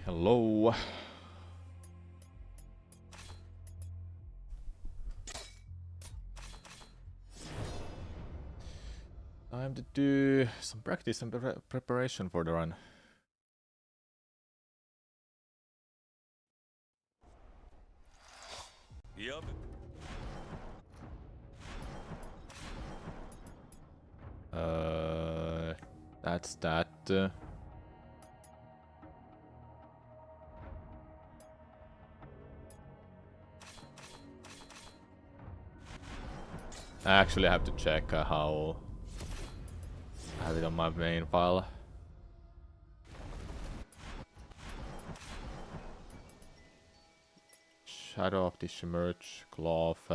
Hello. Time to do some practice and preparation for the run. Yep. That's that. I actually have to check how I have it on my main file. Shadow of the Merge, cloth.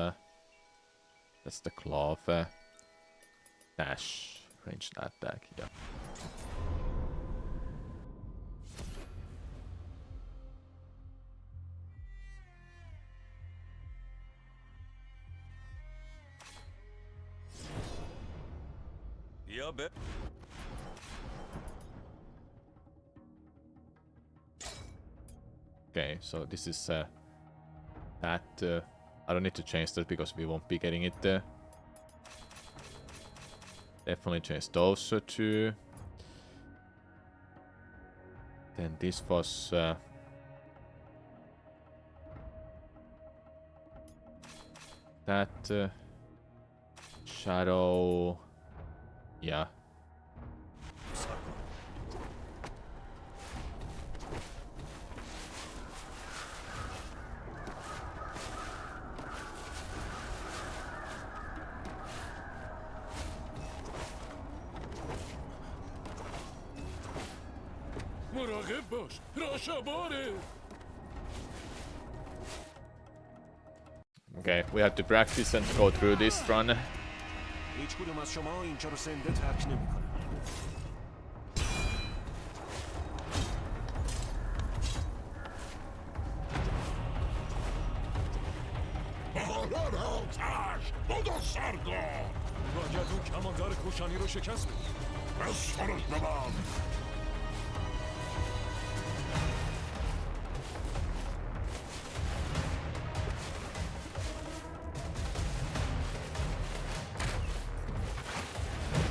That's the cloth. Dash, ranged attack, yeah. Yeah, bet. Okay, so this is that. I don't need to change that because we won't be getting it there. Definitely change those two. Then this was that shadow. Yeah. مراقب باش. راشاباره. Okay, we have to practice and go through this run. هیچ کدوم از شما اینجا رو زنده ترک نمی‌کنه. آتش بدو سرگاه باید اون کماندار کوشانی رو شکست بدی. از سرش ببند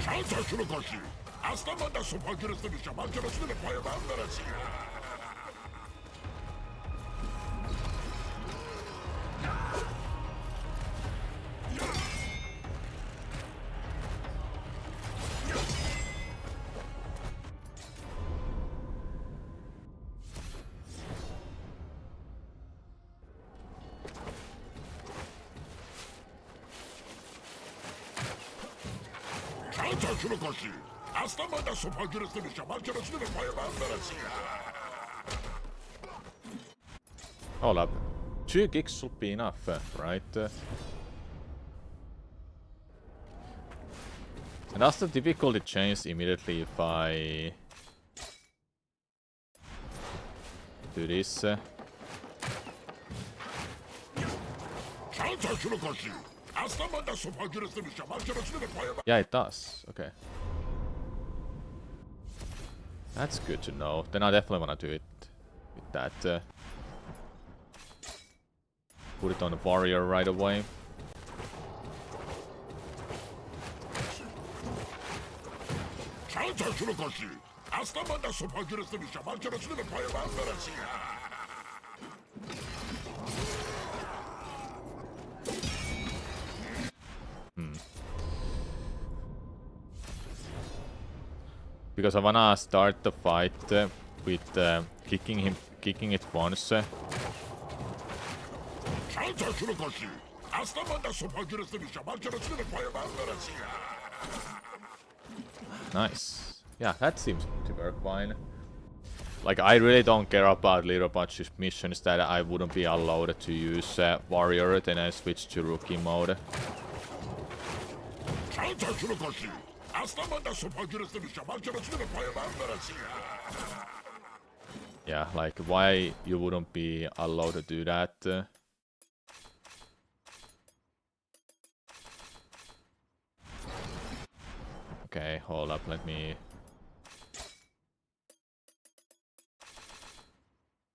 چند تاشونو کشی اصلا من دست و پا گرفته میشم من که رسیده به پای من برسی چند تاشونو کشی اصلا من دست و پا گرفته میشم من که رسیده به پای من برسی Hold up. 2 gigs should be enough, right? And does the difficulty change immediately if I do this? چند تاشونو کشی اصلا من دست و پا گرفته میشم من که رسیده به پای من Yeah, it does. Okay. That's good to know. Then I definitely want to do it with that. Put it on the warrior right away. چند تاشونو کشی اصلا من دست و پا گرفته میشم من که رسیده به پای من برسی Because I wanna start the fight with kicking it once. چند تاشونو کشی اصلا من دست و پا گرفته میشم من که رسیده به پای من برسی Nice. Yeah, that seems to work fine. Like, I really don't care about little bunch of missions that I wouldn't be allowed to use warrior, then I switch to rookie mode. چند تاشونو کشی اصلا من دست و پا گرفته میشم من که رسیده به پای من برسی Yeah, like, why you wouldn't be allowed to do that? Okay, hold up, let me...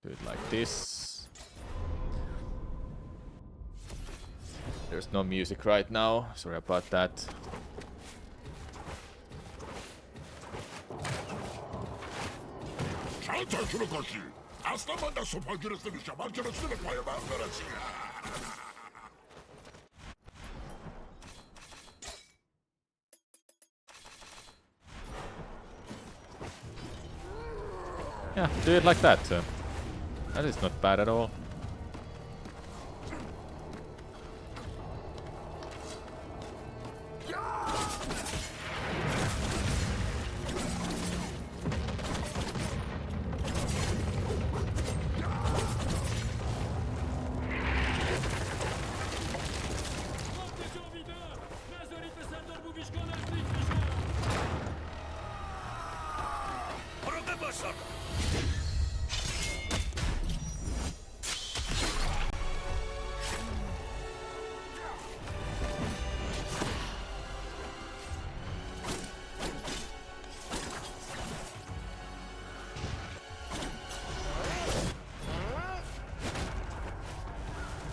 Do it like this. There's no music right now. Sorry about that. şunu koşu. Aslan da sopa giresi bir şaman giresi bir payman veresi. Yeah, do it like that. That is not bad at all.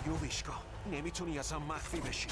یوویشکا نمیتونی اصلا مخفی بشی.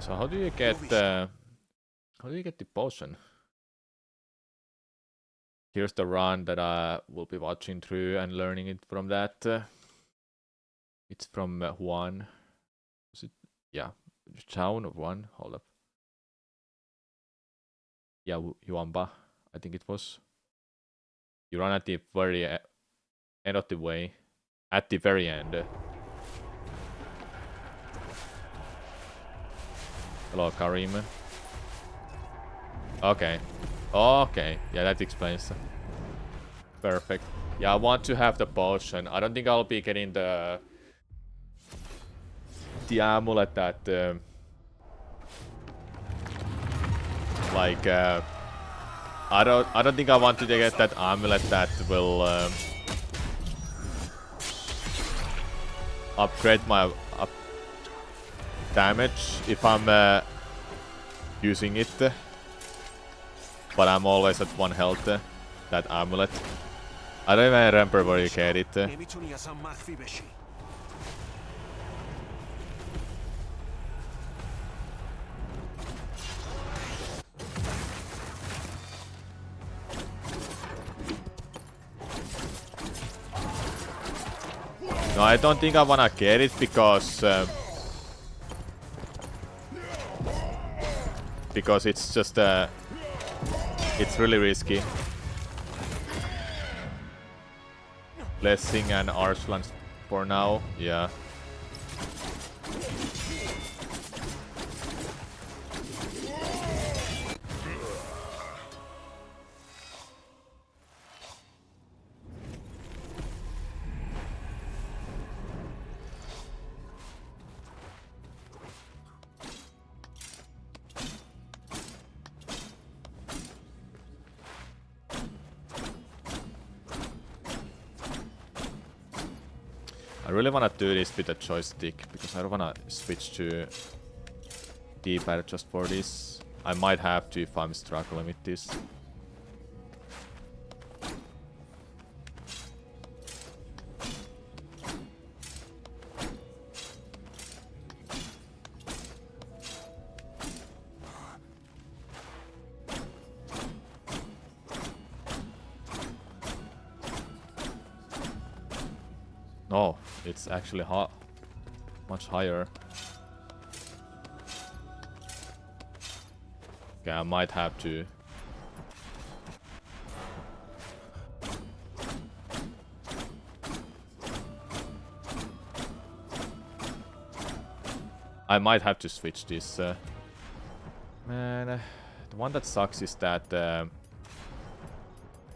So how do you get the potion? Here's the run that I will be watching through and learning it from that. It's from Juan. Was it? Yeah, town of Juan. Hold up. Yeah, Yuamba, I think it was. You run at the very end of the way. At the very end. Hello, Karim. Okay. Okay. Yeah, that explains. Perfect. Yeah, I want to have the potion. I don't think I'll be getting the amulet that I don't think I want to get that amulet that will upgrade my damage if I'm using it, but I'm always at 1 health. That amulet. I don't even remember where you get it. نمیتونی اصلا مخفی بشی. No, I don't think I wanna get it because it's just it's really risky. Blessing and Arslan for now, yeah. I really wanna do this with a joystick because I don't wanna switch to D-pad just for this. I might have to if I'm struggling with this. Oh, it's actually much higher. Okay, I might have to. I might have to switch this. Man, the one that sucks is that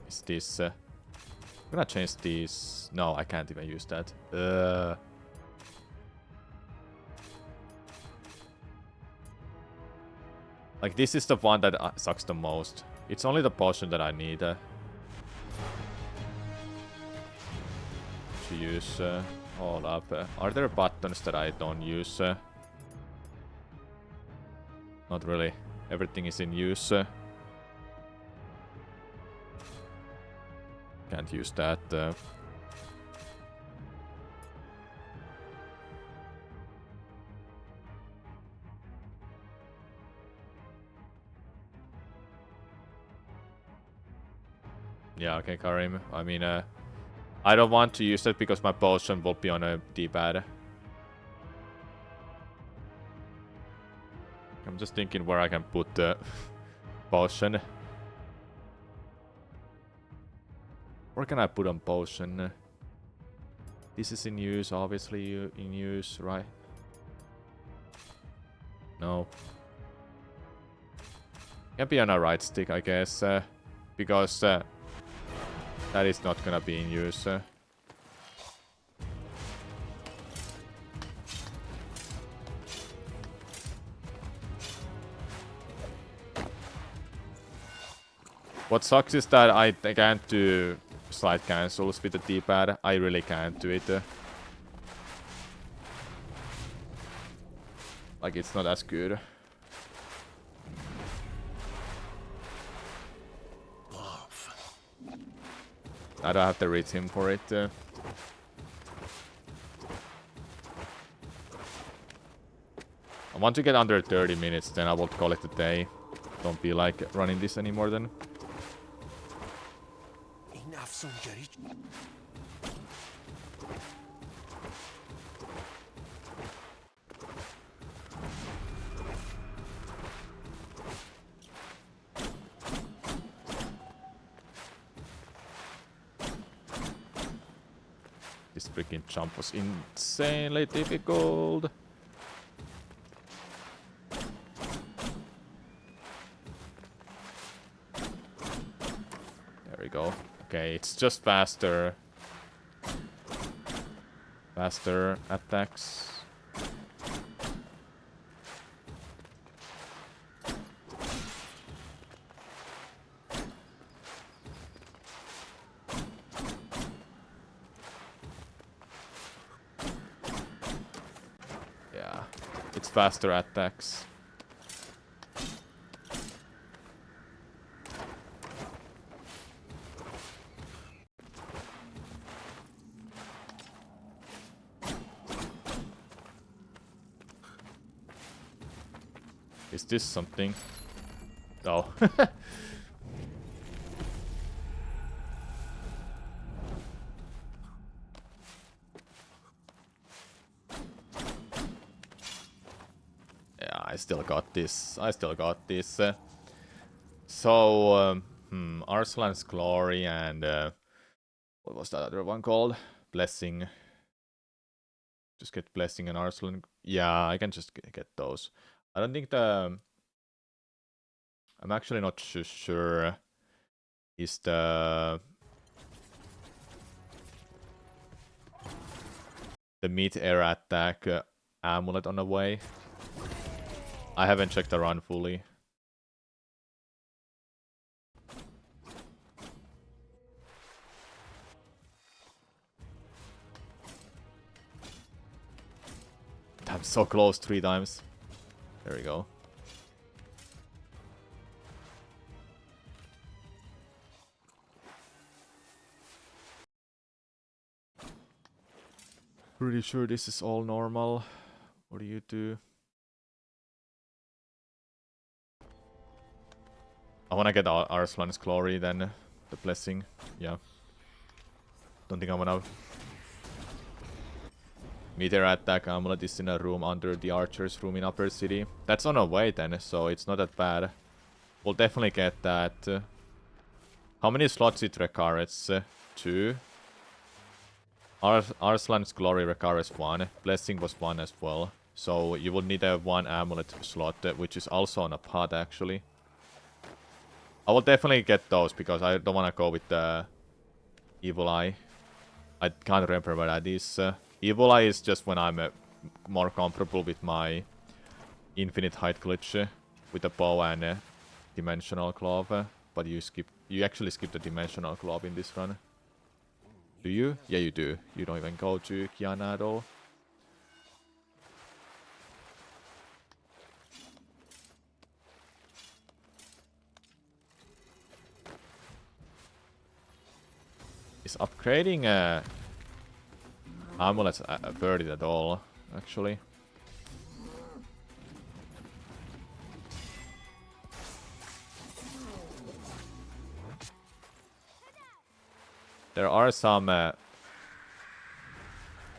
is this. I'm gonna change these. No, I can't even use that. Like this is the one that sucks the most. It's only the potion that I need to use. Hold up. Are there buttons that I don't use? Not really. Everything is in use. Can't use that. Yeah, okay, Karim. I mean, I don't want to use that because my potion will be on a D-pad. I'm just thinking where I can put the potion. Where can I put on potion? This is in use, obviously in use, right? No. Can be on a right stick, I guess, because that is not gonna be in use. What sucks is that I can't do slide cancels with the D-pad. I really can't do it. Like, it's not as good. I don't have the rhythm for it. I want to get under 30 minutes, then I will call it a day. Don't be like running this anymore then. This freaking jump was insanely difficult. There we go. Okay, it's just faster. Faster attacks. Yeah, it's faster attacks. Is this something? Oh. Yeah, I still got this. I still got this. Arslan's Glory and what was that other one called? Blessing. Just get Blessing and Arslan. Yeah, I can just get those. I don't think I'm actually not sure. Is the mid-air attack amulet on the way? I haven't checked the run fully. I'm so close 3 times. There we go. Pretty sure this is all normal. What do you do? I wanna get Arslan's Glory then. The Blessing. Yeah. Don't think I wanna... Meteor attack amulet is in a room under the archer's room in Upper City. That's on our way then, so it's not that bad. We'll definitely get that. How many slots it requires? 2. Arslan's Glory requires 1. Blessing was 1 as well. So you would need a 1 amulet slot, which is also on a pod actually. I will definitely get those because I don't want to go with the Evil Eye. I can't remember what that is. Evil Eye is just when I'm more comfortable with my infinite height glitch with the bow and dimensional glove. But you actually skip the dimensional glove in this run. Do you? Yeah, you do. You don't even go to Kiana at all. Is upgrading amulets worth it at all, actually? There are some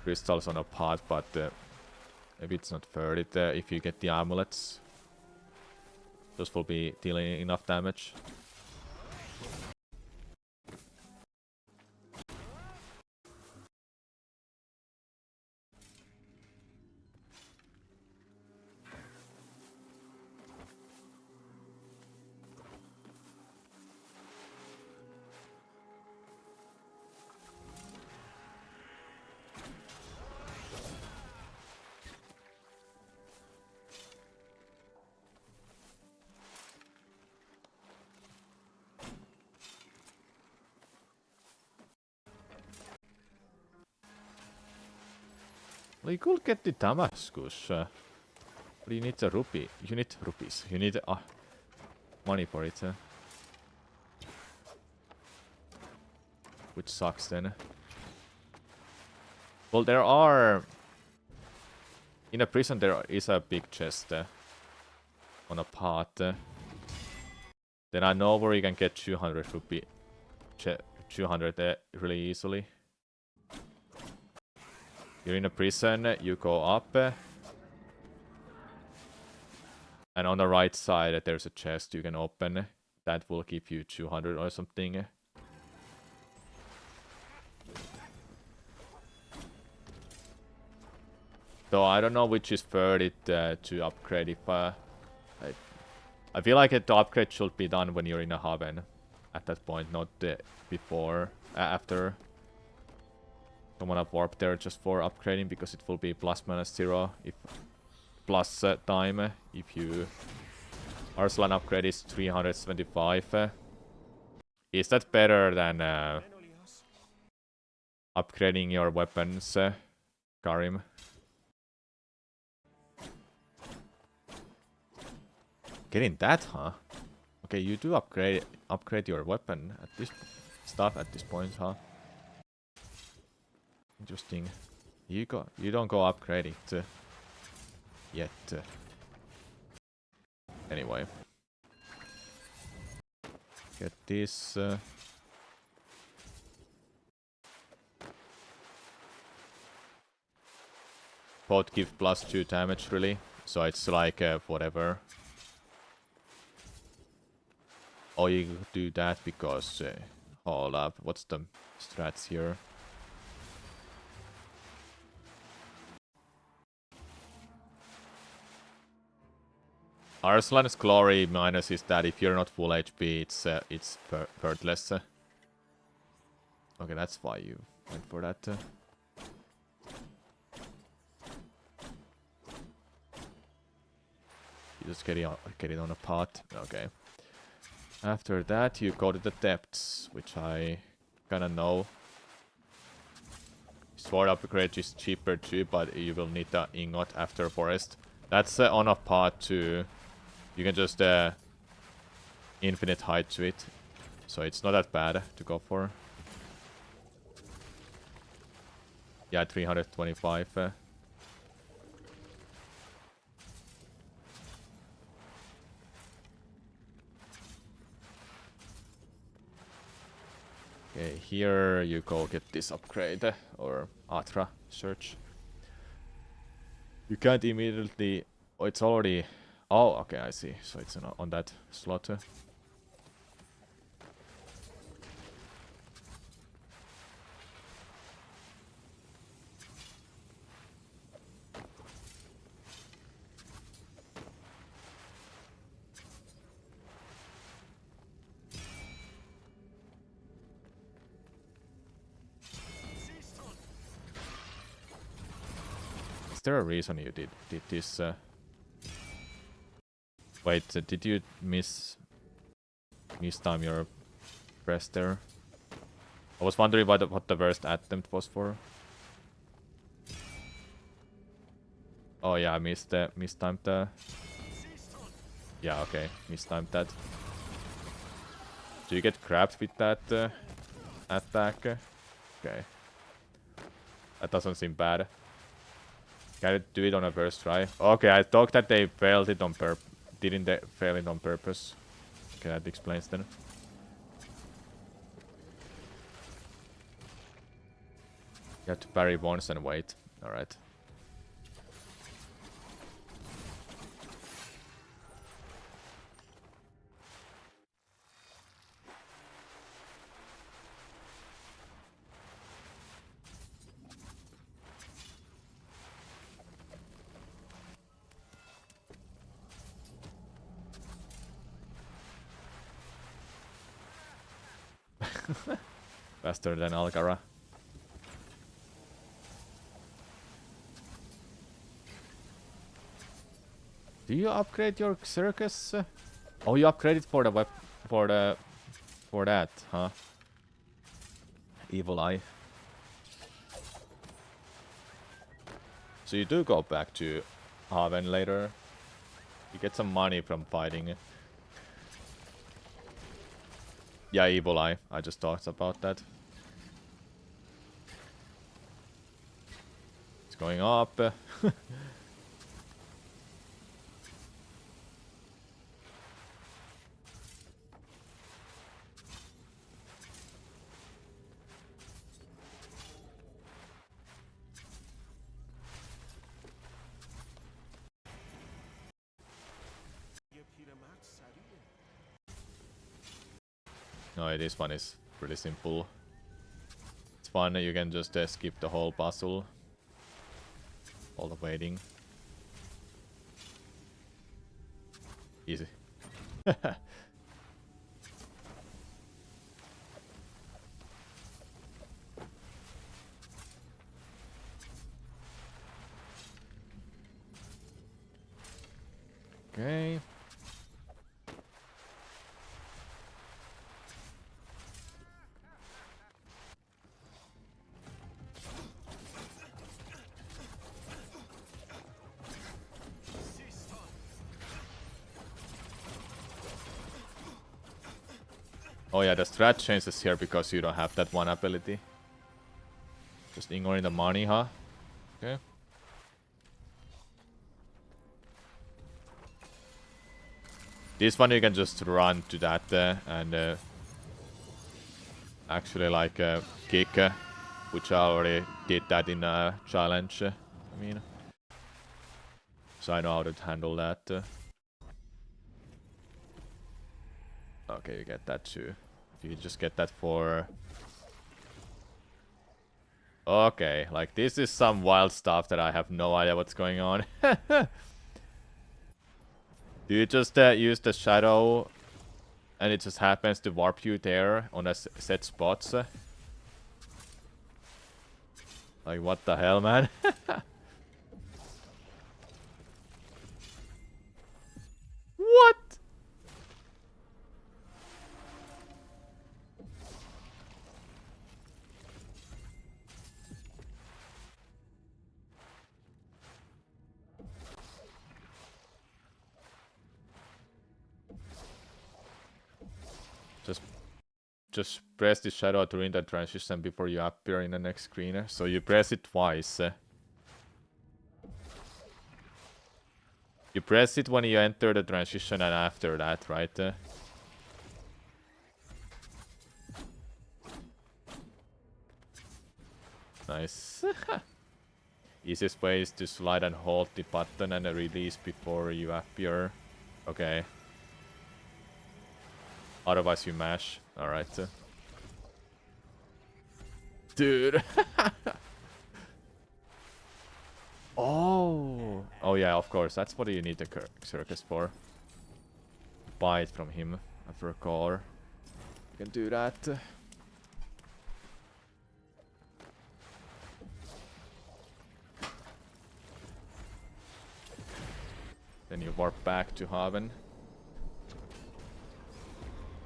crystals on a pod, but maybe it's not worth it if you get the amulets. Those will be dealing enough damage. Well, you could get the Damascus. But you need the rupee. You need rupees. You need money for it. Which sucks then. Well, there are... In a prison there is a big chest on a path. Then I know where you can get 200 rupee. 200 really easily. You're in a prison, you go up. And on the right side there's a chest you can open. That will give you 200 or something. So I don't know which is worth it to upgrade if I feel like the upgrade should be done when you're in a haven at that point, not before, after. Don't wanna warp there just for upgrading because it will be plus minus 0 if plus time if you Arslan upgrade is 375. Is that better than upgrading your weapons, Karim? Getting that, huh? Okay, you do upgrade your weapon at this stuff at this point, huh? Interesting. You don't go upgrade it yet. Anyway, get this. Both give +2 damage really, so it's like whatever. Oh, you do that because... hold up, what's the strats here? Arslan's Glory minus is that if you're not full HP, it's worthless. Okay, that's why you went for that. You just get it on a pot. Okay. After that, you go to the depths, which I kinda know. Sword upgrade is cheaper too, but you will need the ingot after forest. That's on a path too. You can just infinite height to it, so it's not that bad to go for. Yeah, 325. Okay, here you go get this upgrade, or Atra search. You can't immediately... Oh, it's already Oh, okay, I see. So it's on that slot. Is there a reason you did this? Wait, did you miss time your press there? I was wondering what the worst attempt was for. Oh yeah, I mistimed the. Yeah, okay, mistimed that. Do you get grabbed with that attack? Okay, that doesn't seem bad. Can you do it on a first try? Okay, I thought that they failed it on didn't they fail it on purpose? Okay, that explains then. You have to parry once and wait. Alright. Faster than Alcara. Do you upgrade your circus? Oh, you upgrade it for the for that, huh? Evil Eye. So you do go back to Haven later. You get some money from fighting. Yeah, Evil Eye. I just talked about that. It's going up. No, this one is pretty simple. It's fun, you can just skip the whole puzzle. All the waiting. Easy. Okay. Oh yeah, the strat changes here because you don't have that one ability. Just ignoring the money, huh? Okay. This one you can just run to that and actually like kick, which I already did that in a challenge. I mean, so I know how to handle that. Okay, you get that too. You just get that for. Okay, like this is some wild stuff that I have no idea what's going on. Do you just use the shadow and it just happens to warp you there on a set spots? Like what the hell, man? What? Just press the shadow during the transition before you appear in the next screen. So you press it twice. You press it when you enter the transition and after that, right? Nice. Easiest way is to slide and hold the button and release before you appear. Okay. Otherwise you mash. Alright. Dude. Oh. Oh yeah, of course. That's what you need the circus for. Buy it from him. I forgot. You can do that. Then you warp back to Haven.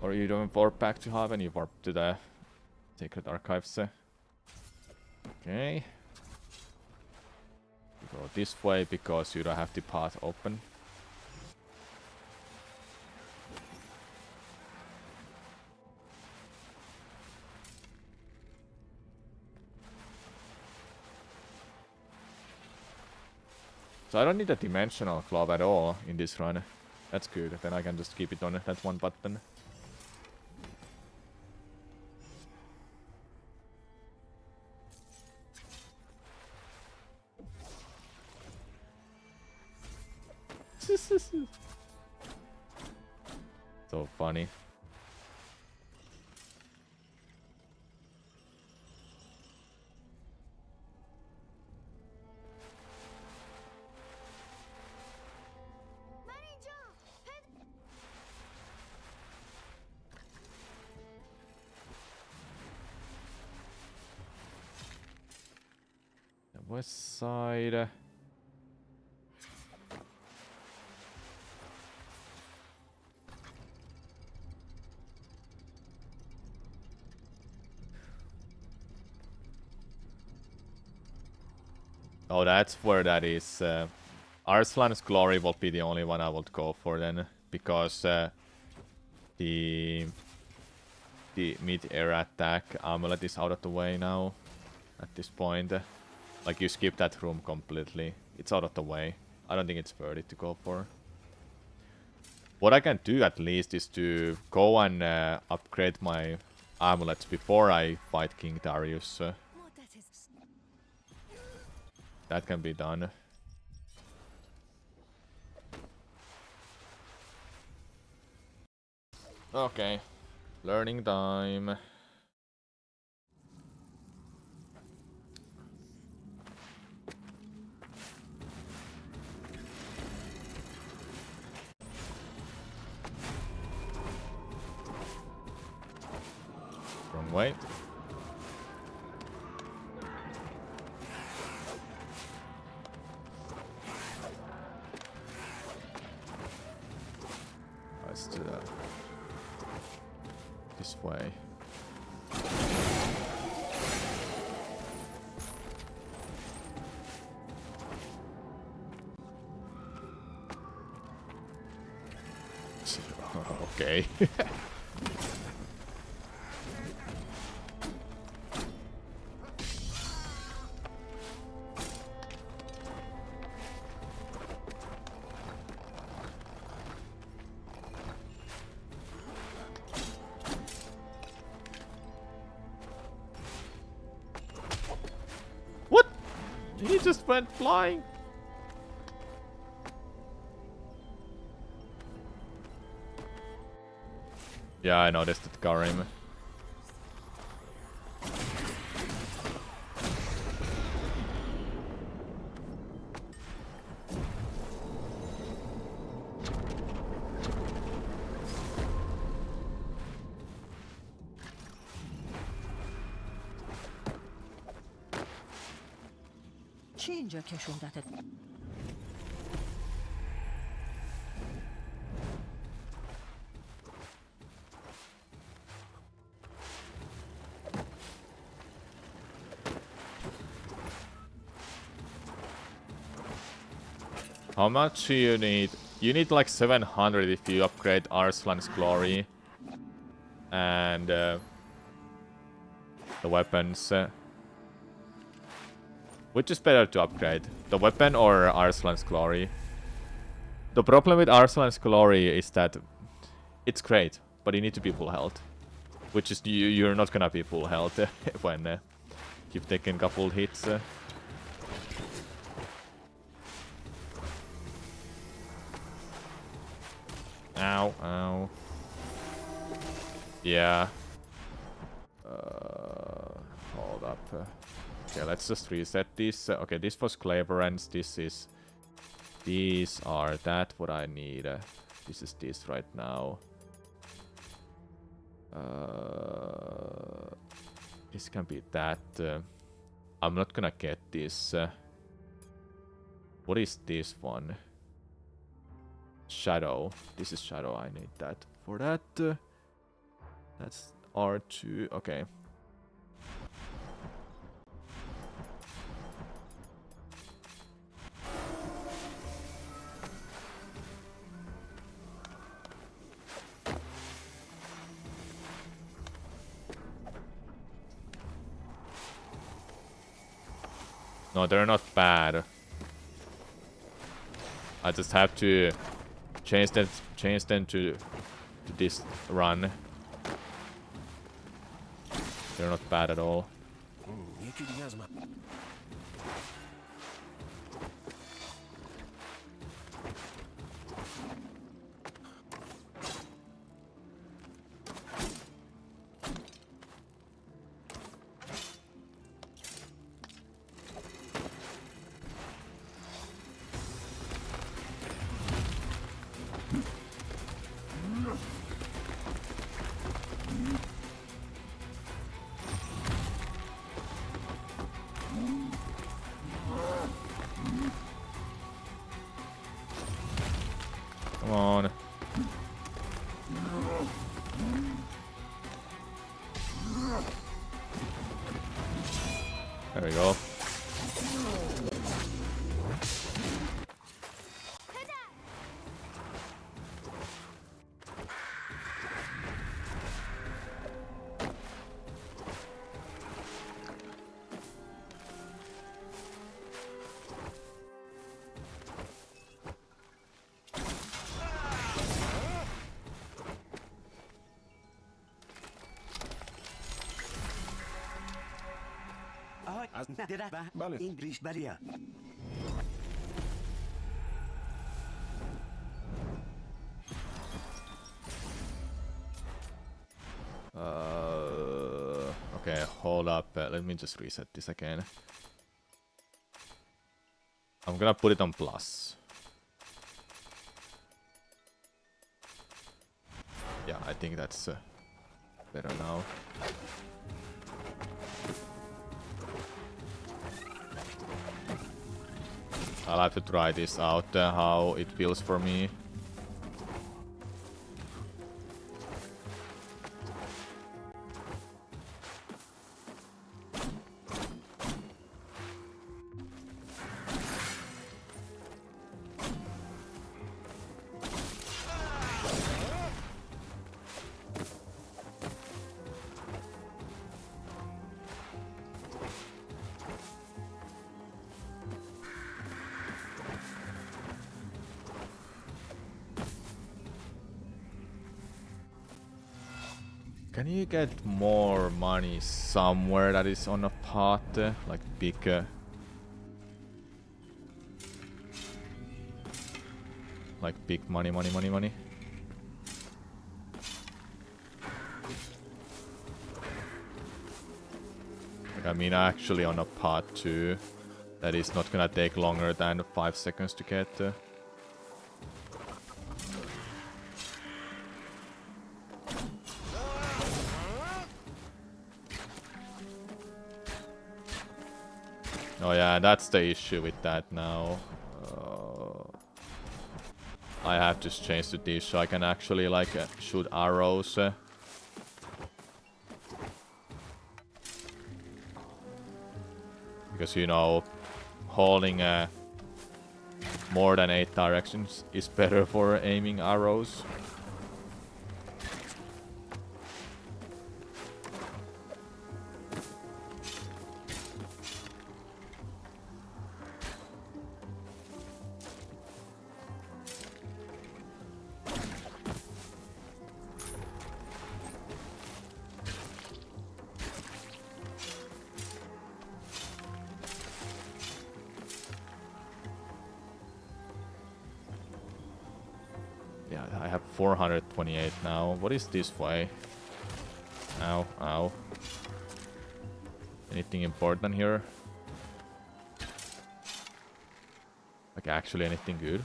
Or you don't warp back to Haven, you warp to the Sacred Archives. Okay. You go this way because you don't have the path open. So I don't need a dimensional glove at all in this run. That's good. Then I can just keep it on that one button. So funny. The west side. Oh, that's where that is. Arslan's Glory will be the only one I would go for then, because the mid-air attack amulet is out of the way now. At this point, like you skip that room completely. It's out of the way. I don't think it's worth it to go for. What I can do at least is to go and upgrade my amulets before I fight King Darius. That can be done. Okay. Learning time. Wrong way. Let's do that. This way. Okay. What? He just went flying. Yeah, I noticed it, Karim. چه کشوندتت؟ How much do you need? You need like 700 if you upgrade Arslan's Glory. And the weapons. Which is better to upgrade? The weapon or Arslan's Glory? The problem with Arslan's Glory is that it's great, but you need to be full health. Which is, you're not gonna be full health when you've taken a couple hits. Ow, ow. Yeah. Hold up. Okay, let's just reset this. Okay, this was cleverance. This is... These are that what I need. This is this right now. This can be that. I'm not gonna get this. What is this one? Shadow. This is shadow. I need that. For that, that's R2. Okay. No, they're not bad. I just have to change them to this run. They're not bad at all. یکی دیگه از من. Come on. There we go. از بله. این ریش بریا. Okay, hold up. Let me just reset this again. I'm gonna put it on plus. Yeah, I think that's better now. I'll have to try this out, how it feels for me. Can you get more money somewhere that is on a pot? Like big... like big money. Like, I mean actually on a pot too. That is not gonna take longer than 5 seconds to get. Oh yeah, that's the issue with that now. I have to change to this so I can actually like shoot arrows. Because you know, holding more than 8 directions is better for aiming arrows. Yeah, I have 428 now. What is this way? Ow, ow. Anything important here? Like actually anything good?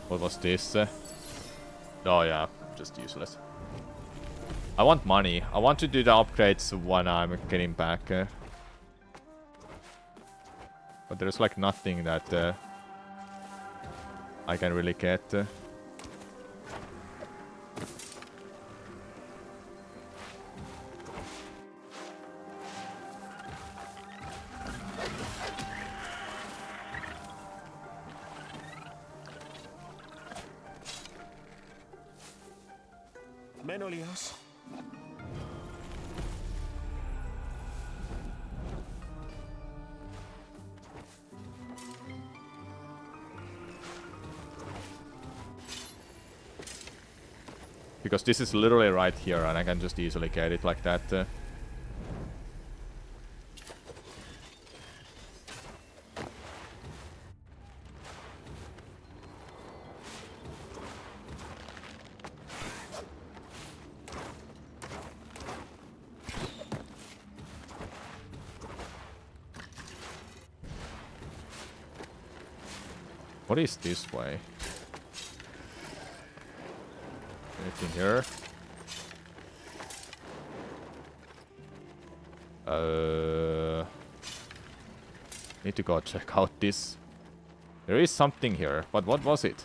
What was this? Oh yeah, just useless. I want money. I want to do the upgrades when I'm getting back. But there's like nothing that I can really get. Menolias. Because this is literally right here and I can just easily get it like that. What is this way? Anything here? Need to go check out this. There is something here, but what was it?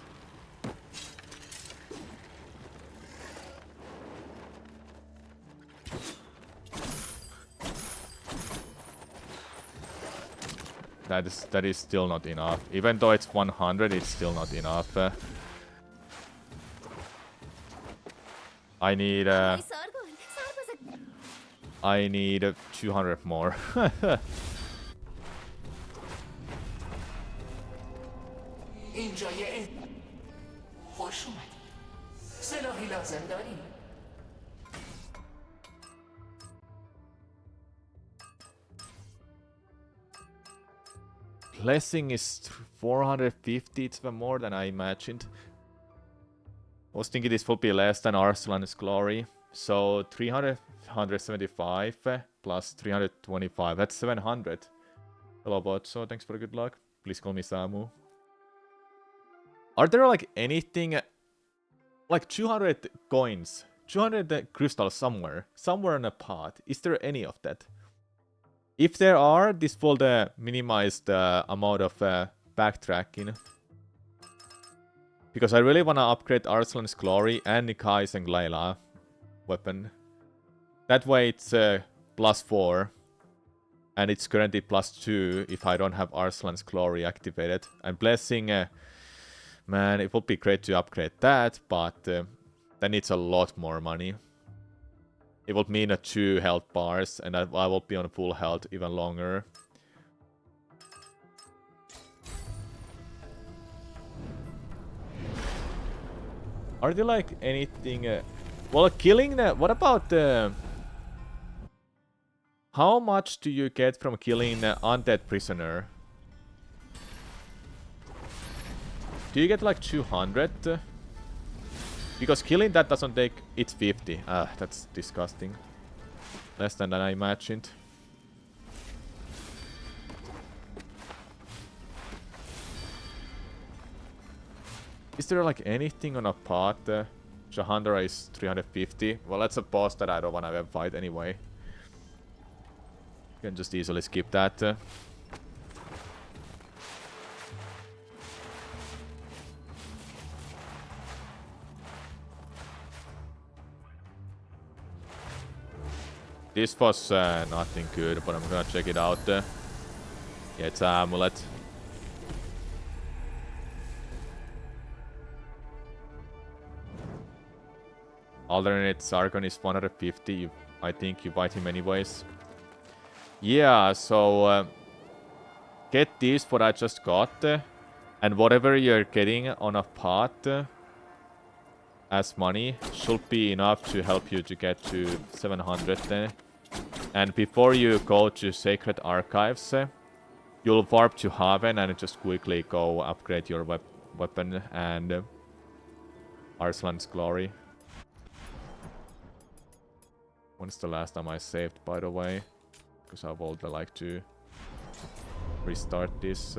That is still not enough. Even though it's 100, it's still not enough. I need 200 more. اینجا یه خوش اومدی. سلاحی لازم داری؟ Blessing is 450, it's even more than I imagined. I was thinking this would be less than Arsalan's Glory. So 175 plus 325, that's 700. Hello bot, so thanks for the good luck. Please call me Samu. Are there like anything, like 200 coins, 200 crystals somewhere in a pot? Is there any of that? If there are, this will minimize the amount of backtracking. Because I really want to upgrade Arsalan's Glory and Nikai's and Glayla weapon. That way it's +4. And it's currently +2 if I don't have Arsalan's Glory activated. And Blessing, man, it would be great to upgrade that, but that needs a lot more money. It would mean 2 health bars, and I will be on full health even longer. Are there like anything... well, killing the... What about the... How much do you get from killing an undead prisoner? Do you get like 200? Because killing that doesn't take... It's 50. Ah, that's disgusting. Less than I imagined. Is there like anything on a path? Jahandra is 350. Well, that's a boss that I don't want to ever fight anyway. You can just easily skip that. This was nothing good, but I'm gonna check it out. Yeah, it's an amulet. Alternate Sargon is 150. I think you fight him anyways. Yeah, so get this what I just got, and whatever you're getting on a path, as money should be enough to help you to get to 700 then. And before you go to Sacred Archives, you'll warp to Haven and just quickly go upgrade your weapon and Arslan's Glory. When's the last time I saved, by the way? Because I would like to restart this.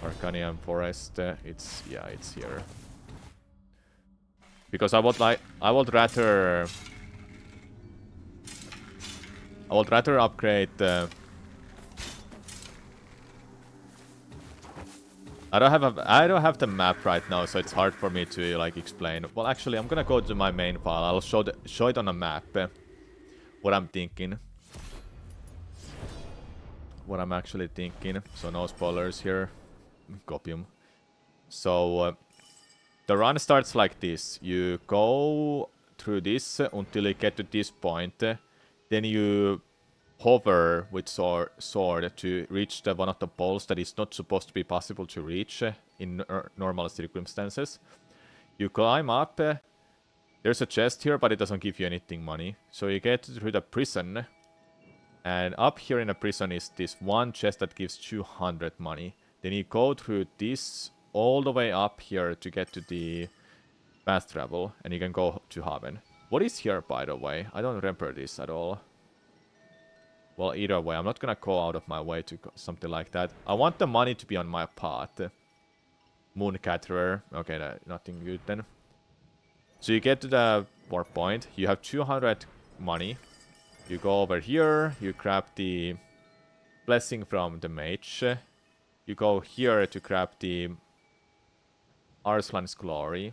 Arcanian Forest, it's here. Because I would rather upgrade. I don't have the map right now, so it's hard for me to like explain. Well, actually, I'm gonna go to my main file. I'll show it on a map. What I'm thinking. What I'm actually thinking. So no spoilers here. Copium. So the run starts like this. You go through this until you get to this point. Then you hover with sword to reach one of the poles that is not supposed to be possible to reach in normal circumstances. You climb up. There's a chest here, but it doesn't give you anything money. So you get through the prison. And up here in the prison is this one chest that gives 200 money. Then you go through this all the way up here to get to the fast travel. And you can go to Haven. What is here, by the way? I don't remember this at all. Well, either way, I'm not gonna go out of my way to go something like that. I want the money to be on my path. Mooncaterer. Okay, nothing good then. So you get to the warp point. You have 200 money. You go over here. You grab the blessing from the mage. You go here to grab the Arslan's Glory.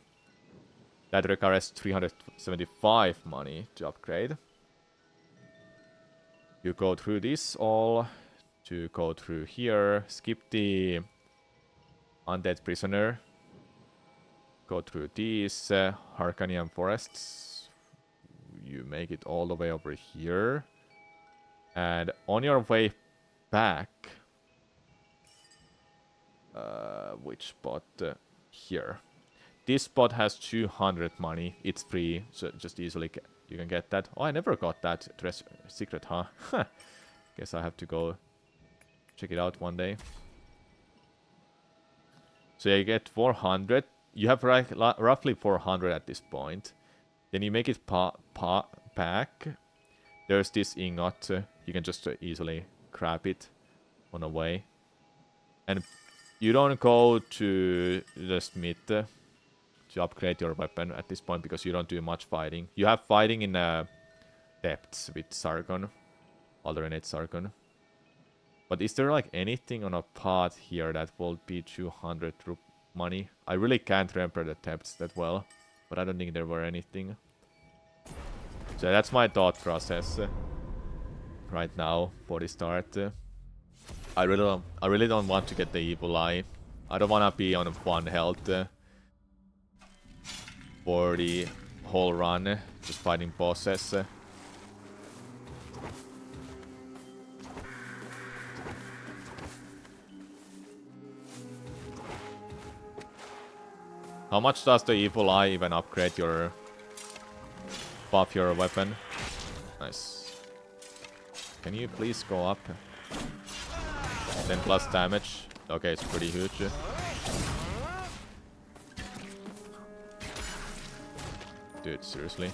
That requires 375 money to upgrade. You go through this all to go through here. Skip the Undead Prisoner. Go through these Harkanian Forests. You make it all the way over here. And on your way back... which spot? Here. This spot has 200 money. It's free, so just easily you can get that. Oh, I never got that secret, huh? Guess I have to go check it out one day. So you get 400. You have roughly 400 at this point. Then you make it back. There's this ingot. You can just easily grab it on the way. And you don't go to the smith to upgrade your weapon at this point because you don't do much fighting. You have fighting in depths with Sargon. Alternate Sargon. But is there like anything on a path here that will be 200 money? I really can't remember the depths that well. But I don't think there were anything. So that's my thought process right now for the start. I really don't want to get the evil eye. I don't want to be on 1 health for the whole run, just fighting bosses. How much does the evil eye even upgrade your buff your weapon? Nice. Can you please go up? 10 plus damage. Okay, it's pretty huge. Dude, seriously.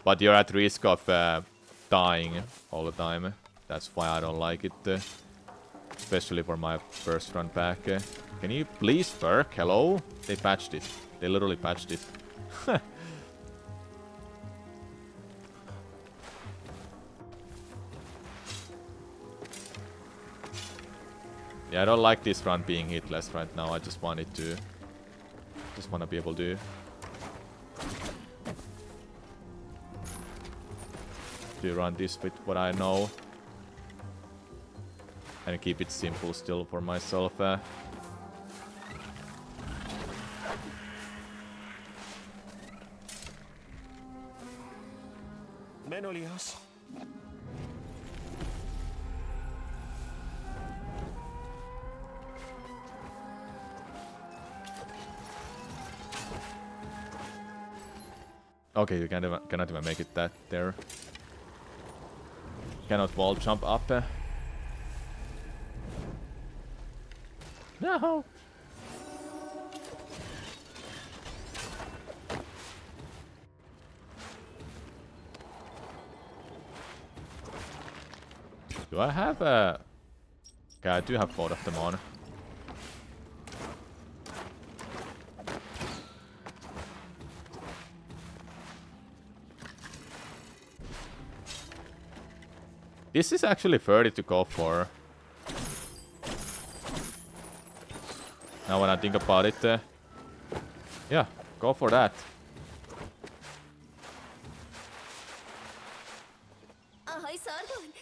But you're at risk of dying all the time. That's why I don't like it. Especially for my first run back. Can you please work? Hello? They patched it. They literally patched it. Yeah, I don't like this run being hitless right now. I just want it to... Just want to be able to... run this with what I know. And keep it simple still for myself. Menolias. Okay, you cannot even make it that there. Cannot wall jump up. No! Do I have a... Okay, I do have both of them on. This is actually 30 to go for. Now when I think about it, yeah, go for that. Ahoy, Sargon.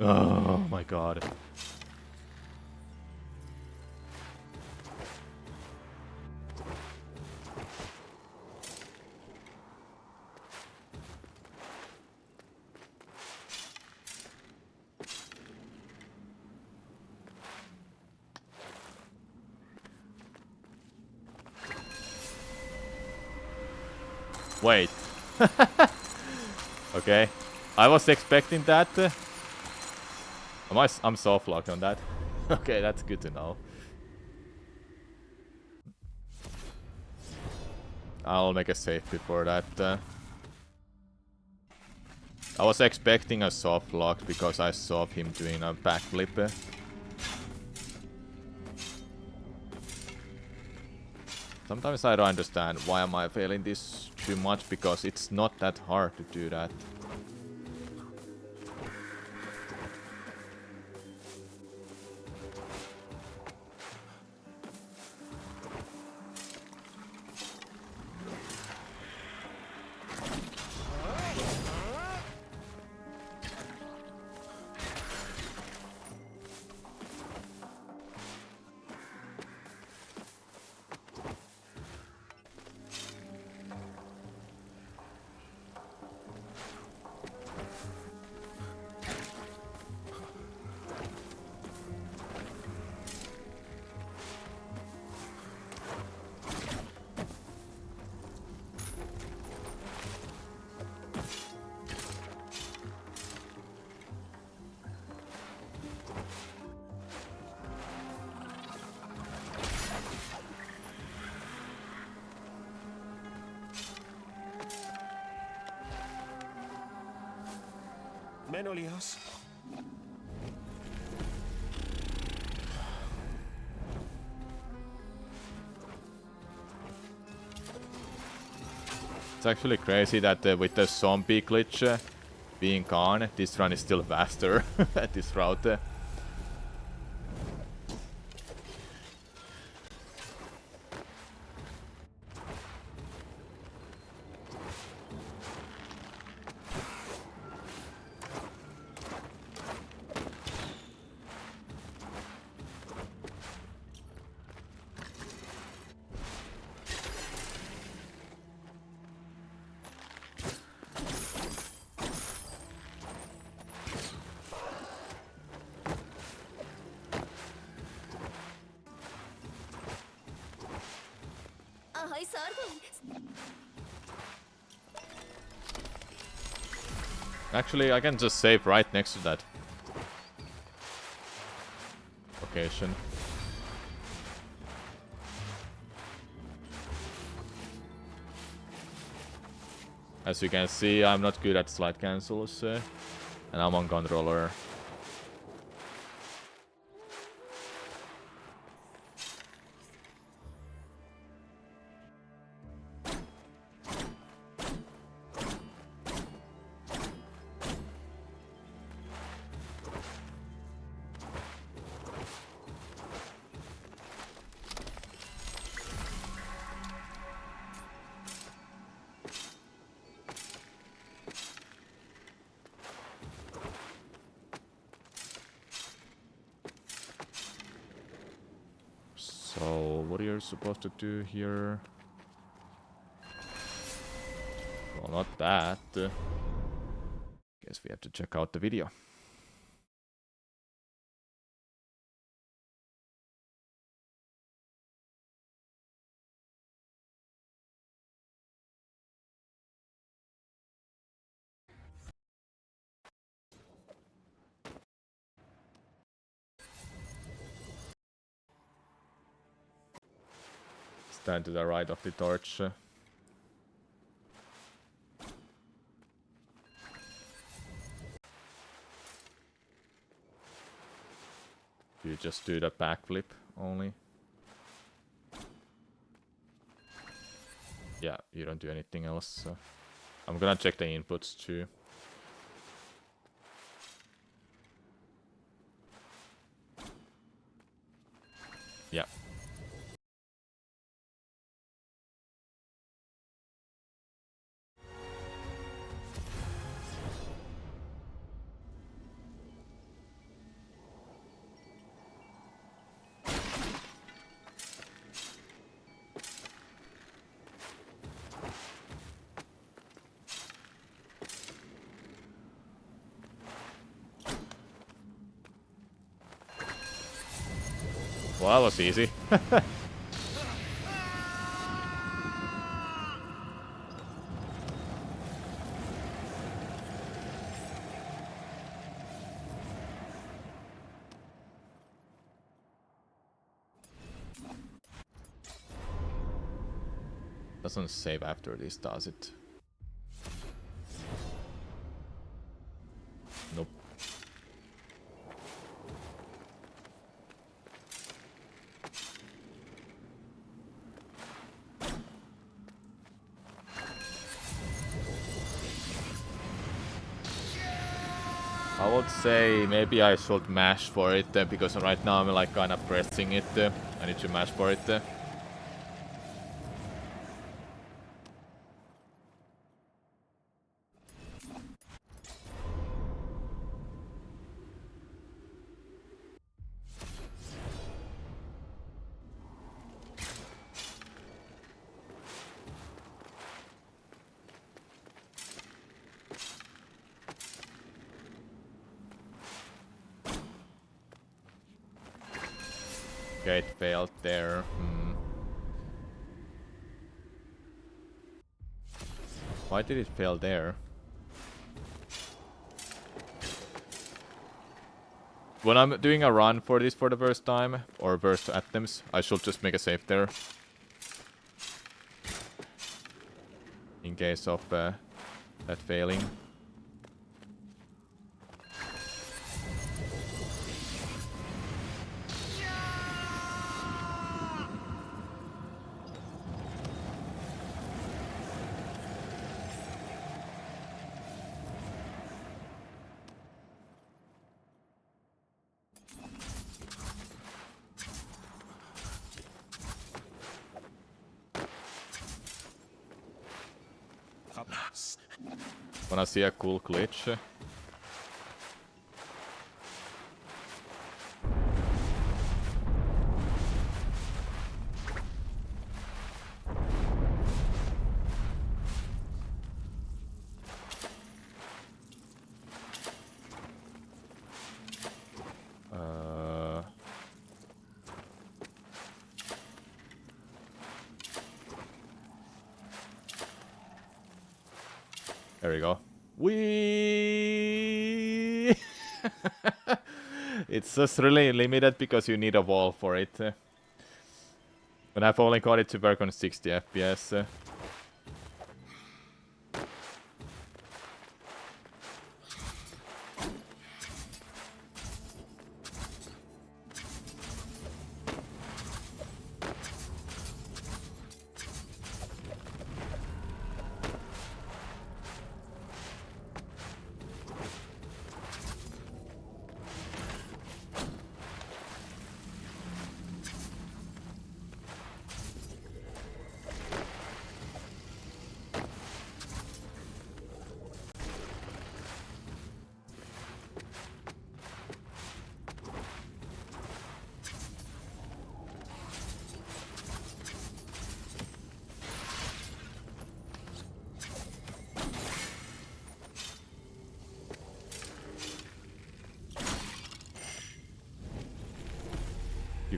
Oh my god. Wait. Okay. I was expecting that. I'm soft locked on that. Okay, that's good to know. I'll make a save before that. I was expecting a soft lock because I saw him doing a backflip. Sometimes I don't understand why am I failing this too much, because it's not that hard to do that. Menolias. It's actually crazy that with the zombie glitch being gone, this run is still faster at this route. Ahoy, Sargon. Actually, I can just save right next to that location. As you can see, I'm not good at slide cancels, and I'm on controller. what are you supposed to do here? Well, not that. Guess we have to check out the video. Stand to the right of the torch. You just do the backflip only. Yeah, you don't do anything else. So. I'm gonna check the inputs too. Yeah. Well, that was easy. Doesn't save after this, does it? Nope. I would say maybe I should mash for it because right now I'm like kinda pressing it. I need to mash for it. Okay, it failed there. Why did it fail there? When I'm doing a run for this for the first time, or first attempts, I should just make a save there. In case of that failing. Wanna see a cool glitch? There we go. Whee! It's just really limited because you need a wall for it. But I've only got it to work on 60 FPS.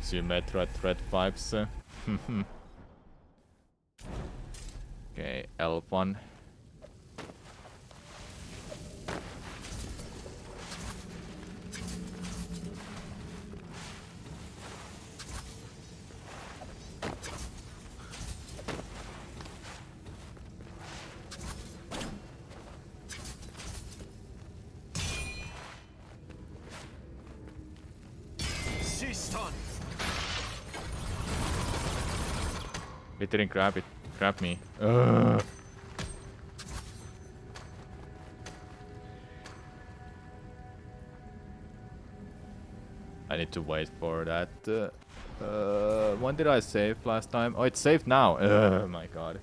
gives you Metro at threat vibes. Okay, L1. Sistan. It didn't grab it. Grab me. Ugh. I need to wait for that. When did I save last time? Oh, it's saved now. Oh my god.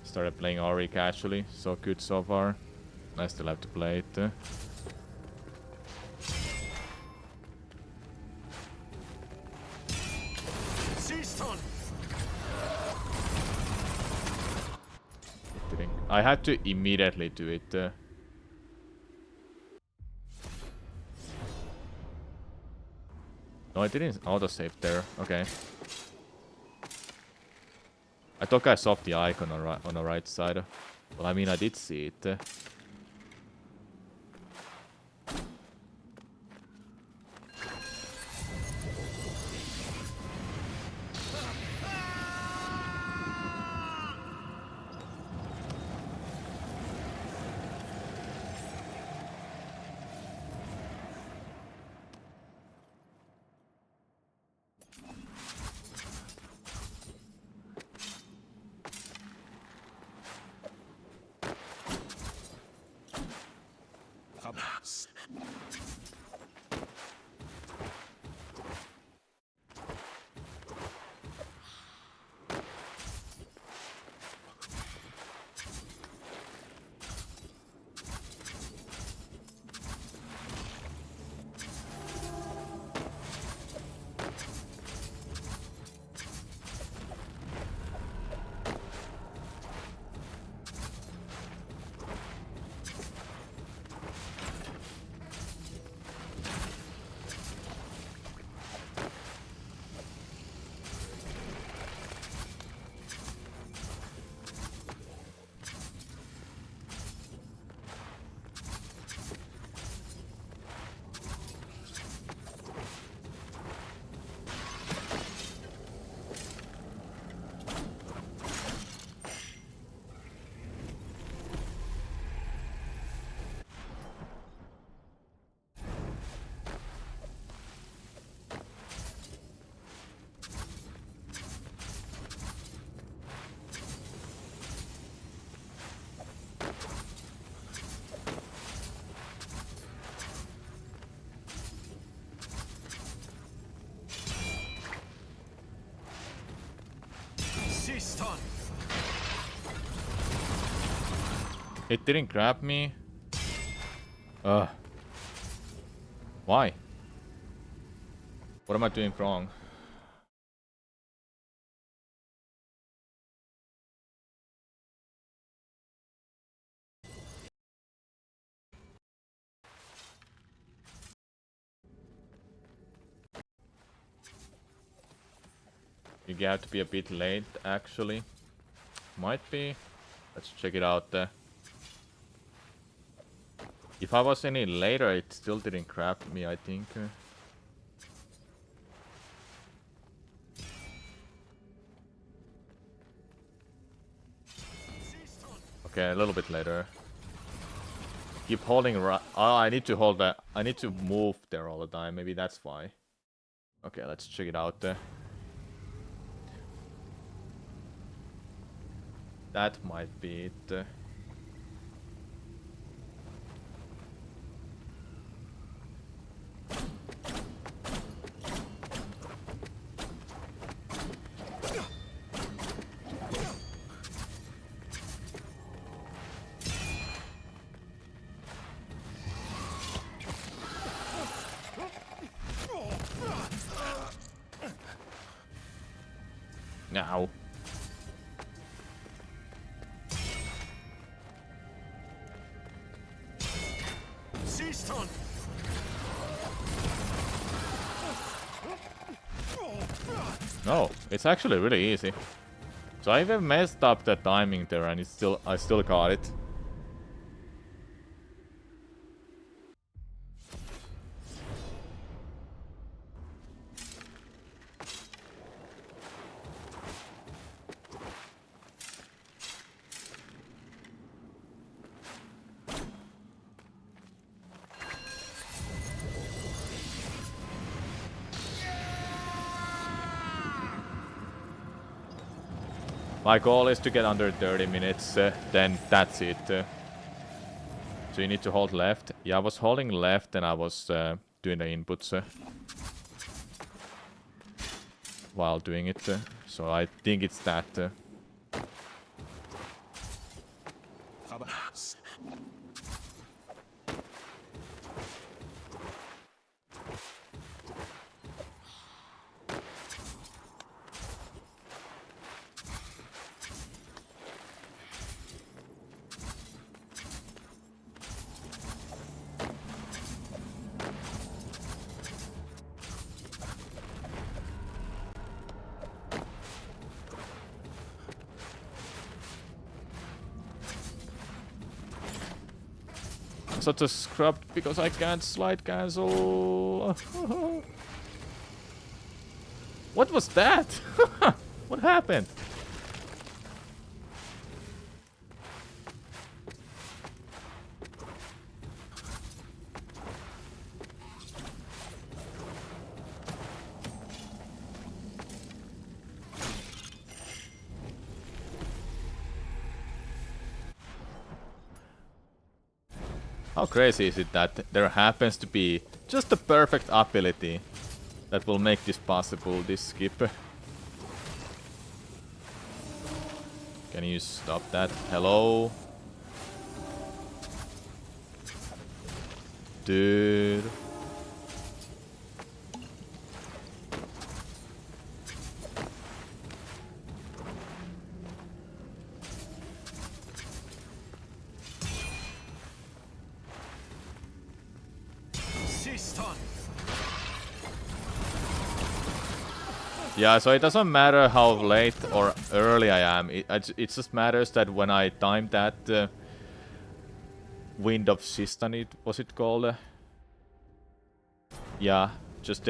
Started playing Ori casually. So good so far. I still have to play it. Sistan. I had to immediately do it. No, I didn't autosave there. Okay. I thought I saw the icon on the right side. Well, I mean, I did see it. Hamas. Sistan. It didn't grab me. Ugh. Why? What am I doing wrong? You have to be a bit late, actually. Might be. Let's check it out. If I was any later, it still didn't grab me, I think. Okay, a little bit later. Keep holding right. Oh, I need to hold that. I need to move there all the time. Maybe that's why. Okay, let's check it out. That might be it. Now. No, it's actually really easy. So I even messed up the timing there and I still got it. My goal is to get under 30 minutes, then that's it. So you need to hold left. Yeah, I was holding left and I was doing the inputs while doing it. So I think it's that. خبر Such a scrub because I can't slide cancel. What was that? What happened? How crazy is it that there happens to be just the perfect ability that will make this possible, this skip? Can you stop that? Hello? Dude. سیستان Yeah, so it doesn't matter how late or early I am. It just matters that when I time that Wind of Sistan, was it called? Yeah, just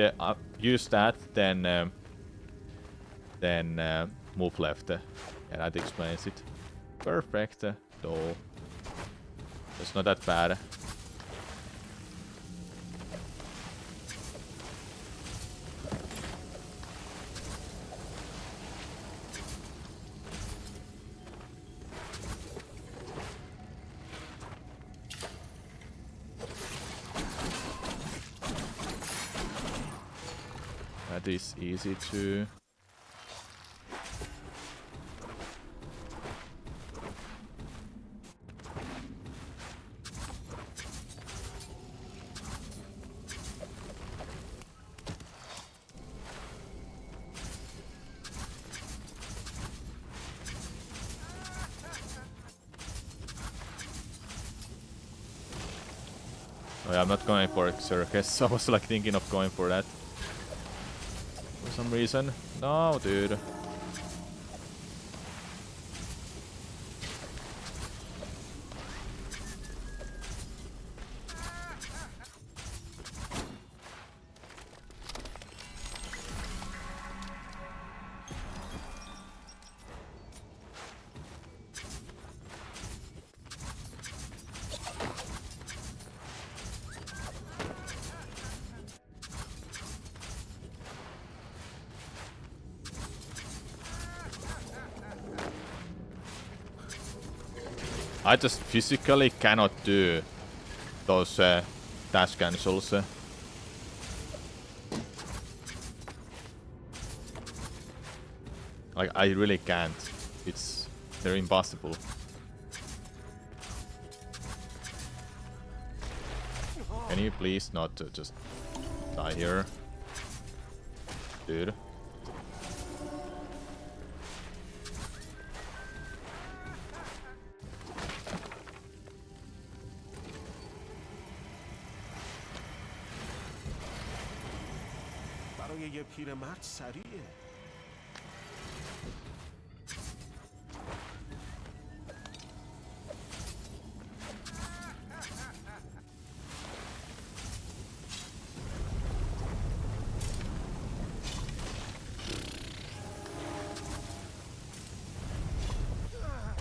use that, then move left. Yeah, that explains it. Perfect, though. It's not that bad. That is easy to... Oh yeah, I'm not going for a circus. I was like thinking of going for that. For some reason. No, dude. I just physically cannot do those dash cancels. Like, I really can't. They're impossible. Can you please not just die here? Dude. برای یه پیرمرد سریعه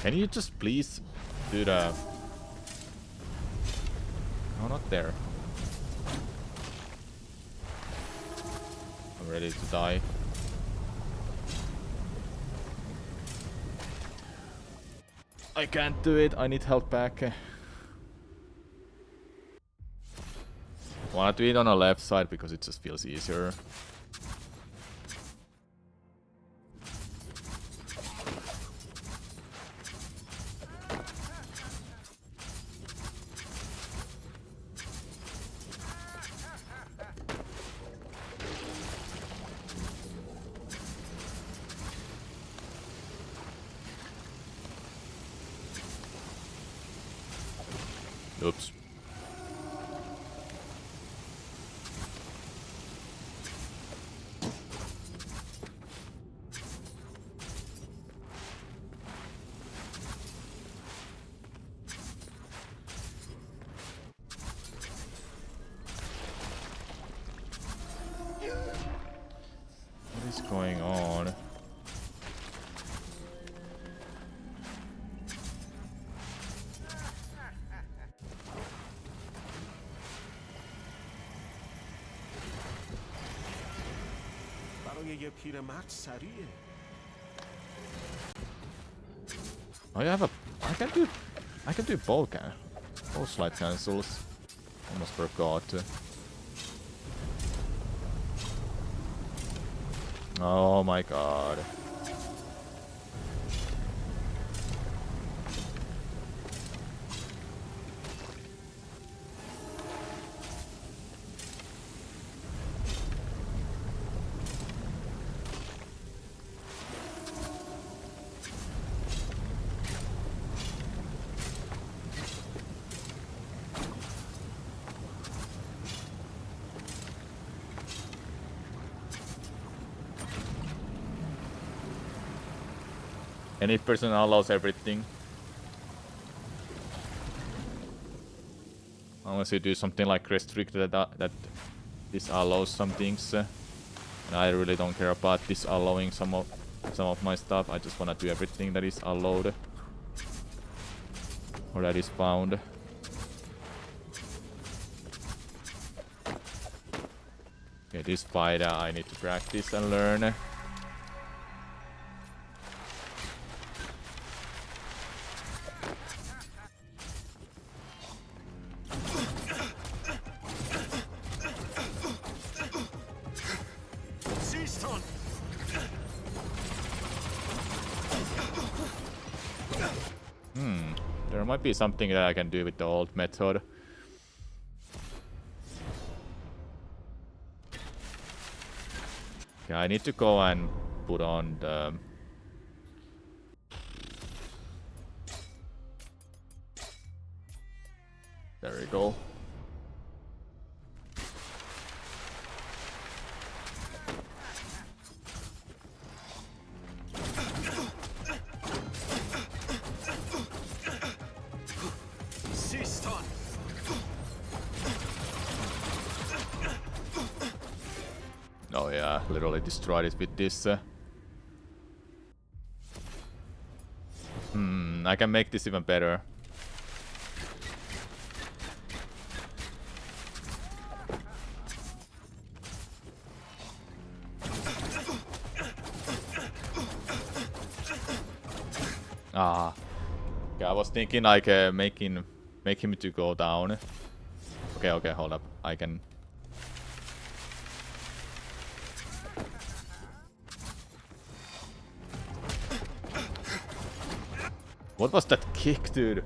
Can you just please do the... No, not there. I'm ready to die. I can't do it. I need help back. Wanna do it on the left side because it just feels easier. Oops. What is going on? برای یه پیرمرد سریعه. Oh, you have a... I can do bow slide cancels. Almost forgot. Oh my god. Any person allows everything. Unless you do something like restrict that disallows some things. And I really don't care about disallowing some of my stuff. I just wanna do everything that is allowed. Or that is found. Okay, this fight I need to practice and learn. There might be something that I can do with the old method. Okay, I need to go and put on the... There we go. Oh yeah, literally destroyed it with this. I can make this even better. Ah. Okay, I was thinking like make him to go down. Okay, hold up. I can... What was that kick, dude?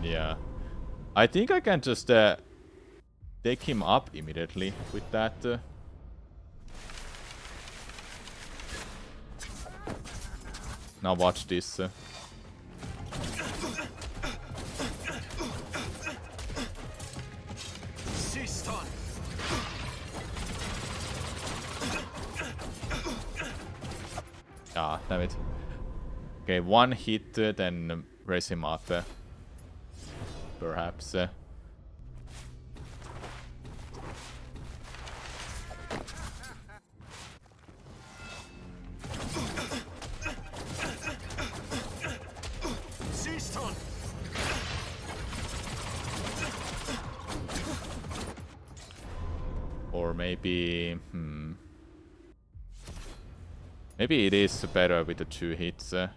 Yeah. I think I can just take him up immediately with that. Now watch this. Damn it. Okay, one hit, then raise him up. Perhaps. Siston! Or maybe... Maybe it is better with the 2 hits. Siston!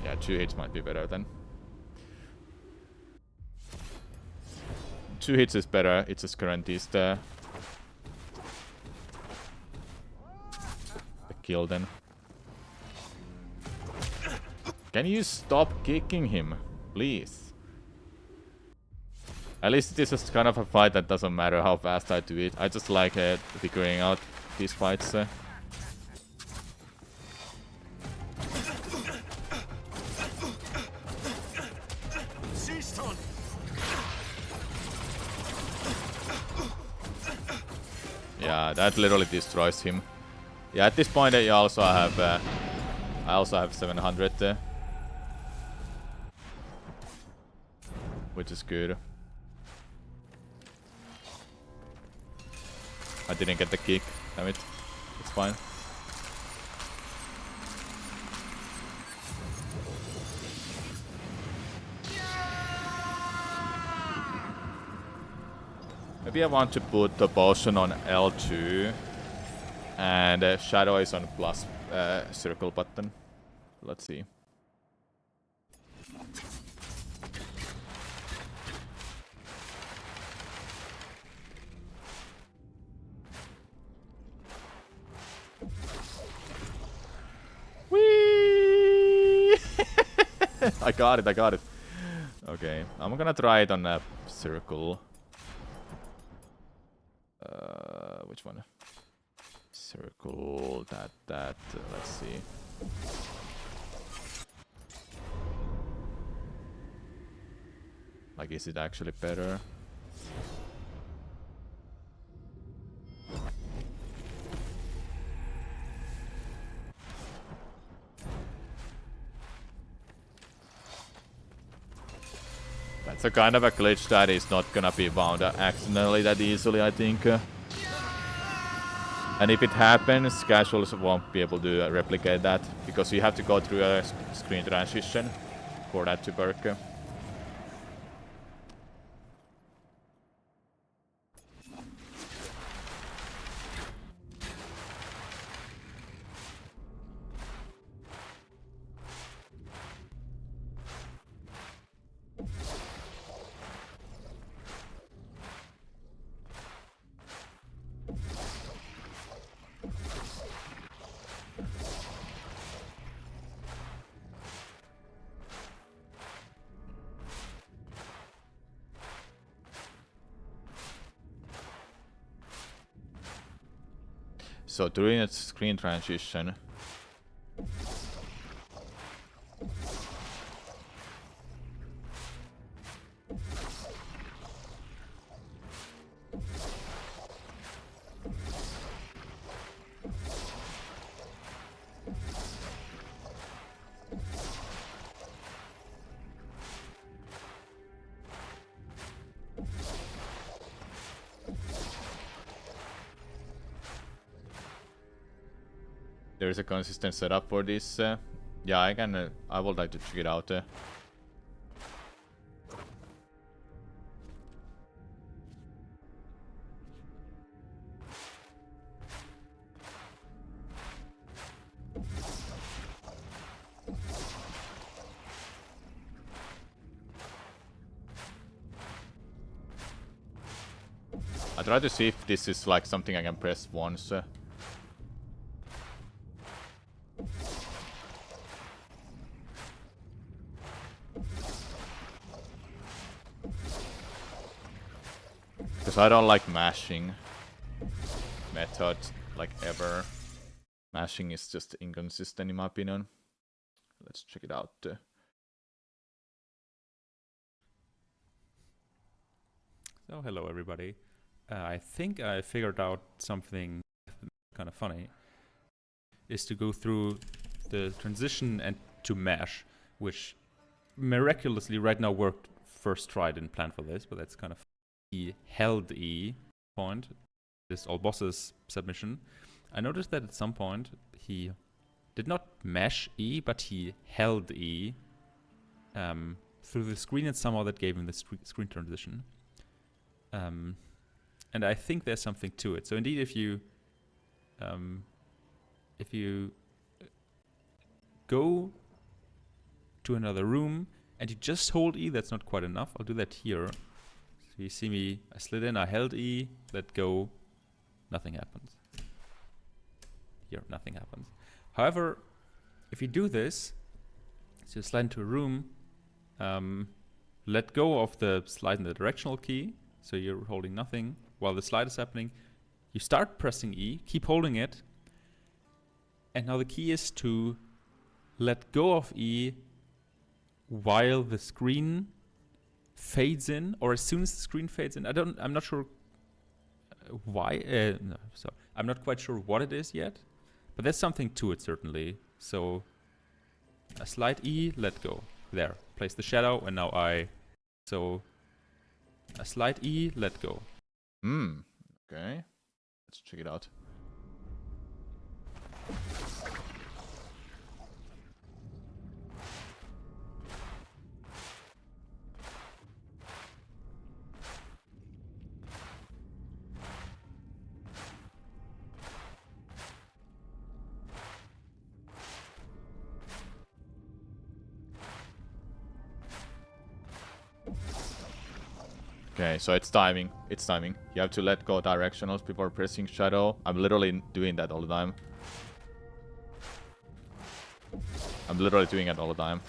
Yeah, 2 hits might be better then. 2 hits is better, it just guarantees the kill then. Can you stop kicking him, please? At least it is just kind of a fight that doesn't matter how fast I do it. I just like figuring out these fights. Siston! Yeah, that literally destroys him. Yeah, at this point I also have 700, which is good. I didn't get the kick. Damn it. It's fine. Maybe I want to put the potion on L2 and shadow is on plus circle button. Let's see. Whee! I got it, I got it. Okay, I'm gonna try it on a circle. Which one? Circle, that, let's see. Like, is it actually better? That's a kind of a glitch that is not gonna be wound accidentally that easily, I think. And if it happens, casuals won't be able to replicate that, because you have to go through a screen transition for that to work. So during a screen transition, there is a consistent setup for this. Yeah, I would like to check it out. I try to see if this is like something I can press once. Because I don't like mashing method. like ever. Mashing is just inconsistent in my opinion. Let's check it out. So hello everybody. I think I figured out something kind of funny. Is to go through the transition and to mash, which miraculously right now worked first try. I didn't plan for this, but that's kind of he held E point. This all bosses submission. I noticed that at some point he did not mash E, but he held E through the screen, and somehow that gave him the screen transition. And I think there's something to it. So indeed, if you go to another room and you just hold E, that's not quite enough. I'll do that here. So you see me, I slid in, I held E, let go, nothing happens. Here, nothing happens. However, if you do this, so you slide into a room, let go of the slide in the directional key, so you're holding nothing while the slide is happening. You start pressing E, keep holding it, and now the key is to let go of E while the screen fades in, or as soon as the screen fades in. I'm not sure why. I'm not quite sure what it is yet, but there's something to it certainly. So a slide E, let go. There, place the shadow, and now so a slide E, let go. Okay. Let's check it out. Okay, so it's timing. It's timing. You have to let go directionals before pressing shadow. I'm literally doing that all the time. I'm literally doing it all the time.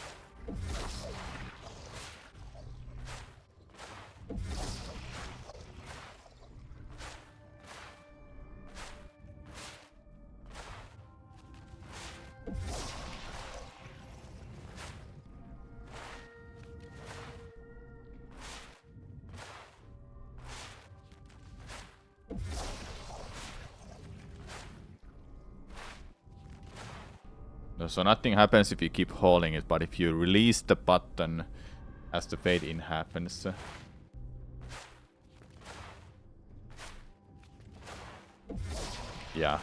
So nothing happens if you keep holding it, but if you release the button as the fade in happens. Yeah.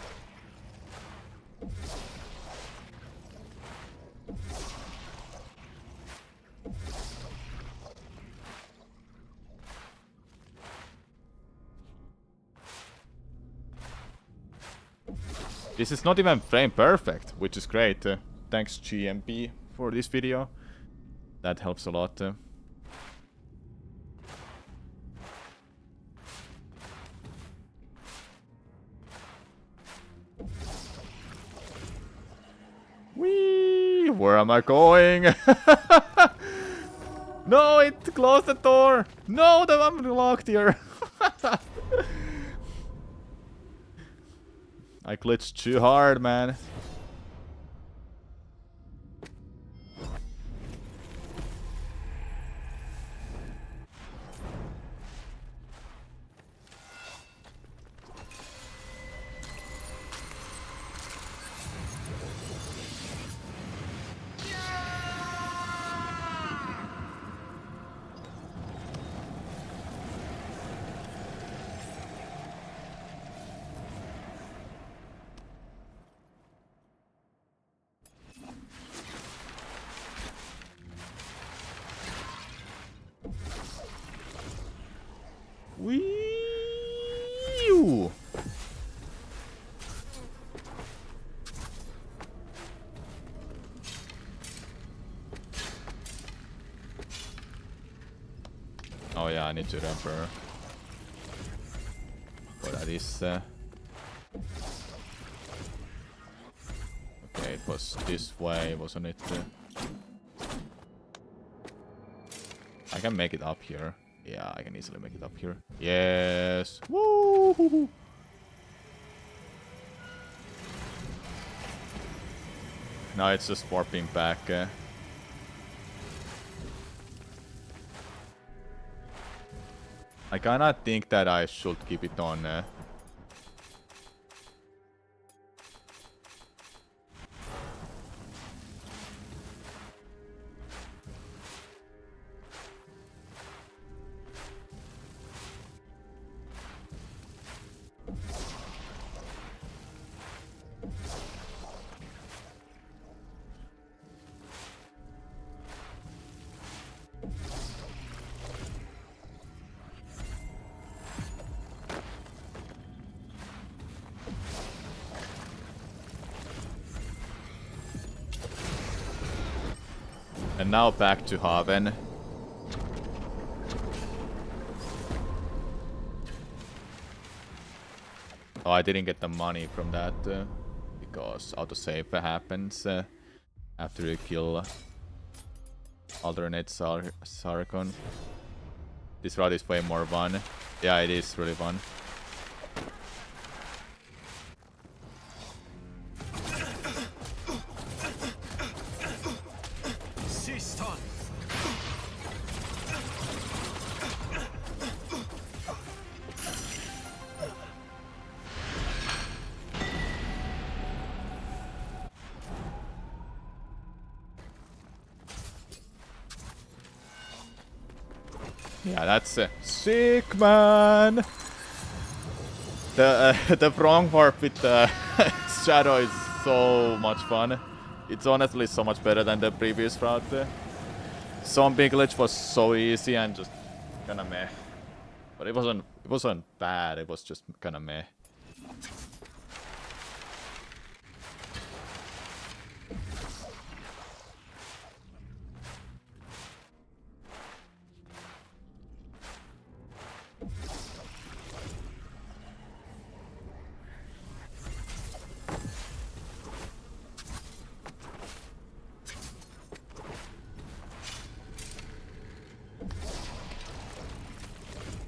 This is not even frame perfect, which is great. Thanks GMP for this video. That helps a lot. Whee! Where am I going? No, it closed the door. No, I'm locked here. I glitched too hard, man. Wee! Oh yeah, I need to remember what that is. Okay, it was this way, wasn't it? I can make it up here. Yeah, I can easily make it up here. Yes! Woo! now it's just warping back. I kinda think that I should keep it on. And now back to Haven. Oh, I didn't get the money from that because autosave happens after you kill alternate Sarkon. This route is way more fun. Yeah, it is really fun. Sistan. Yeah, that's sick, man. The wrong warp with the shadow is so much fun. It's honestly so much better than the previous route. Zombie glitch was so easy and just kinda meh. But it wasn't bad, it was just kinda meh.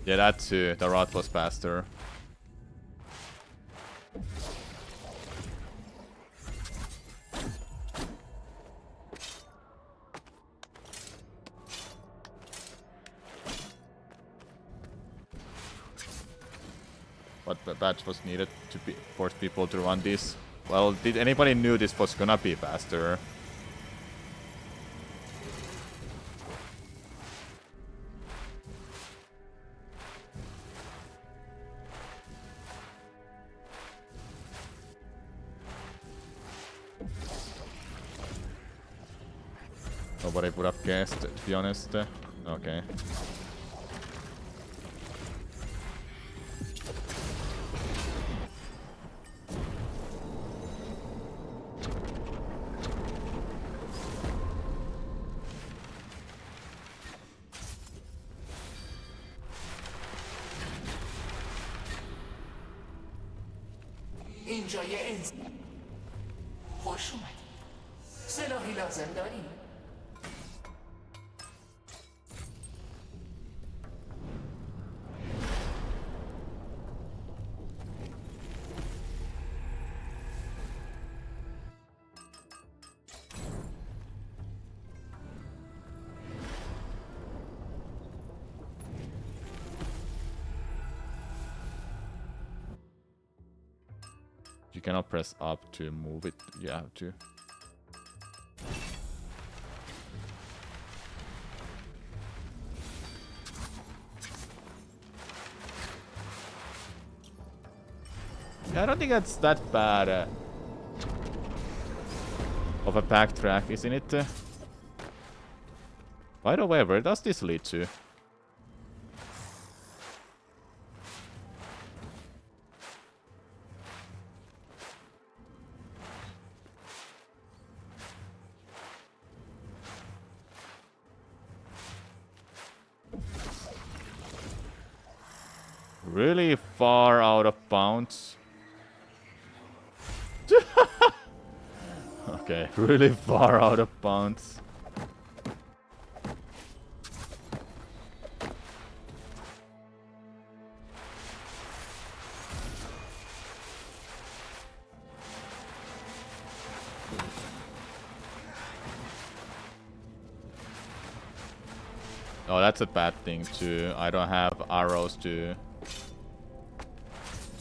Yeah, that too. The route was faster. What patch was needed to force people to run this? Well, did anybody knew this was gonna be faster? Nobody would have guessed, to be honest. Okay. اینجا یه خوش اومدی. سلاحی لازم داری؟ You cannot press up to move it. You have to. Yeah, I don't think that's that bad of a backtrack, isn't it? By the way, where does this lead to? Really far out of bounds. Okay, really far out of bounds. Oh, that's a bad thing too. I don't have arrows to...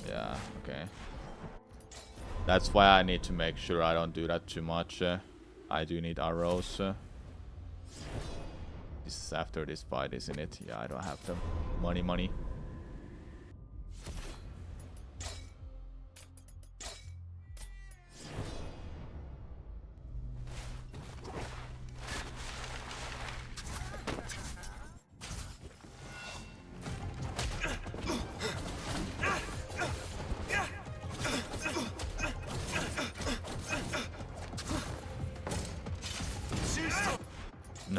Yeah, okay. That's why I need to make sure I don't do that too much. I do need arrows. This is after this fight, isn't it? Yeah, I don't have the money.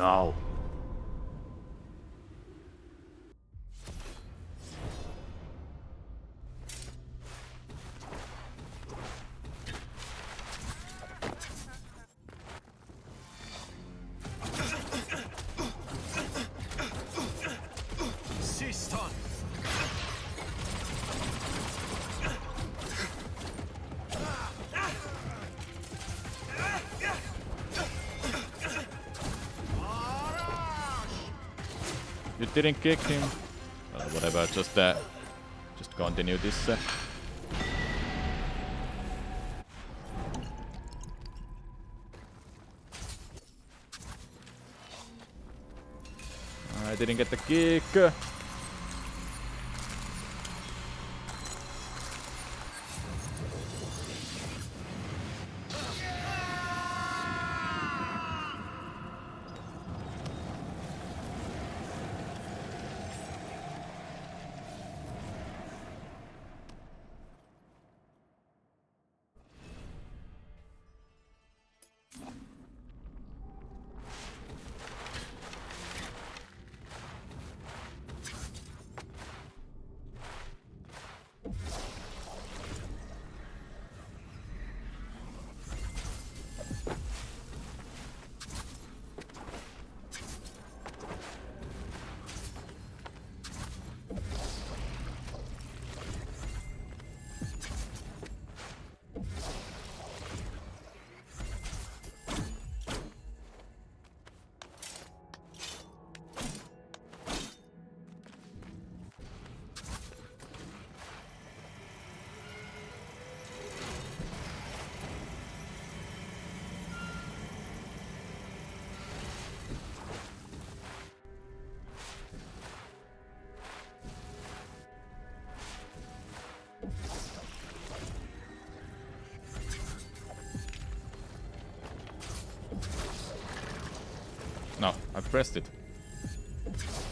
No. Sistan. You didn't kick him. Well, whatever, just continue this. I didn't get the kick. No, I pressed it.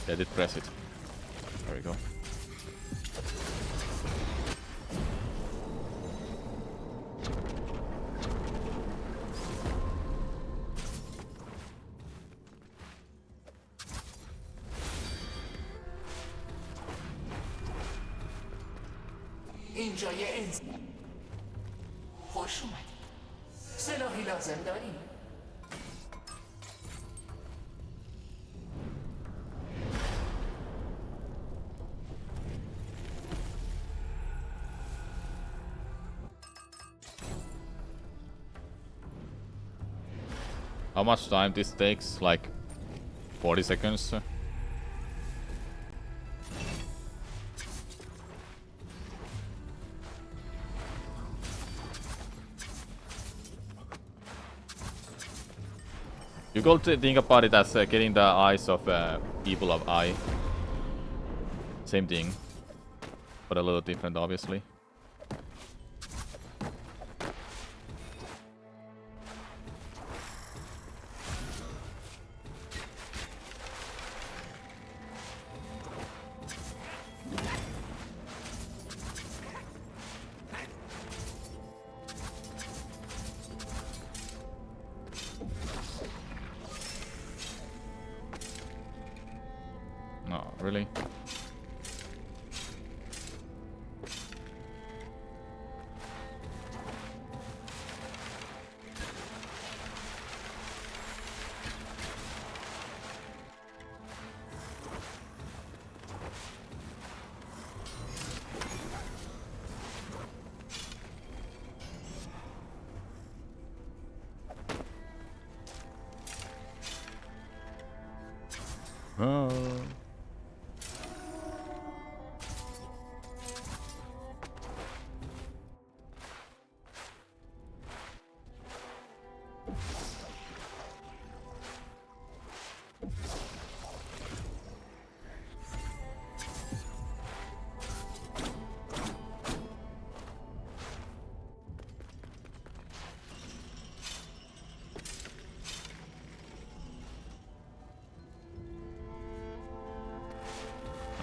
I did press it. There we go. اینجای خوش اومدی. سلاحی لازم داری؟ How much time this takes? Like 40 seconds? You could think about it as getting the eyes of people of eye. Same thing, but a little different, obviously. No, really? Oh.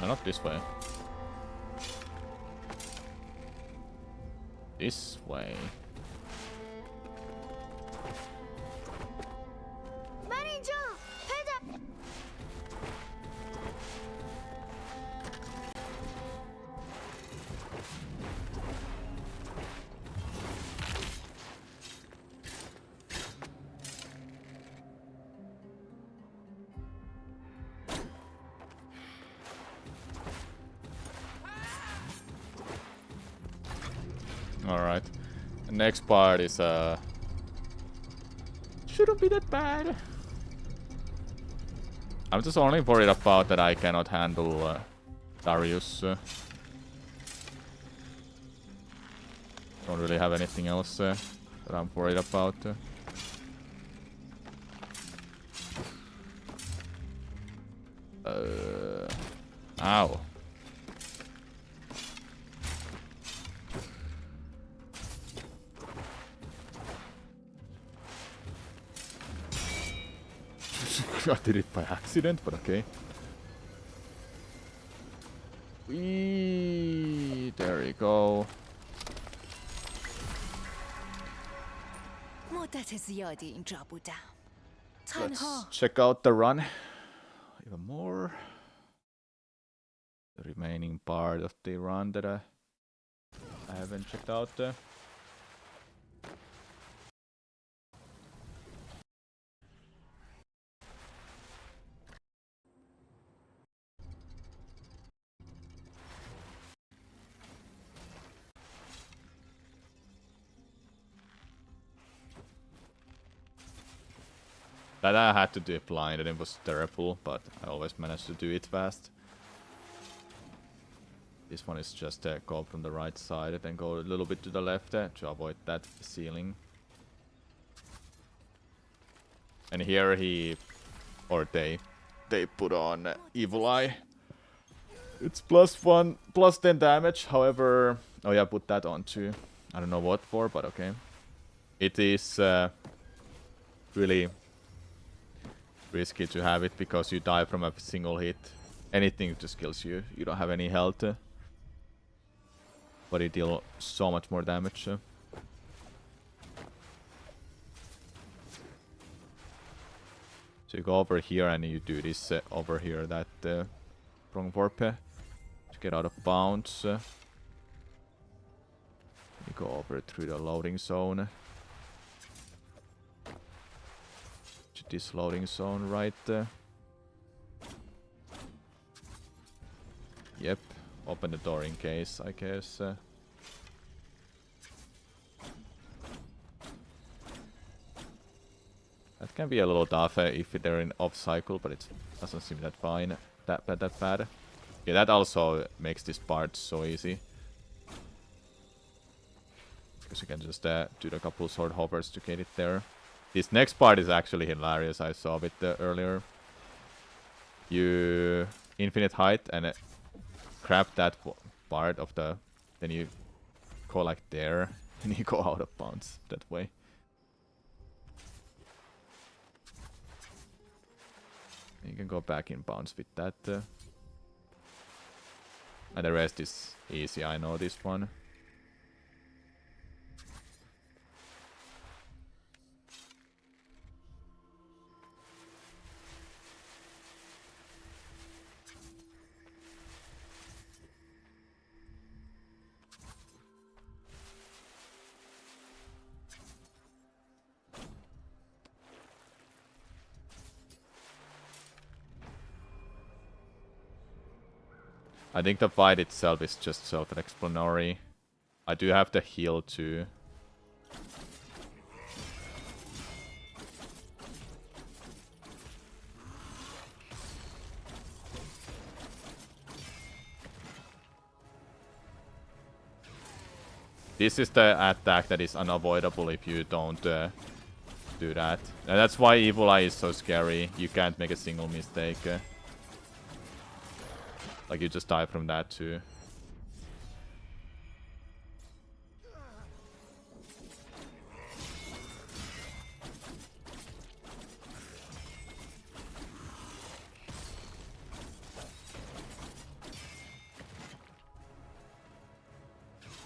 Not this way. This way. من اینجا پدر. Alright. The next part is shouldn't be that bad. I'm just only worried about that I cannot handle Darius. Don't really have anything else that I'm worried about. Ow. I did it by accident, but okay. Whee, there you go. مدت زیادی اینجا بودم. Let's تنها. check out the run even more. The remaining part of the run that I haven't checked out. That I had to do it blind and it was terrible, but I always managed to do it fast. This one is just go from the right side and then go a little bit to the left to avoid that ceiling. And here he, or they put on Evil Eye. It's +1, +10 damage, however... Oh yeah, put that on too. I don't know what for, but okay. It is really risky to have it because you die from a single hit. Anything just kills you. You don't have any health. But it deals so much more damage. So you go over here and you do this over here, that wrong warp to get out of bounds. You go over through the loading zone. To this loading zone right there. Yep. Open the door in case, I guess. That can be a little tough if they're in off cycle, but it doesn't seem that fine, that bad. Yeah, that also makes this part so easy. Because you can just do a couple sword hovers to get it there. This next part is actually hilarious. I saw it earlier. You infinite height and grab that part of the... Then you go like there. And you go out of bounds that way. You can go back in bounds with that. And the rest is easy. I know this one. I think the fight itself is just self-explanatory. I do have to heal too. This is the attack that is unavoidable if you don't do that. And that's why Evil Eye is so scary. You can't make a single mistake. Like, you just die from that too.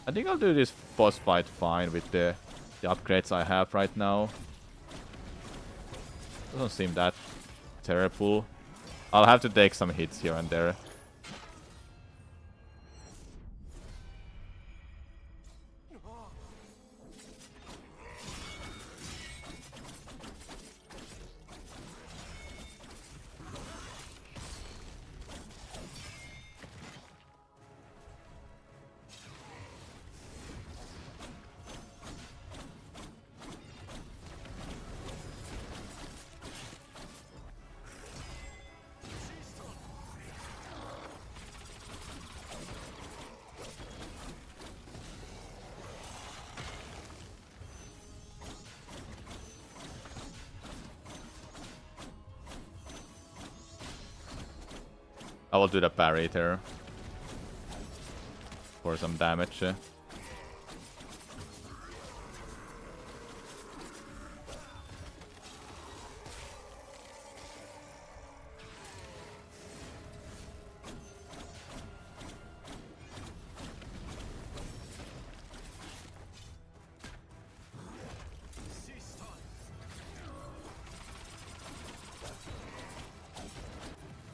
I think I'll do this boss fight fine with the upgrades I have right now. Doesn't seem that terrible. I'll have to take some hits here and there. I will do the parry there for some damage.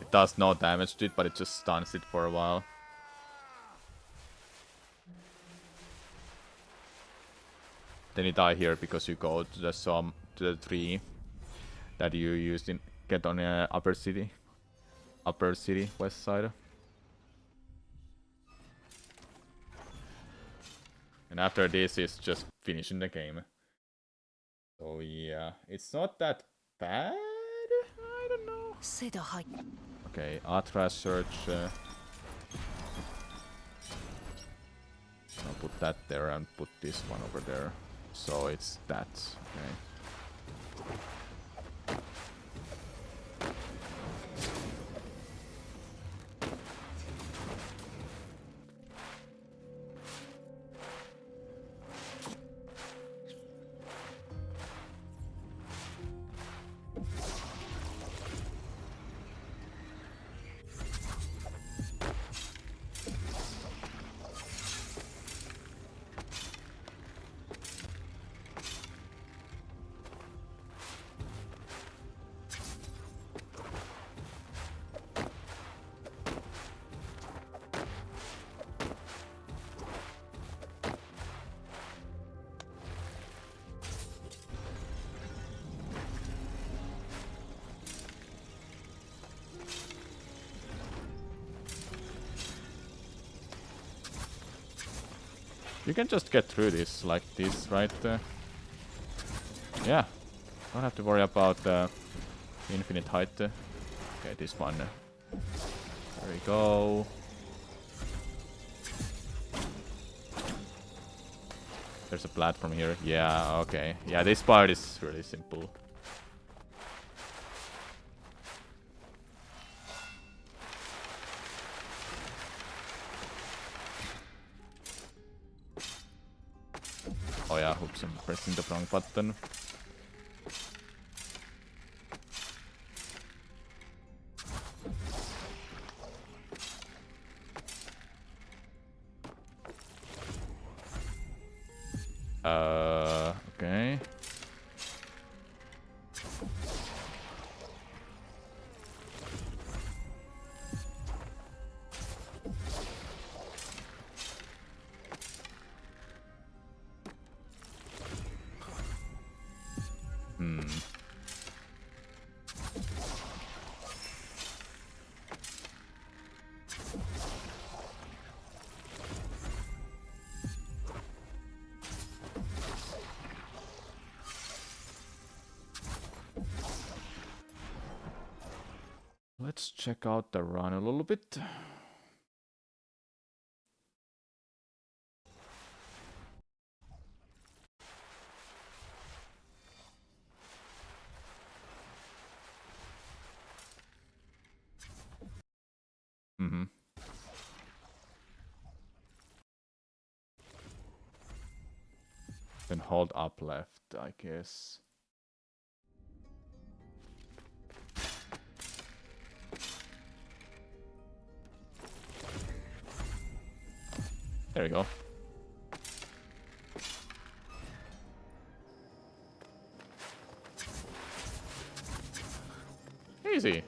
It does no damage to it, but it just stuns it for a while. Then you die here because you go to the tree that you used in get on upper city west side. And after this is just finishing the game. So yeah, it's not that bad. I don't know. Okay, Atra search. I'll put that there and put this one over there. So it's that. Okay. You can just get through this like this, right? Yeah. Don't have to worry about infinite height. Okay, this one. There we go. There's a platform here. Yeah, okay. Yeah, this part is really simple. Oh yeah, oops, I'm pressing the wrong button. Okay. Let's check out the run a little bit. hold up left, I guess. There we go. Easy.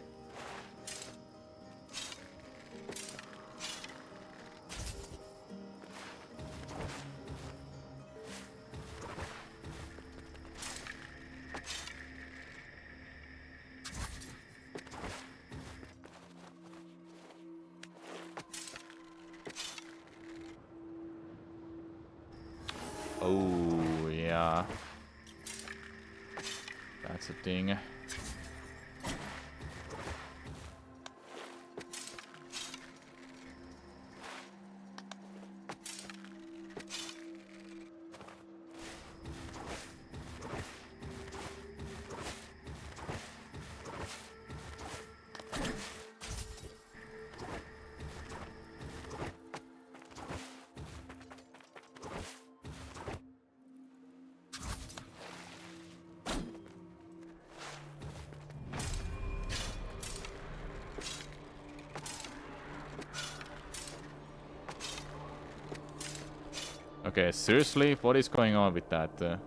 Oh, yeah. That's a thing. Okay, seriously? What is going on with that?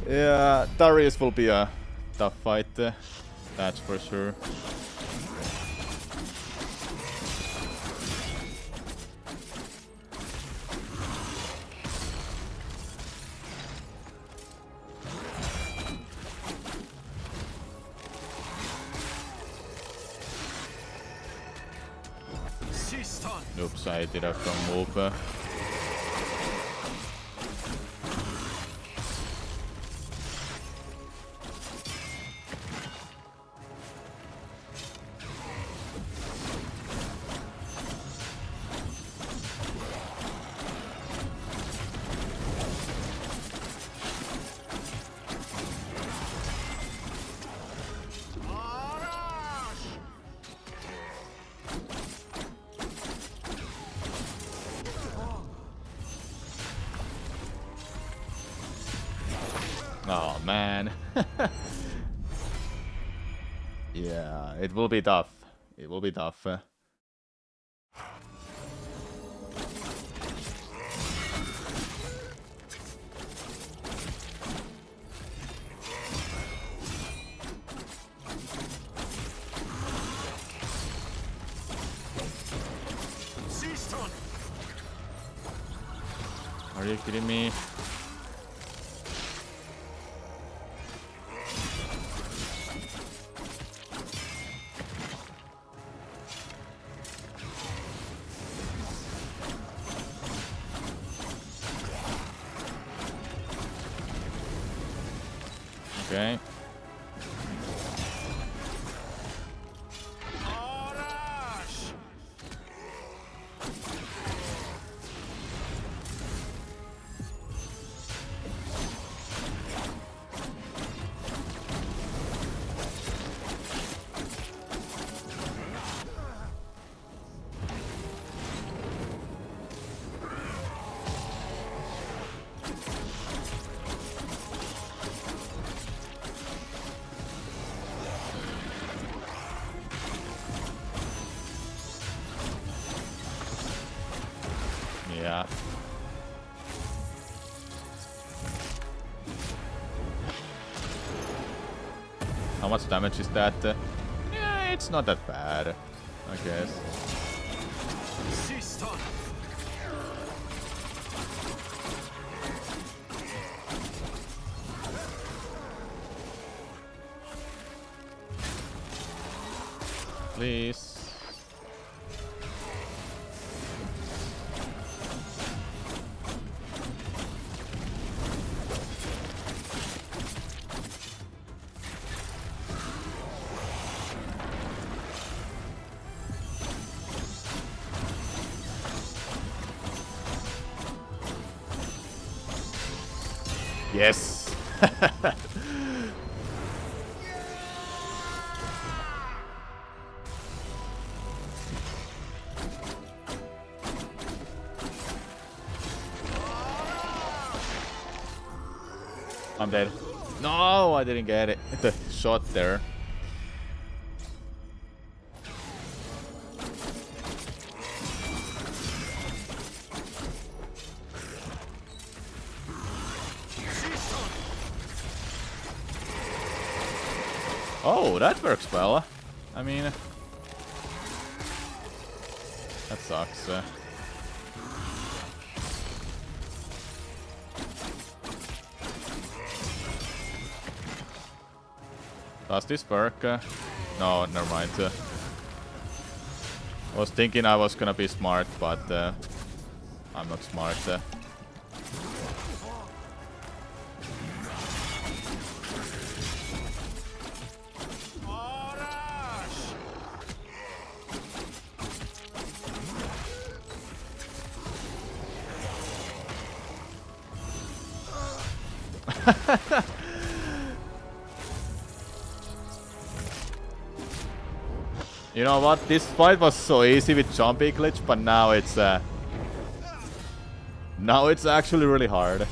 Yeah, Darius will be a tough fight, that's for sure. Oops, I did a wrong move. Oh man. Yeah, it will be tough. It will be tough. Are you kidding me? Okay. How much damage is that? Yeah, it's not that bad, I guess. Sistan. Please. Yes. I'm dead. No, I didn't get it. The shot there. Oh, that works well. I mean, that sucks. Does this work? No, never mind. I was thinking I was gonna be smart, but I'm not smart. You know what? This fight was so easy with jumping glitch, but now it's actually really hard.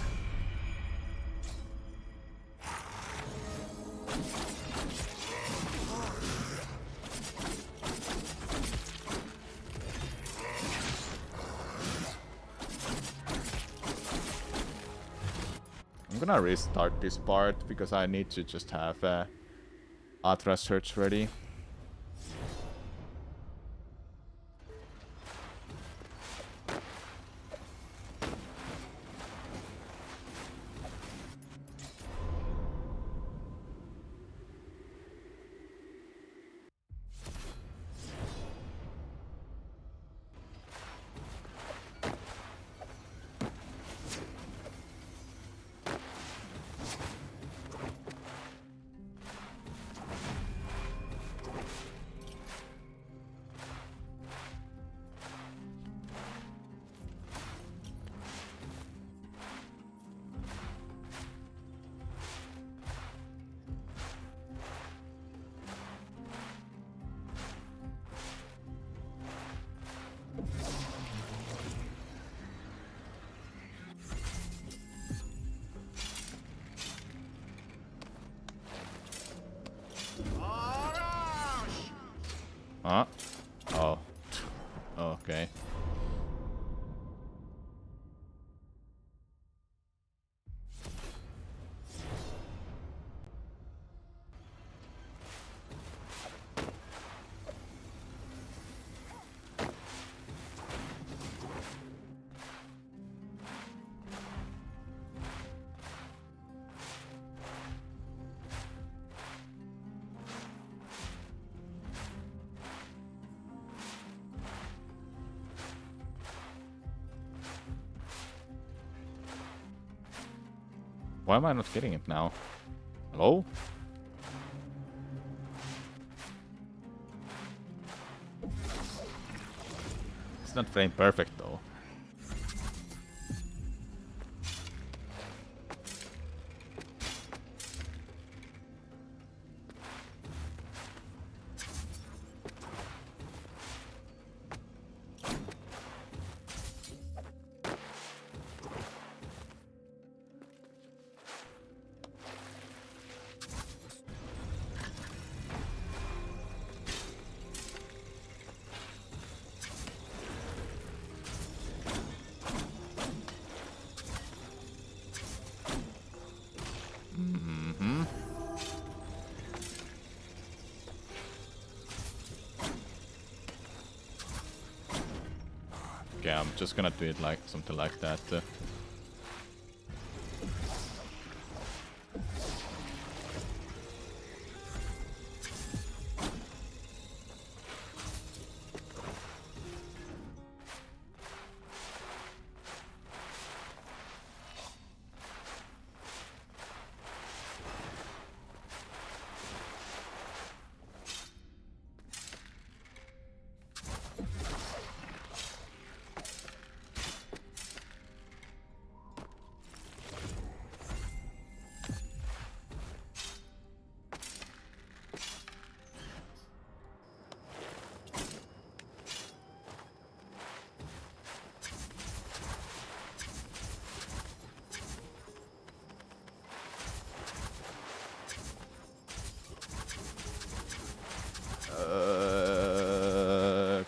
I'm gonna restart this part because I need to just have Atra search ready. Huh? Oh. Okay. Why am I not getting it now? Hello? It's not frame perfect though. Yeah, I'm just gonna do it like something like that.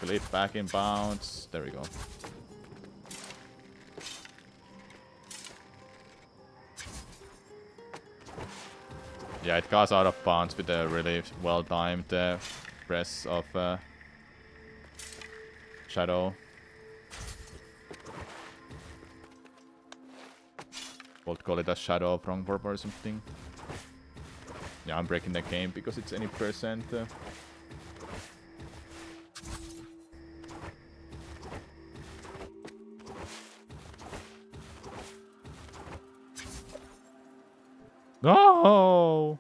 Clip back in bounds. There we go. Yeah, it goes out of bounds with a really well-timed press of Shadow. We'll call it a Shadow Prong Warp or something. Yeah, I'm breaking the game because it's any percent. No!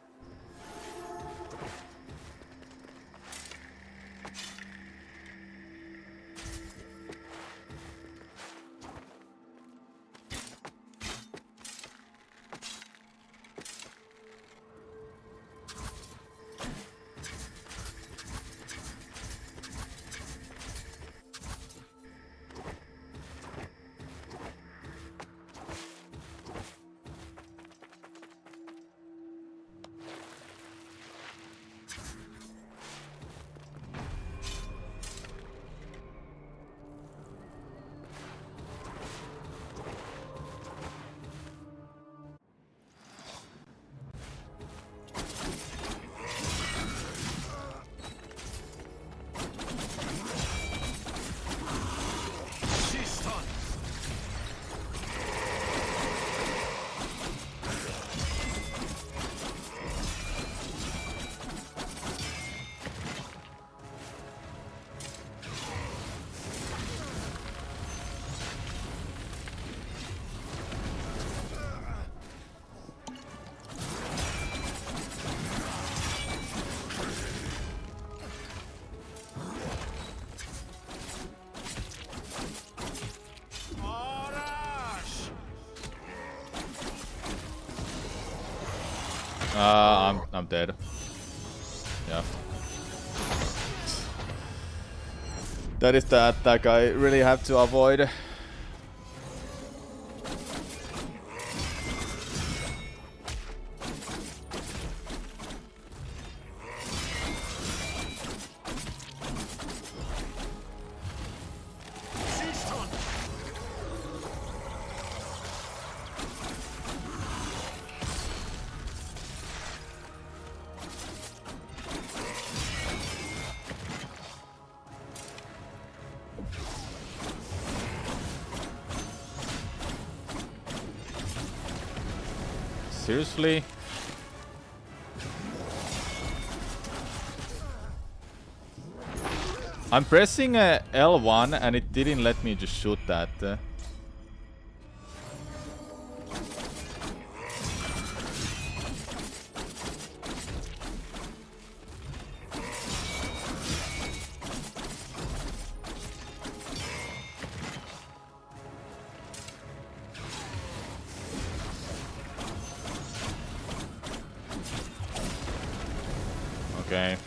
I'm dead. Yeah. That is the attack I really have to avoid. Seriously? I'm pressing L1 and it didn't let me just shoot that. Okay.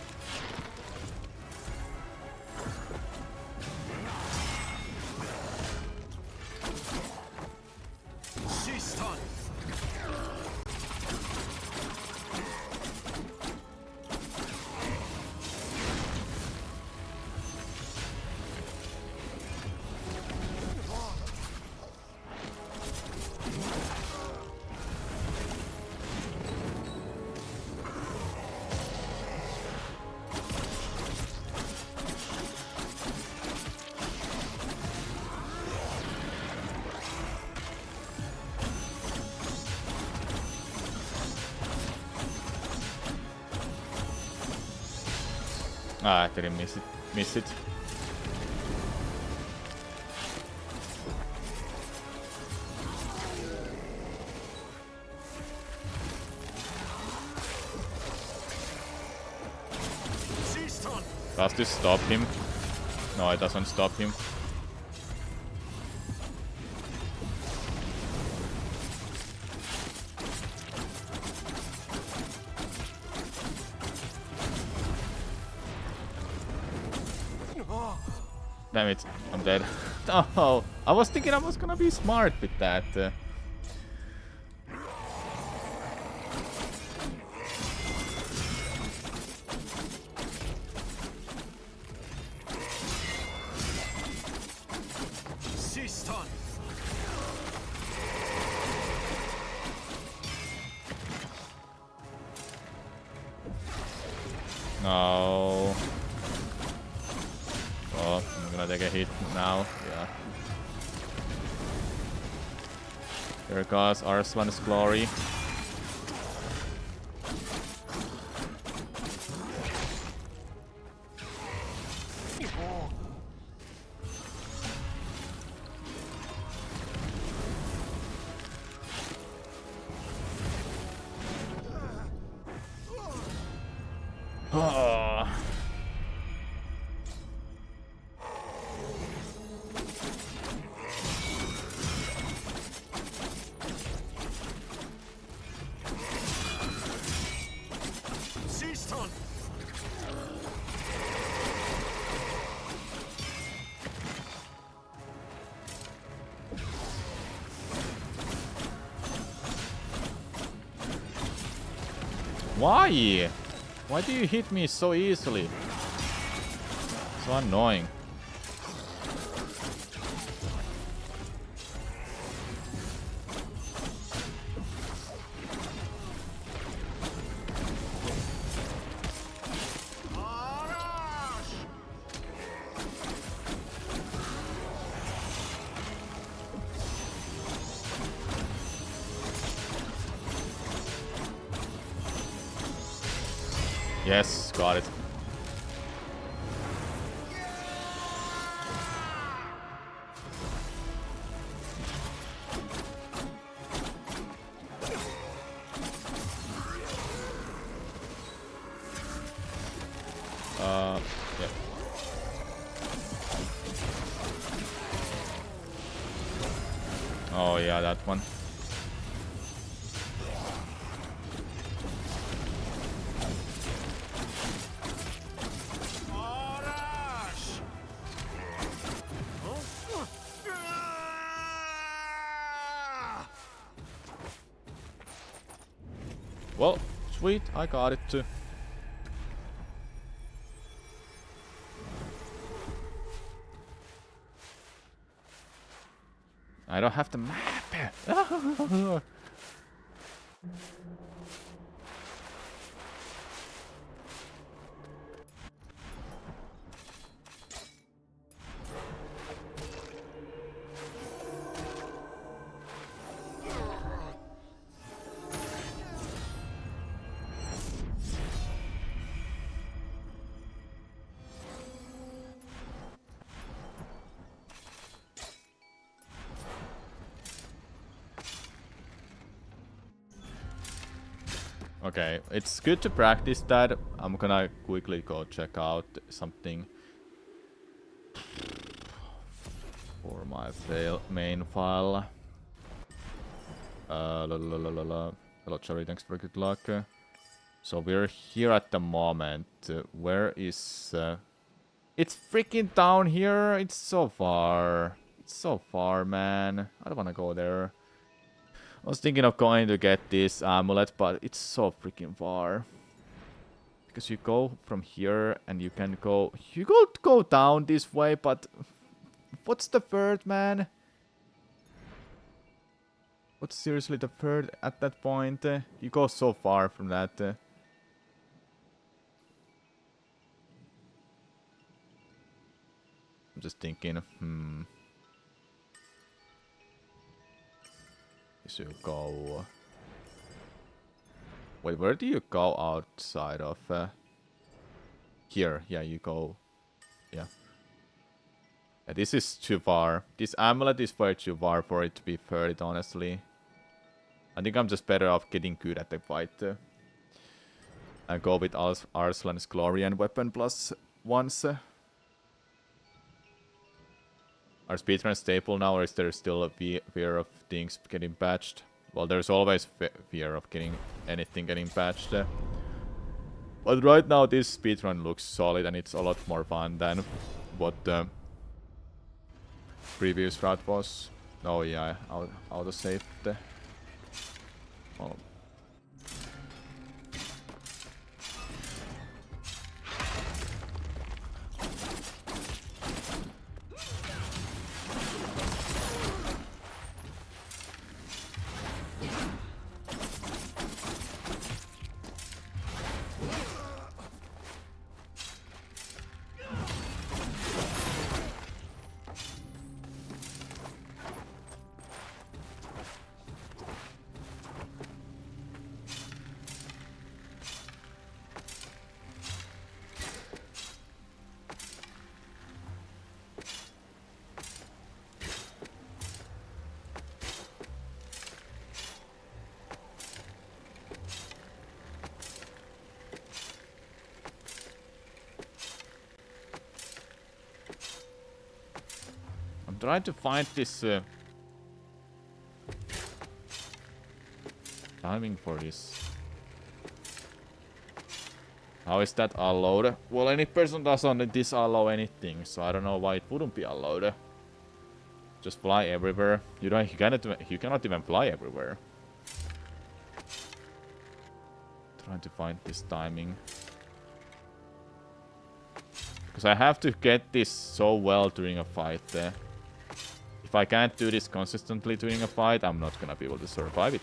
Ah, I didn't miss it. Miss it. Does this stop him? No, it doesn't stop him. Damn it, I'm dead. Oh, I was thinking I was gonna be smart with that. Sistan. No. Oh, I'm gonna take a hit now. Yeah. Here goes Arslan's glory. Oh. Sistan. Why? Why do you hit me so easily? So annoying. Yes, got it. Yeah. Oh yeah, that one. Well, sweet, I got it too. I don't have the map. Okay, it's good to practice that. I'm gonna quickly go check out something for my main file. La, la, la, la, la. Hello, Cherry, thanks for good luck. So we're here at the moment. Where is... It's freaking down here. It's so far. It's so far, man. I don't want to go there. I was thinking of going to get this amulet, but it's so freaking far. Because you go from here and you can go... You go down this way, but... What's the third, man? What's seriously the third at that point? You go so far from that. I'm just thinking, So you go... Wait, where do you go outside of... Here, yeah, you go. Yeah. Yeah, this is too far. This amulet is way too far for it to be furred, honestly. I think I'm just better off getting good at the fight. And go with Arslan's Glory and Weapon plus once. Are speedruns stable now, or is there still a fear of things getting patched? Well, there's always fear of anything getting patched. But right now, this speedrun looks solid, and it's a lot more fun than what the previous route was. Oh yeah, auto saved. Oh. Trying to find this timing for this. How is that allowed? Well, any person doesn't disallow anything, so I don't know why it wouldn't be allowed. Just fly everywhere. You cannot even fly everywhere. Trying to find this timing. Because I have to get this so well during a fight. If I can't do this consistently during a fight, I'm not gonna be able to survive it.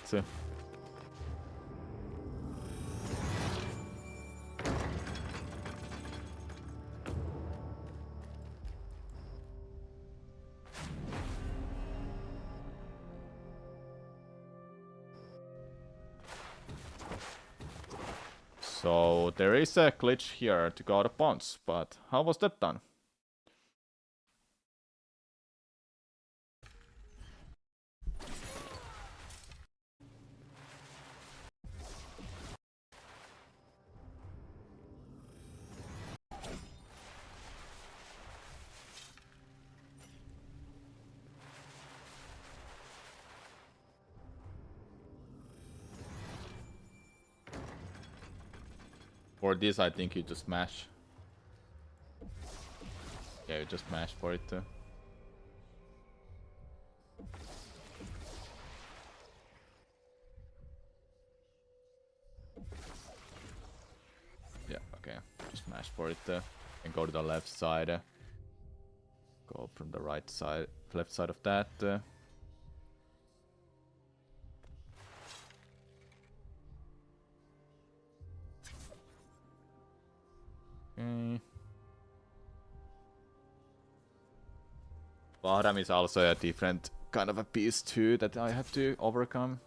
So there is a glitch here to go to bonds, but how was that done? For this, I think you just smash. Yeah, you just smash for it. Yeah, okay. Just smash for it and go to the left side. Go from the right side, left side of that. Okay. Bottom is also a different kind of a piece too that I have to overcome.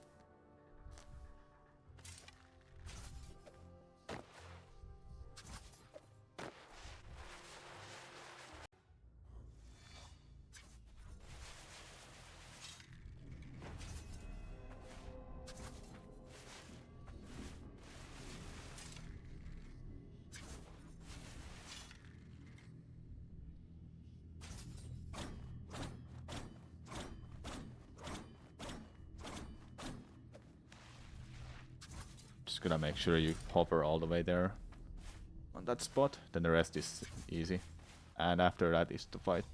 Just gonna make sure you hover all the way there on that spot. Then the rest is easy. And after that is the fight.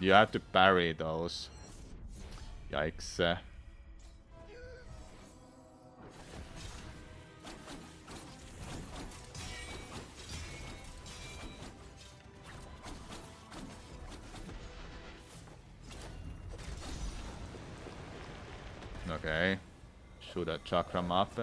You have to parry those. Yikes. Okay. Shoot a chakra off.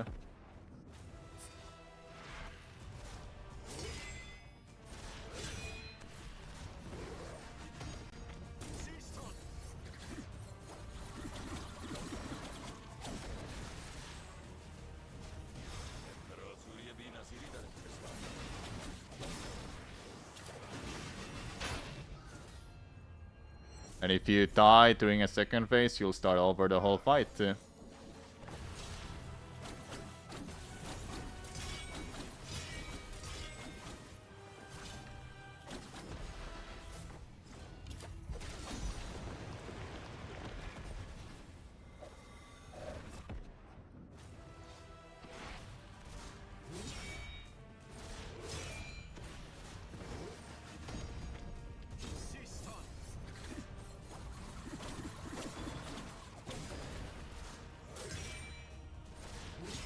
And if you die during a second phase, you'll start over the whole fight.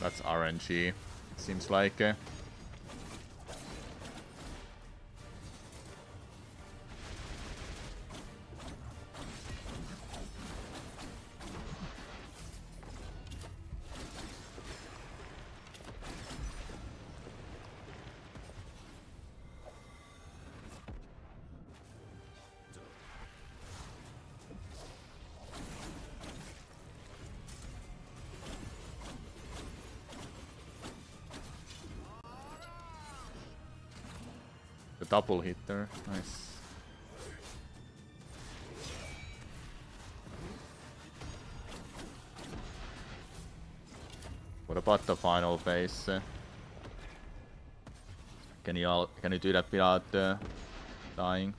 That's RNG, it seems like. The double hitter, nice. What about the final phase? Can you do that without dying?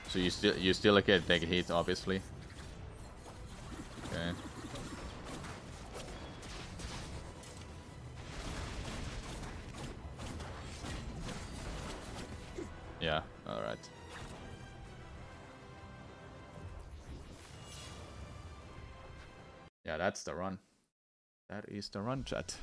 So you still can take a hit, obviously. Okay. Yeah, alright. Yeah, that's the run. That is the run, chat.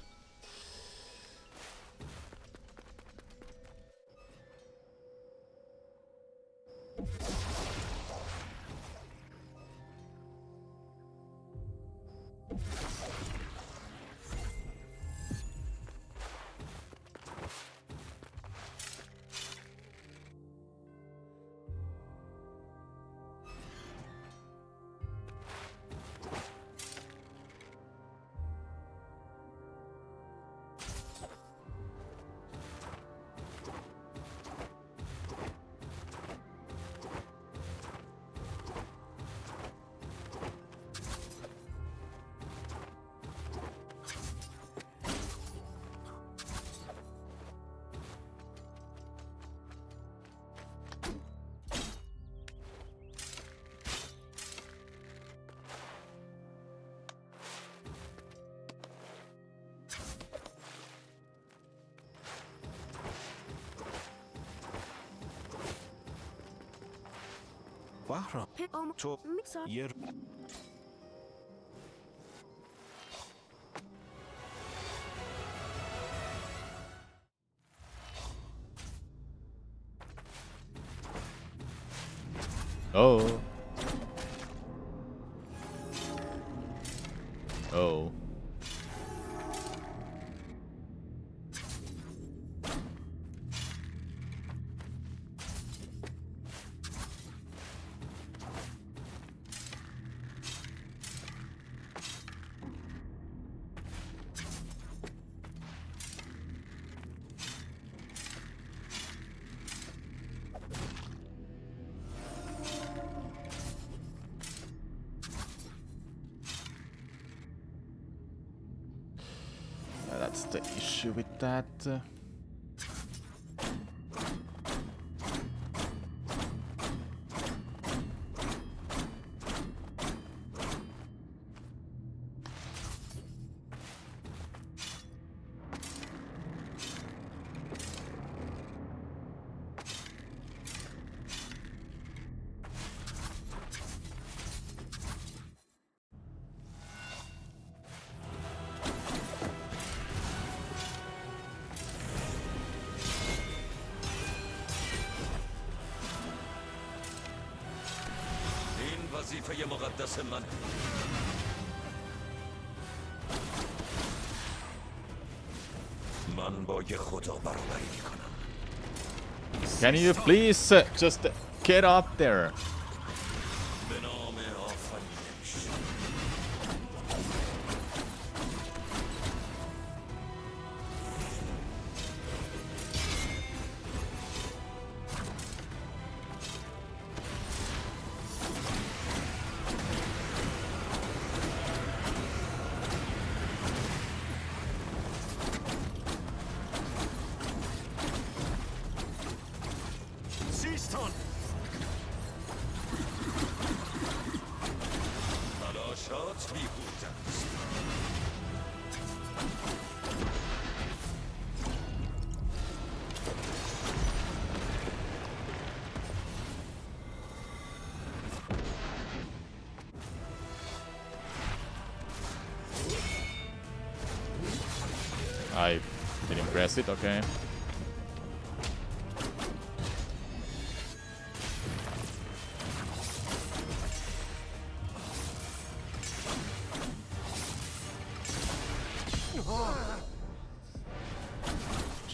Vahra. To yer. Oh. Oh. That's the issue with that. کلمات مقدس من. من با یه خدا برابری میکنم. Can you please just get up there? به نام آفرینش. سیستان. تلاشات بیهوده است. I didn't press it, okay.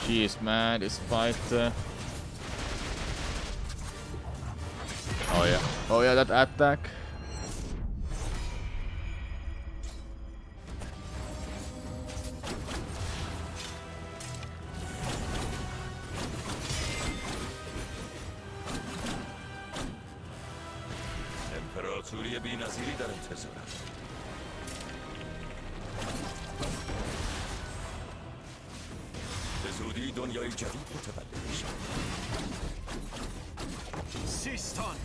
Jeez, man, this fight. Oh yeah, that attack. امپراتوری بی‌نظیری در انتظارم. به زودی دنیای جدید متولد میشم. سیستان.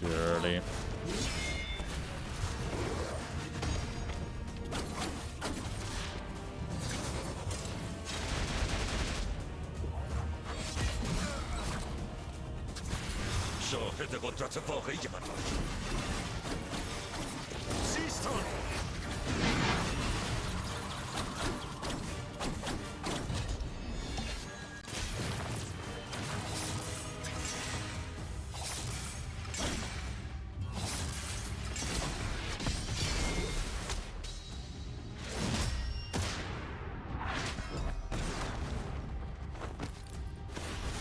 Surely. شاهد قدرت واقعی من باش. سیستان.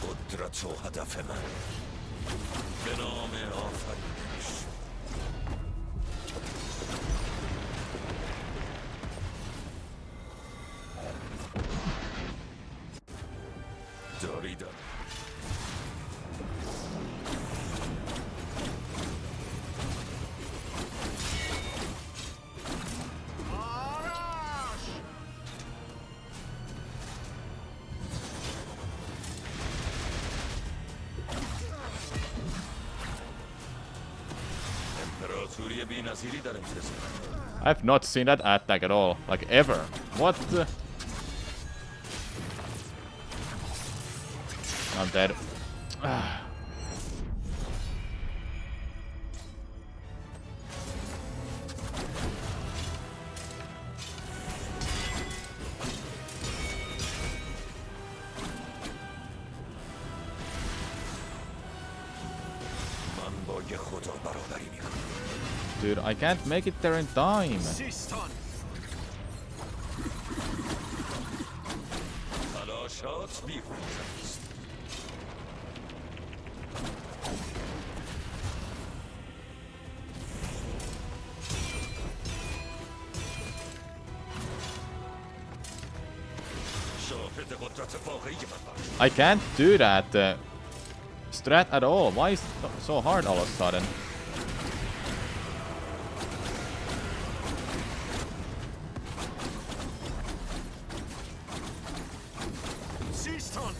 قدرت و هدف من. به نام آفرینش. داریدم. امپراتوری بی‌نظیری در انتظارم. I've not seen that attack at all, like ever. What? I'm dead. من با یه خدا برابری میکنم. Dude, I can't make it there in time. سیستان. تلاشات بیهوده است. شاهد قدرت واقعی من باش. I can't do that strat at all. Why is it so hard all of a sudden? سیستان.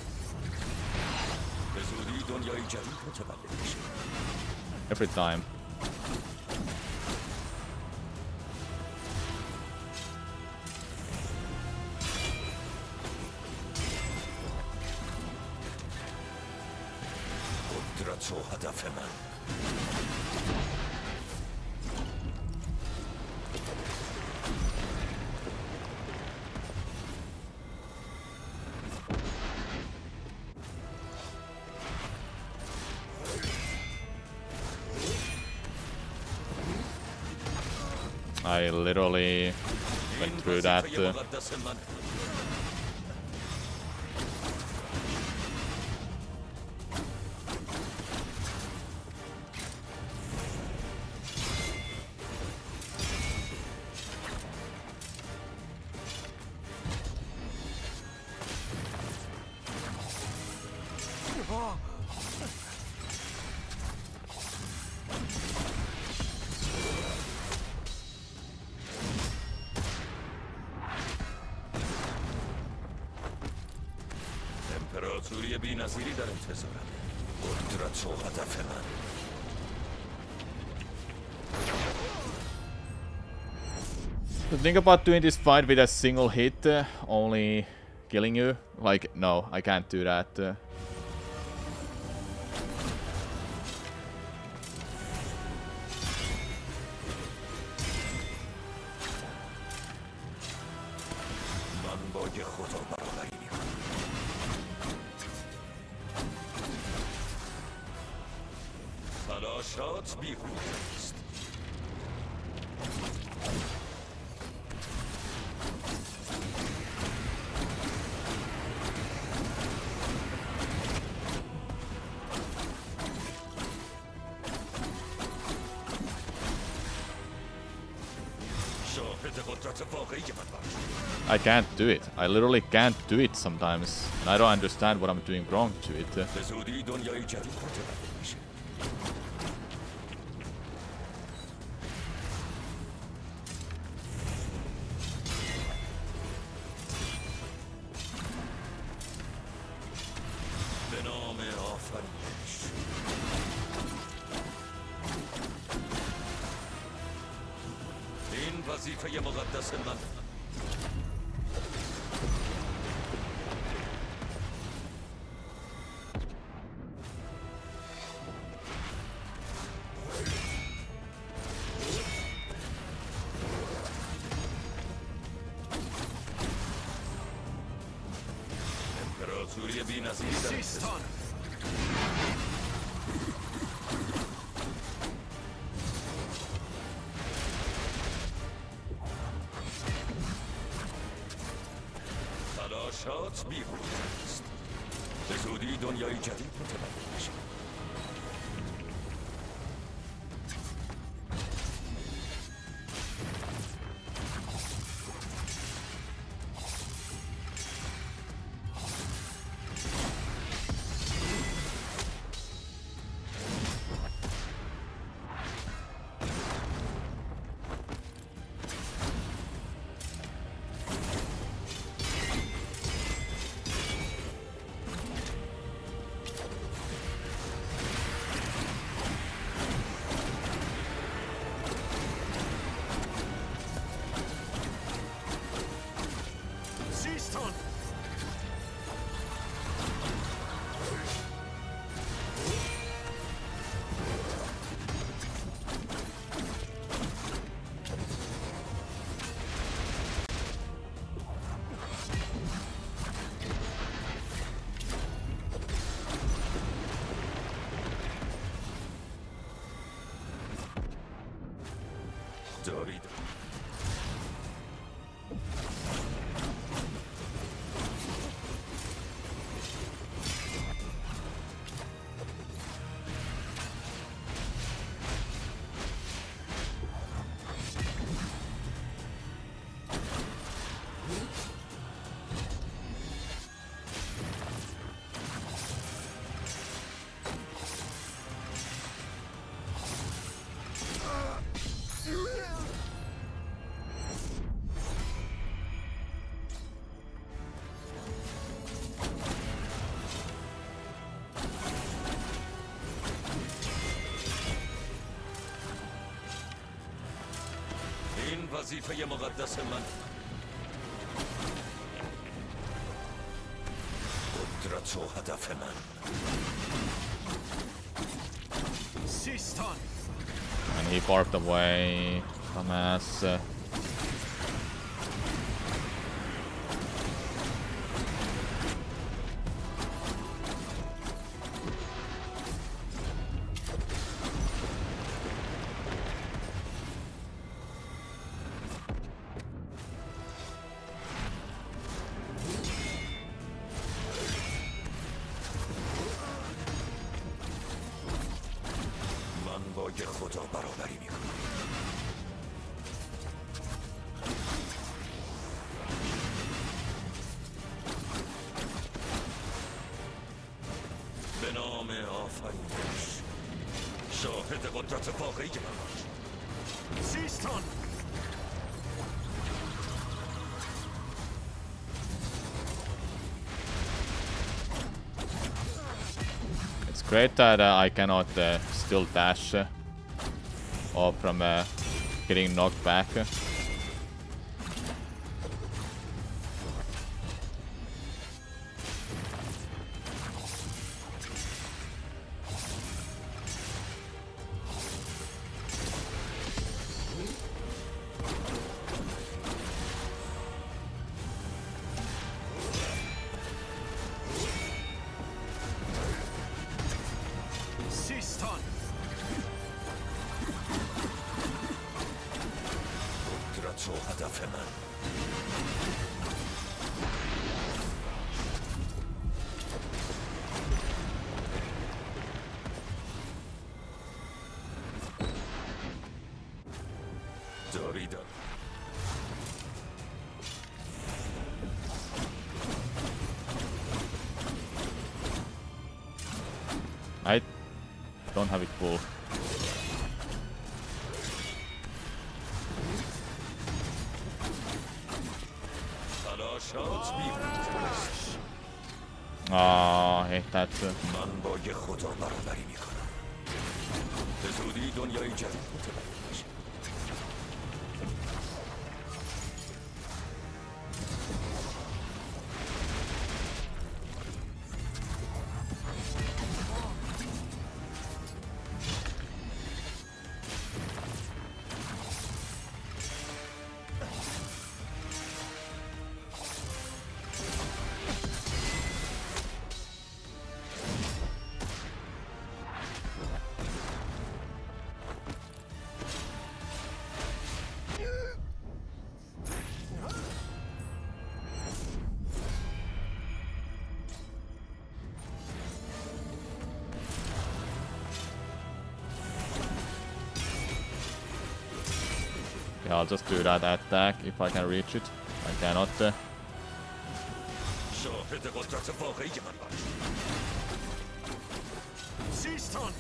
به زودی دنیای جدید متولد میشم. Every time. قدرت و هدف من. I literally went این through that. وظیفه مقدس منه. امپراتوری بی‌نظیری در انتظارم. قدرت و هدف من. The thing about doing this fight with a single hit, only killing you, like, no, I can't do that. من با یه خدا برابری میکنم. تلاشات بیهوده است. شاهد قدرت واقعی من باش. I can't do it. I literally can't do it sometimes. And I don't understand what I'm doing wrong to it. به زودی دنیای جدید متولد میشه. به نام آفرینش. این وظیفه مقدس من. امپراتوری بی‌نظیری در انتظارم. تلاشات بیهوده است. به زودی دنیای جدید متولد میشه. سیستان. دارید. این وظیفه مقدس من. قدرت و هدف من. سیستان. And he barfed away. Dumbass. خدا برابری میکنم. به نام آفرینش شاهد قدرت واقعی من باش. سیستان. It's great that I cannot still dash off from getting knocked back. سیستان. قدرت و هدف من. داریدم. I don't have it full. تلاشات بی‌نتیجه. Ah, I hate that. من با یه خدا برابری میکنم. به زودی دنیای جدید متوجه میشه. Yeah, I'll just do that attack if I can reach it. I cannot. شاهد قدرت واقعی من باش. سیستان.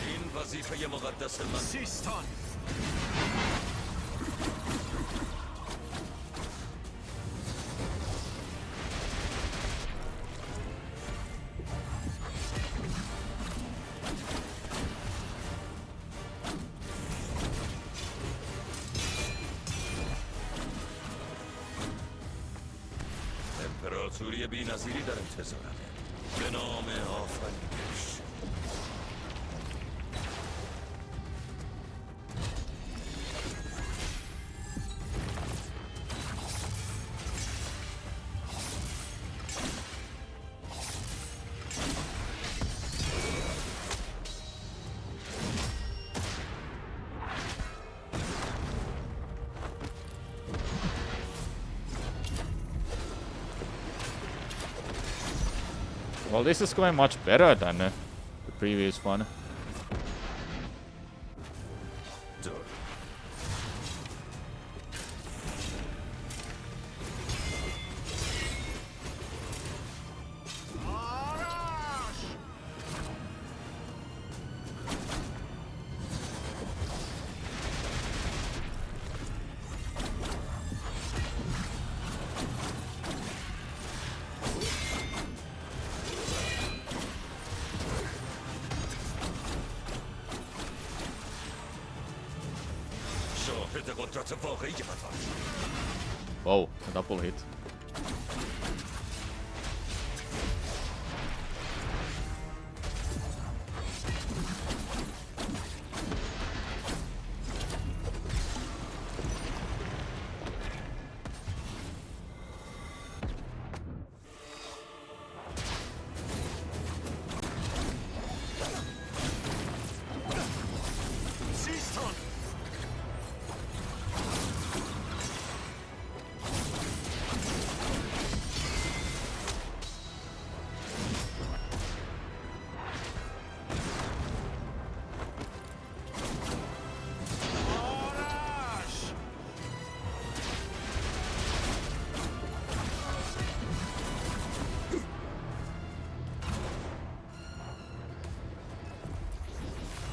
این وظیفه مقدس من. سیستان. امپراتوری بی‌نظیری در انتظارمه. به نام آفرینش. Well, this is going much better than the previous one. دار. شاهد قدرت واقعی من باش. Whoa, a double hit.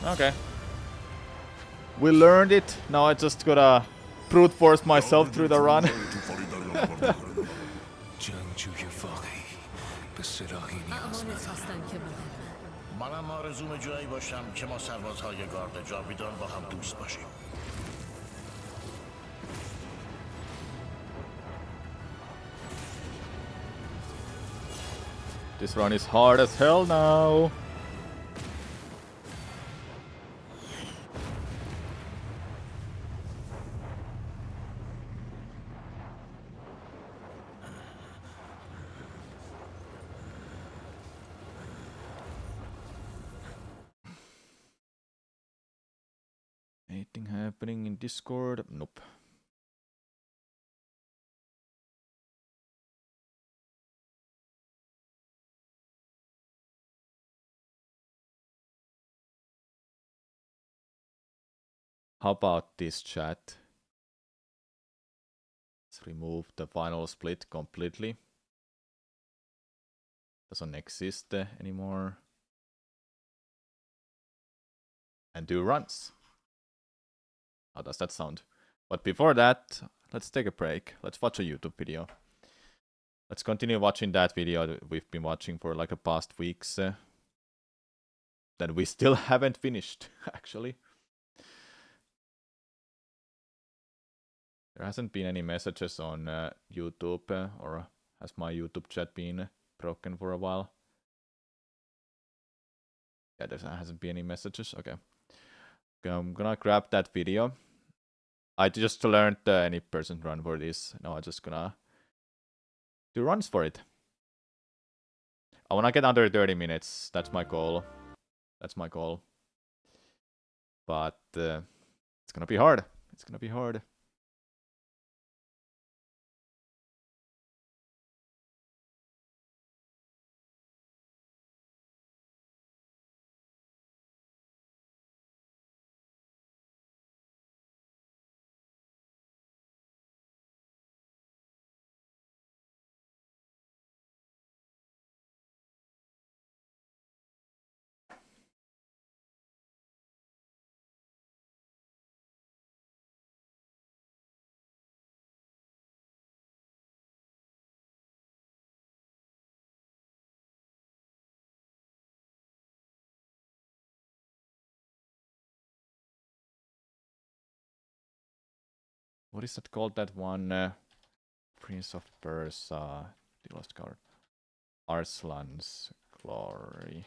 Okay. We learned it. Now I just gotta brute force myself through the run. منم آرزوم جایی باشم که ما سربازهای گارد جاویدان با هم دوست باشیم. This run is hard as hell now. Anything happening in Discord? Nope. How about this chat? Let's remove the final split completely. Doesn't exist anymore. And do runs. How does that sound? But before that, let's take a break. Let's watch a YouTube video. Let's continue watching that video that we've been watching for like the past weeks. That we still haven't finished, actually. There hasn't been any messages on YouTube, or has my YouTube chat been broken for a while? Yeah, there hasn't been any messages. Okay. I'm gonna grab that video. I just learned any person run for this. Now I'm just gonna do runs for it. I wanna get under 30 minutes. That's my goal. That's my goal. But it's gonna be hard. It's gonna be hard. What is that called? That one? Prince of Persia. The lost card. Arslan's Glory.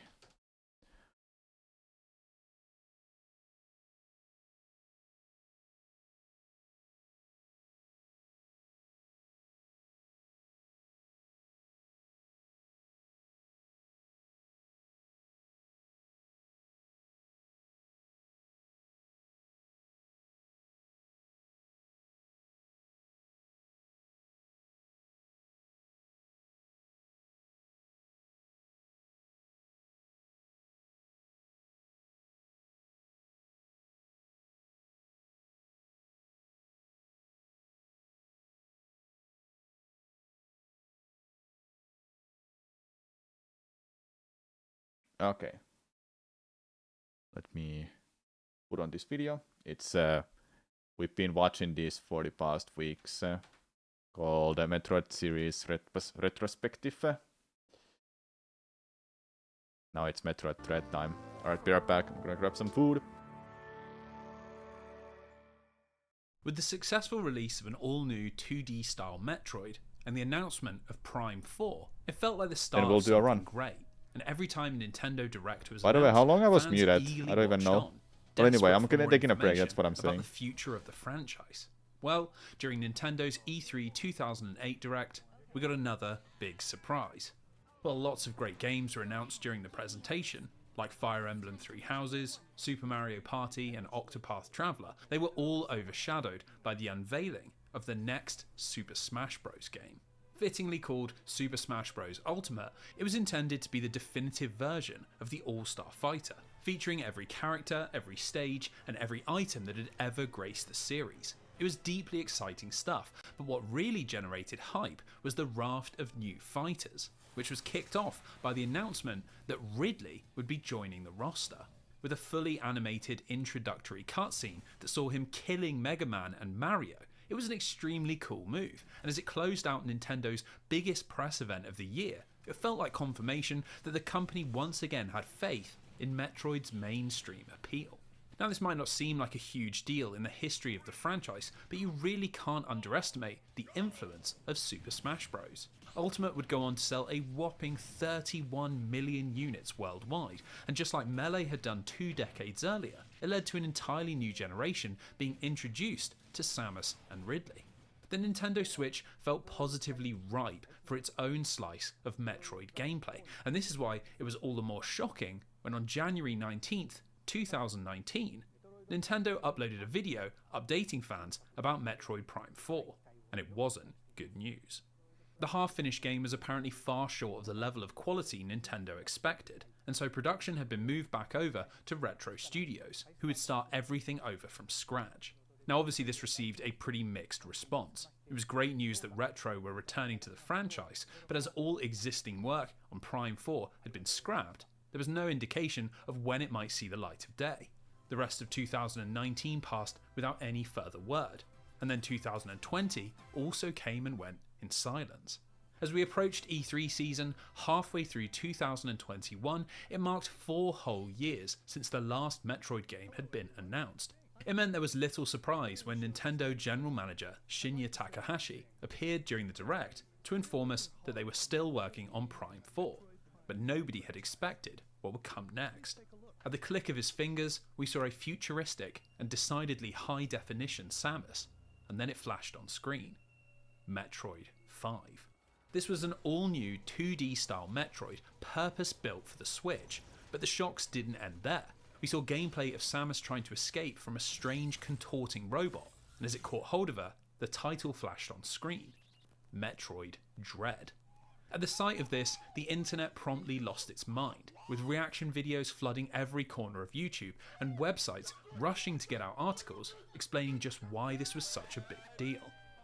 Okay. Let me put on this video. It's we've been watching this for the past weeks, called Metroid Series Retrospective. Now it's Metroid Dread time. Alright, be right back. I'm gonna grab some food. With the successful release of an all-new 2D style Metroid and the announcement of Prime 4, it felt like the start we'll of do a something run. great. And every time Nintendo Direct was By the way, how long I was fans muted? eagerly I don't even watched know. on, But anyway, desperate I'm for gonna more taking a break, that's information what I'm about saying. the future of the franchise. Well, during Nintendo's E3 2008 Direct, we got another big surprise. While lots of great games were announced during the presentation, like Fire Emblem Three Houses, Super Mario Party, and Octopath Traveler, they were all overshadowed by the unveiling of the next Super Smash Bros. Game. Fittingly called Super Smash Bros. Ultimate, it was intended to be the definitive version of the All-Star Fighter, featuring every character, every stage, and every item that had ever graced the series. It was deeply exciting stuff, but what really generated hype was the raft of new fighters, which was kicked off by the announcement that Ridley would be joining the roster. with a fully animated introductory cutscene that saw him killing Mega Man and Mario. It was an extremely cool move, and as it closed out Nintendo's biggest press event of the year, it felt like confirmation that the company once again had faith in Metroid's mainstream appeal. Now, this might not seem like a huge deal in the history of the franchise, but you really can't underestimate the influence of Super Smash Bros. Ultimate would go on to sell a whopping 31 million units worldwide, and just like Melee had done 2 decades earlier, it led to an entirely new generation being introduced to Samus and Ridley. The Nintendo Switch felt positively ripe for its own slice of Metroid gameplay, and this is why it was all the more shocking when on January 19th, 2019, Nintendo uploaded a video updating fans about Metroid Prime 4, and it wasn't good news. The half-finished game was apparently far short of the level of quality Nintendo expected, and so production had been moved back over to Retro Studios, who would start everything over from scratch. Now obviously this received a pretty mixed response. It was great news that Retro were returning to the franchise, but as all existing work on Prime 4 had been scrapped, there was no indication of when it might see the light of day. The rest of 2019 passed without any further word, and then 2020 also came and went in silence. As we approached E3 season, halfway through 2021, it marked 4 whole years since the last Metroid game had been announced. It meant there was little surprise when Nintendo General Manager Shinya Takahashi appeared during the Direct to inform us that they were still working on Prime 4, but nobody had expected what would come next. At the click of his fingers, we saw a futuristic and decidedly high-definition Samus, and then it flashed on screen. Metroid 5. This was an all-new 2D-style Metroid, purpose-built for the Switch, but the shocks didn't end there. We saw gameplay of Samus trying to escape from a strange contorting robot, and as it caught hold of her, the title flashed on screen. Metroid Dread. At the sight of this, the internet promptly lost its mind, with reaction videos flooding every corner of YouTube and websites rushing to get out articles explaining just why this was such a big deal.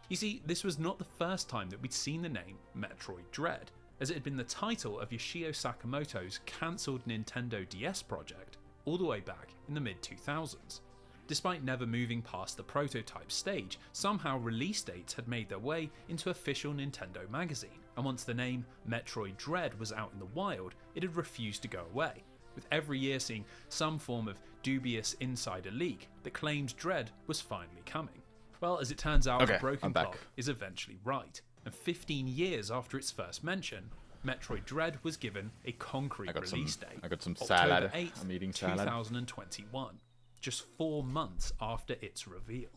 You see, this was not the first time that we'd seen the name Metroid Dread, as it had been the title of Yoshio Sakamoto's cancelled Nintendo DS project all the way back in the mid-2000s. Despite never moving past the prototype stage, somehow release dates had made their way into official Nintendo magazine, and once the name Metroid Dread was out in the wild, it had refused to go away, with every year seeing some form of dubious insider leak that claimed Dread was finally coming. Well, as it turns out, the broken clock is eventually right, and 15 years after its first mention, Metroid Dread was given a concrete release date. I got some October salad. 8th, I'm eating salad. 2021, just 4 months after its reveal.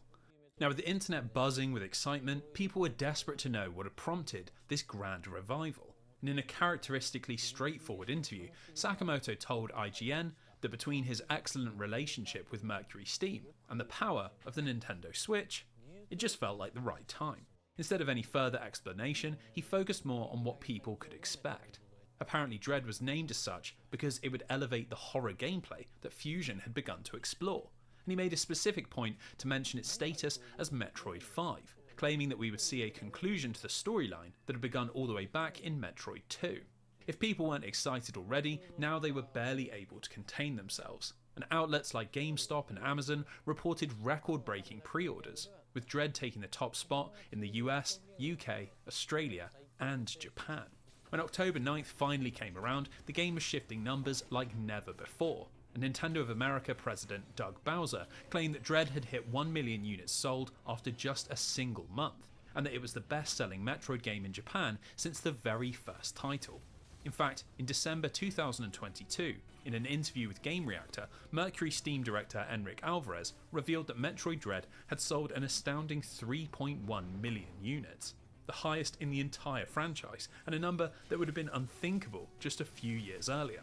Now, with the internet buzzing with excitement, people were desperate to know what had prompted this grand revival. And in a characteristically straightforward interview, Sakamoto told IGN that between his excellent relationship with Mercury Steam and the power of the Nintendo Switch, it just felt like the right time. Instead of any further explanation, he focused more on what people could expect. Apparently Dread was named as such because it would elevate the horror gameplay that Fusion had begun to explore, and he made a specific point to mention its status as Metroid 5, claiming that we would see a conclusion to the storyline that had begun all the way back in Metroid 2. If people weren't excited already, now they were barely able to contain themselves, and outlets like GameStop and Amazon reported record-breaking pre-orders, with Dread taking the top spot in the US, UK, Australia, and Japan. When October 9th finally came around, the game was shifting numbers like never before, and Nintendo of America president Doug Bowser claimed that Dread had hit 1 million units sold after just a single month, and that it was the best-selling Metroid game in Japan since the very first title. In fact, in December 2022, in an interview with Game Reactor, Mercury Steam director Enric Alvarez revealed that Metroid Dread had sold an astounding 3.1 million units, the highest in the entire franchise, and a number that would have been unthinkable just a few years earlier.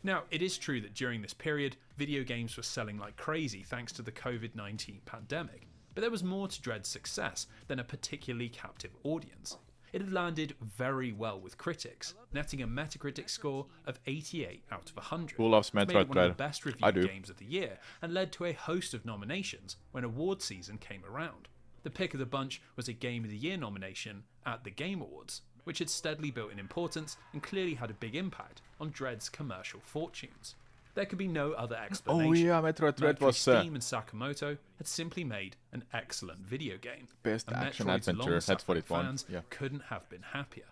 Now, it is true that during this period, video games were selling like crazy thanks to the COVID-19 pandemic, but there was more to Dread's success than a particularly captive audience. It had landed very well with critics, netting a Metacritic score of 88 out of 100. Who loves It made it Metroid one of the Dread? best I reviewed do. games of the year, and led to a host of nominations when award season came around. The pick of the bunch was a Game of the Year nomination at the Game Awards, which had steadily built in importance and clearly had a big impact on Dread's commercial fortunes. There could be no other Oh explanation. yeah, Metroid Dread Mercury was Steam and Sakamoto had simply made an excellent video game. best And action Metroid's adventure. That's what long-suffering it won. fans Yeah. couldn't have been happier.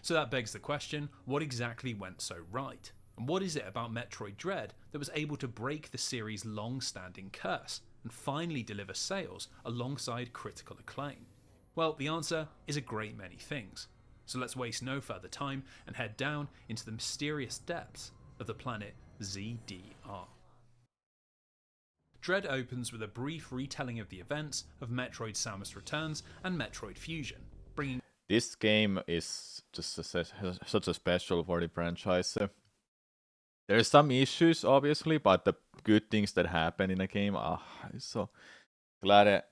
So that begs the question, what exactly went so right? And what is it about Metroid Dread that was able to break the series' long-standing curse and finally deliver sales alongside critical acclaim? Well, the answer is a great many things. So let's waste no further time and head down into the mysterious depths of the planet ZDR. Dread opens with a brief retelling of the events of Metroid Samus Returns and Metroid Fusion, bringing This game is just such a special for the franchise. There are some issues, obviously, but the good things that happen in a game, I'm so glad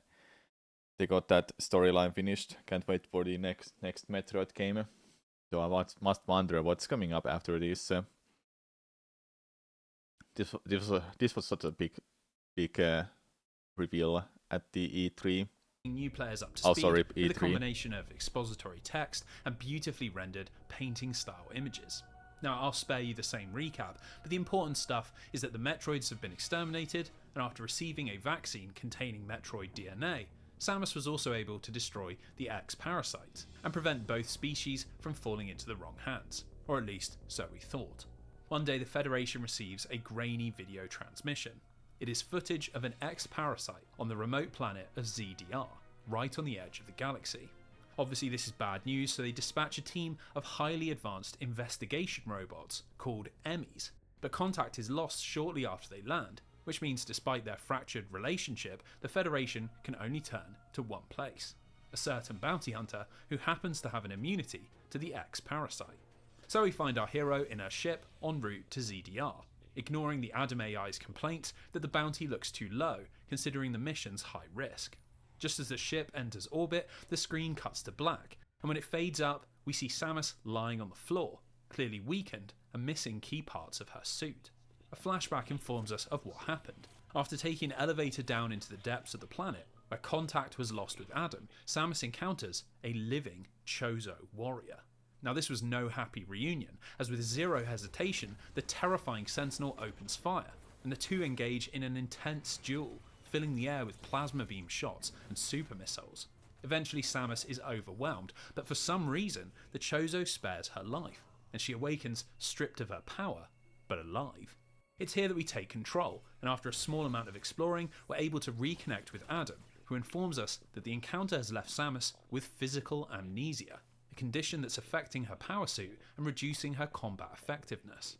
they got that storyline finished. Can't wait for the next Metroid game. So I must wonder what's coming up after this. This was such a big reveal at the E3. new players up to speed Also, RIP with a E3. combination of expository text and beautifully rendered painting style images. Now, I'll spare you the same recap, but the important stuff is that the Metroids have been exterminated, and after receiving a vaccine containing Metroid DNA, Samus was also able to destroy the X parasites and prevent both species from falling into the wrong hands, or at least so we thought. One day the Federation receives a grainy video transmission. It is footage of an X parasite on the remote planet of ZDR, right on the edge of the galaxy. Obviously this is bad news, so they dispatch a team of highly advanced investigation robots called Emmys, but contact is lost shortly after they land, which means despite their fractured relationship, the Federation can only turn to one place: a certain bounty hunter who happens to have an immunity to the X parasite. So we find our hero in her ship en route to ZDR, ignoring the Adam AI's complaints that the bounty looks too low considering the mission's high risk. Just as the ship enters orbit, the screen cuts to black, and when it fades up, we see Samus lying on the floor, clearly weakened and missing key parts of her suit. A flashback informs us of what happened. After taking an elevator down into the depths of the planet, where contact was lost with Adam, Samus encounters a living Chozo warrior. Now this was no happy reunion, as with zero hesitation, the terrifying Sentinel opens fire, and the two engage in an intense duel, filling the air with plasma beam shots and super missiles. Eventually Samus is overwhelmed, but for some reason the Chozo spares her life, and she awakens stripped of her power, but alive. It's here that we take control, and after a small amount of exploring, we're able to reconnect with Adam, who informs us that the encounter has left Samus with physical amnesia, a condition that's affecting her power suit and reducing her combat effectiveness.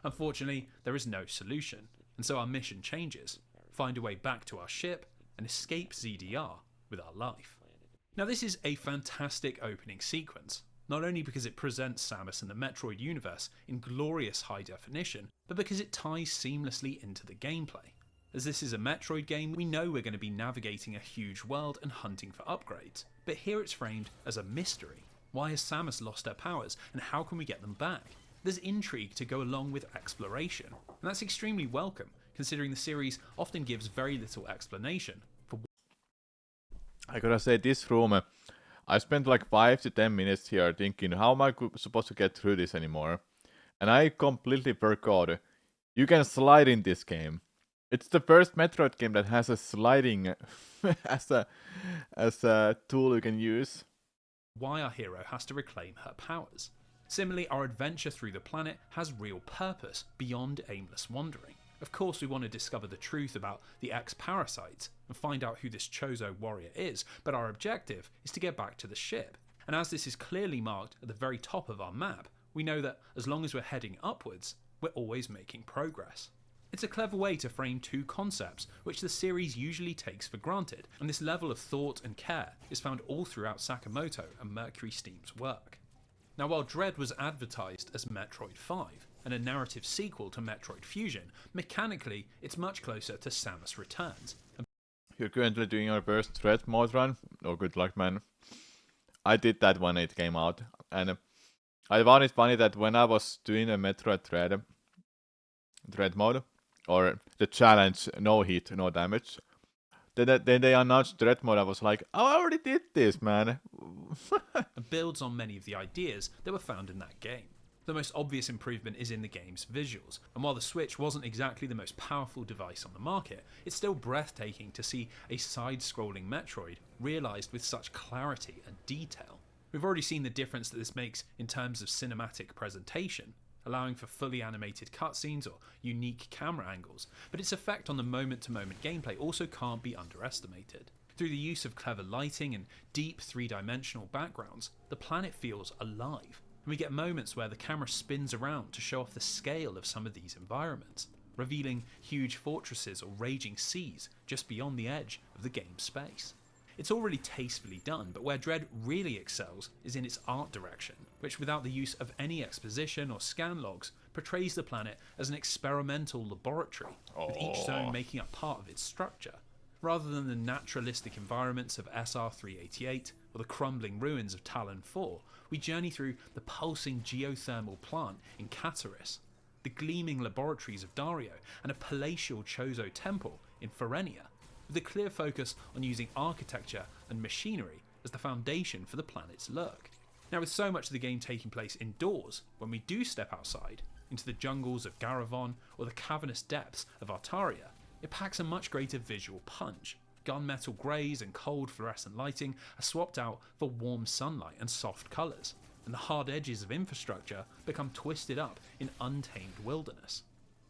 Unfortunately, there is no solution, and so our mission changes: find a way back to our ship and escape ZDR with our life. Now this is a fantastic opening sequence, not only because it presents Samus in the Metroid universe in glorious high definition, but because it ties seamlessly into the gameplay. As this is a Metroid game, we know we're going to be navigating a huge world and hunting for upgrades, but here it's framed as a mystery. Why has Samus lost her powers, and how can we get them back? There's intrigue to go along with exploration, and that's extremely welcome, considering the series often gives very little explanation for. I gotta say, this room, I spent like 5 to 10 minutes here thinking, how am I supposed to get through this anymore? And I completely forgot. You can slide in this game. It's the first Metroid game that has a sliding as a tool you can use. Why our hero has to reclaim her powers. Similarly, our adventure through the planet has real purpose beyond aimless wandering. Of course, we want to discover the truth about the X-Parasites and find out who this Chozo warrior is, but our objective is to get back to the ship. And as this is clearly marked at the very top of our map, we know that as long as we're heading upwards, we're always making progress. It's a clever way to frame two concepts which the series usually takes for granted, and this level of thought and care is found all throughout Sakamoto and Mercury Steam's work. Now, while Dread was advertised as Metroid 5 and a narrative sequel to Metroid Fusion, mechanically it's much closer to Samus Returns. You're currently doing your first Dread mode run? Oh, good luck, man. I did that when it came out, and I found it funny that when I was doing a Metroid Dread mode, or the challenge, no hit, no damage, then they announced Dread mode. I was like, oh, I already did this, man. And builds on many of the ideas that were found in that game. The most obvious improvement is in the game's visuals, and while the Switch wasn't exactly the most powerful device on the market, it's still breathtaking to see a side-scrolling Metroid realised with such clarity and detail. We've already seen the difference that this makes in terms of cinematic presentation, allowing for fully animated cutscenes or unique camera angles, but its effect on the moment-to-moment gameplay also can't be underestimated. Through the use of clever lighting and deep three-dimensional backgrounds, the planet feels alive. And we get moments where the camera spins around to show off the scale of some of these environments, revealing huge fortresses or raging seas just beyond the edge of the game's space. It's all really tastefully done, but where Dread really excels is in its art direction, which without the use of any exposition or scan logs, portrays the planet as an experimental laboratory, with each zone making up part of its structure. Rather than the naturalistic environments of SR388 or the crumbling ruins of Talon 4, we journey through the pulsing geothermal plant in Cataris, the gleaming laboratories of Dario, and a palatial Chozo temple in Ferenia, with a clear focus on using architecture and machinery as the foundation for the planet's look. Now, with so much of the game taking place indoors, when we do step outside, into the jungles of Garavon or the cavernous depths of Artaria, it packs a much greater visual punch. Gunmetal greys and cold fluorescent lighting are swapped out for warm sunlight and soft colours, and the hard edges of infrastructure become twisted up in untamed wilderness.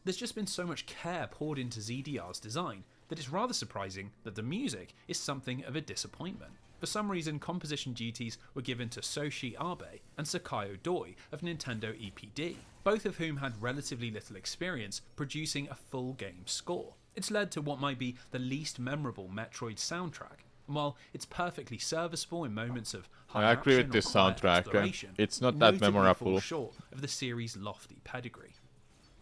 There's just been so much care poured into ZDR's design that it's rather surprising that the music is something of a disappointment. For some reason, composition duties were given to Soshi Abe and Sakayo Doi of Nintendo EPD, both of whom had relatively little experience producing a full game score. It's led to what might be the least memorable Metroid soundtrack, and while it's perfectly serviceable in moments of high I agree action with this or quiet soundtrack. exploration, It's not that notably memorable. falls short of the series' lofty pedigree.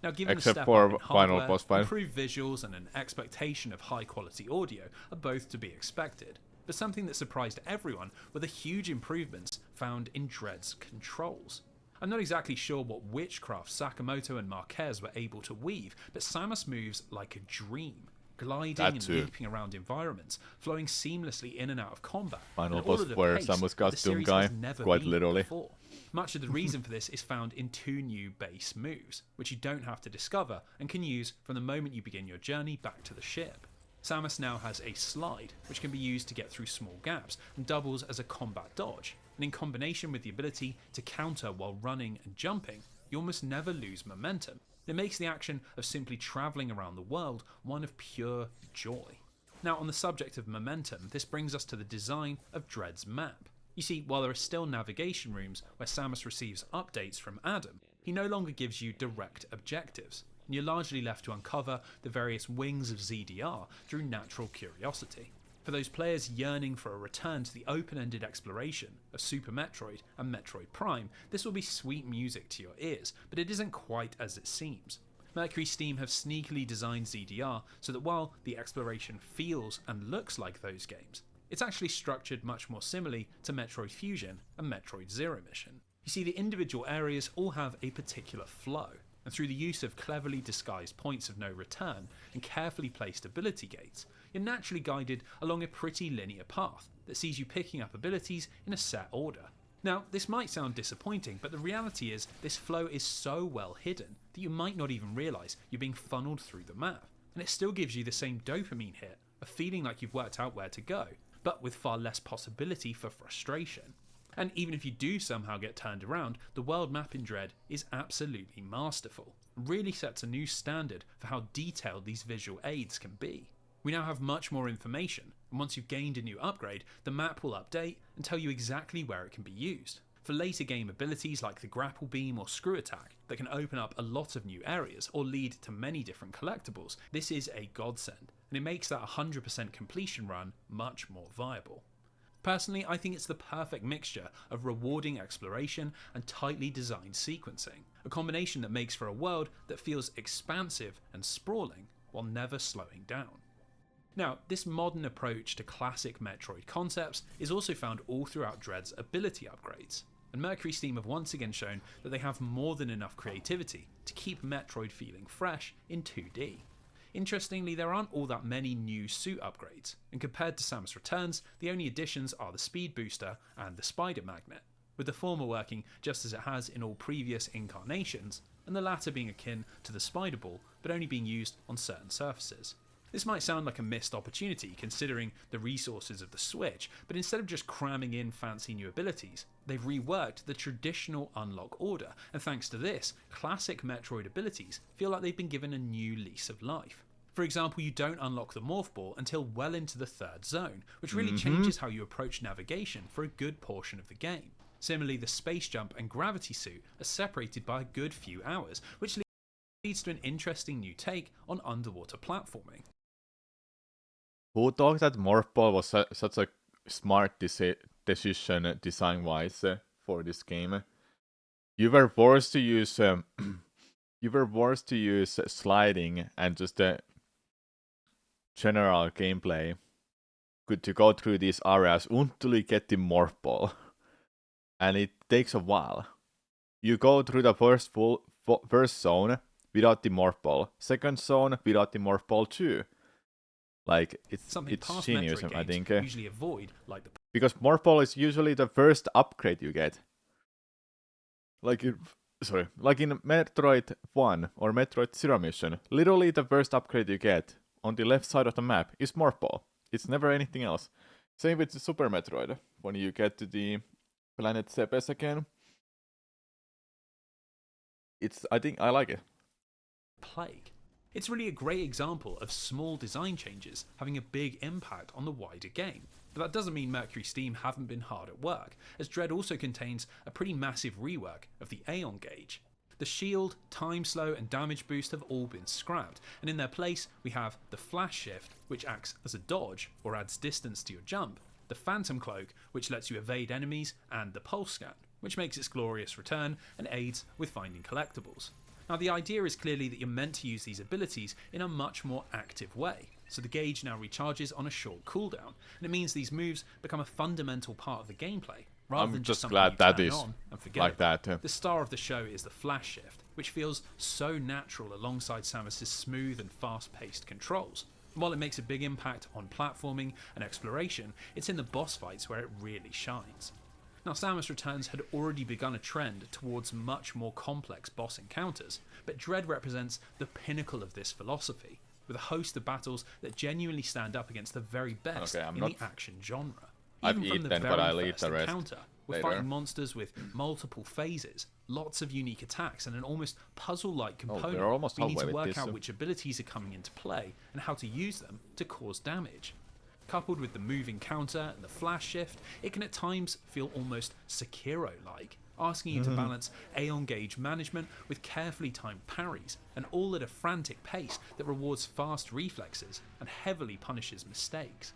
Now, given Except the step for up in final hardware, boss fight. improved visuals and an expectation of high-quality audio are both to be expected, but something that surprised everyone were the huge improvements found in Dread's controls. I'm not exactly sure what witchcraft Sakamoto and Marquez were able to weave, but Samus moves like a dream, gliding and leaping around environments, flowing seamlessly in and out of combat. Final boss where Samus costume guy, quite literally. Before. Much of the reason for this is found in two new base moves, which you don't have to discover and can use from the moment you begin your journey back to the ship. Samus now has a slide, which can be used to get through small gaps and doubles as a combat dodge, and in combination with the ability to counter while running and jumping, you almost never lose momentum. It makes the action of simply travelling around the world one of pure joy. Now, on the subject of momentum, this brings us to the design of Dread's map. You see, while there are still navigation rooms where Samus receives updates from Adam, he no longer gives you direct objectives, and you're largely left to uncover the various wings of ZDR through natural curiosity. For those players yearning for a return to the open-ended exploration of Super Metroid and Metroid Prime, this will be sweet music to your ears, but it isn't quite as it seems. Mercury Steam have sneakily designed ZDR so that while the exploration feels and looks like those games, it's actually structured much more similarly to Metroid Fusion and Metroid Zero Mission. You see, the individual areas all have a particular flow, and through the use of cleverly disguised points of no return and carefully placed ability gates, you're naturally guided along a pretty linear path that sees you picking up abilities in a set order. Now, this might sound disappointing, but the reality is this flow is so well hidden that you might not even realise you're being funneled through the map, and it still gives you the same dopamine hit of feeling like you've worked out where to go, but with far less possibility for frustration. And even if you do somehow get turned around, the world map in Dread is absolutely masterful, really sets a new standard for how detailed these visual aids can be. We now have much more information, and once you've gained a new upgrade, the map will update and tell you exactly where it can be used. For later game abilities like the grapple beam or screw attack that can open up a lot of new areas or lead to many different collectibles, this is a godsend, and it makes that 100% completion run much more viable. Personally, I think it's the perfect mixture of rewarding exploration and tightly designed sequencing, a combination that makes for a world that feels expansive and sprawling while never slowing down. Now, this modern approach to classic Metroid concepts is also found all throughout Dread's ability upgrades, and Mercury Steam have once again shown that they have more than enough creativity to keep Metroid feeling fresh in 2D. Interestingly, there aren't all that many new suit upgrades, and compared to Samus Returns, the only additions are the speed booster and the spider magnet, with the former working just as it has in all previous incarnations, and the latter being akin to the spider ball, but only being used on certain surfaces. This might sound like a missed opportunity considering the resources of the Switch, but instead of just cramming in fancy new abilities, they've reworked the traditional unlock order, and thanks to this, classic Metroid abilities feel like they've been given a new lease of life. For example, you don't unlock the Morph Ball until well into the third zone, which really changes how you approach navigation for a good portion of the game. Similarly, the Space Jump and Gravity Suit are separated by a good few hours, which leads to an interesting new take on underwater platforming. Who thought that Morph Ball was such a smart decision design-wise for this game? You were forced to use sliding and just general gameplay to go through these areas until you get the Morph Ball, and it takes a while. You go through the first zone without the Morph Ball, second zone without the Morph Ball too. Like it's genius, I think. Usually avoid, because Morph Ball is usually the first upgrade you get. Like in Metroid 1 or Metroid Zero Mission, literally the first upgrade you get on the left side of the map is Morph Ball. It's never anything else. Same with the Super Metroid. When you get to the planet Zepes again, I think I like it. Plague. It's really a great example of small design changes having a big impact on the wider game. But that doesn't mean Mercury Steam haven't been hard at work, as Dread also contains a pretty massive rework of the Aeon gauge. The shield, time slow and damage boost have all been scrapped, and in their place we have the flash shift, which acts as a dodge or adds distance to your jump, the phantom cloak, which lets you evade enemies, and the pulse scan, which makes its glorious return and aids with finding collectibles. Now the idea is clearly that you're meant to use these abilities in a much more active way, so the gauge now recharges on a short cooldown, and it means these moves become a fundamental part of the gameplay, rather than just something glad you that turn is on and forget like about. that. The star of the show is the flash shift, which feels so natural alongside Samus's smooth and fast-paced controls. And while it makes a big impact on platforming and exploration, it's in the boss fights where it really shines. Now, Samus Returns had already begun a trend towards much more complex boss encounters, but Dread represents the pinnacle of this philosophy, with a host of battles that genuinely stand up against the very best in the action genre. Even from the very first encounter, we're fighting monsters with multiple phases, lots of unique attacks, and an almost puzzle-like component where you need to work out which abilities are coming into play and how to use them to cause damage. Coupled with the moving counter and the flash shift, it can at times feel almost Sekiro-like, asking you to balance Aeon gauge management with carefully timed parries, and all at a frantic pace that rewards fast reflexes and heavily punishes mistakes.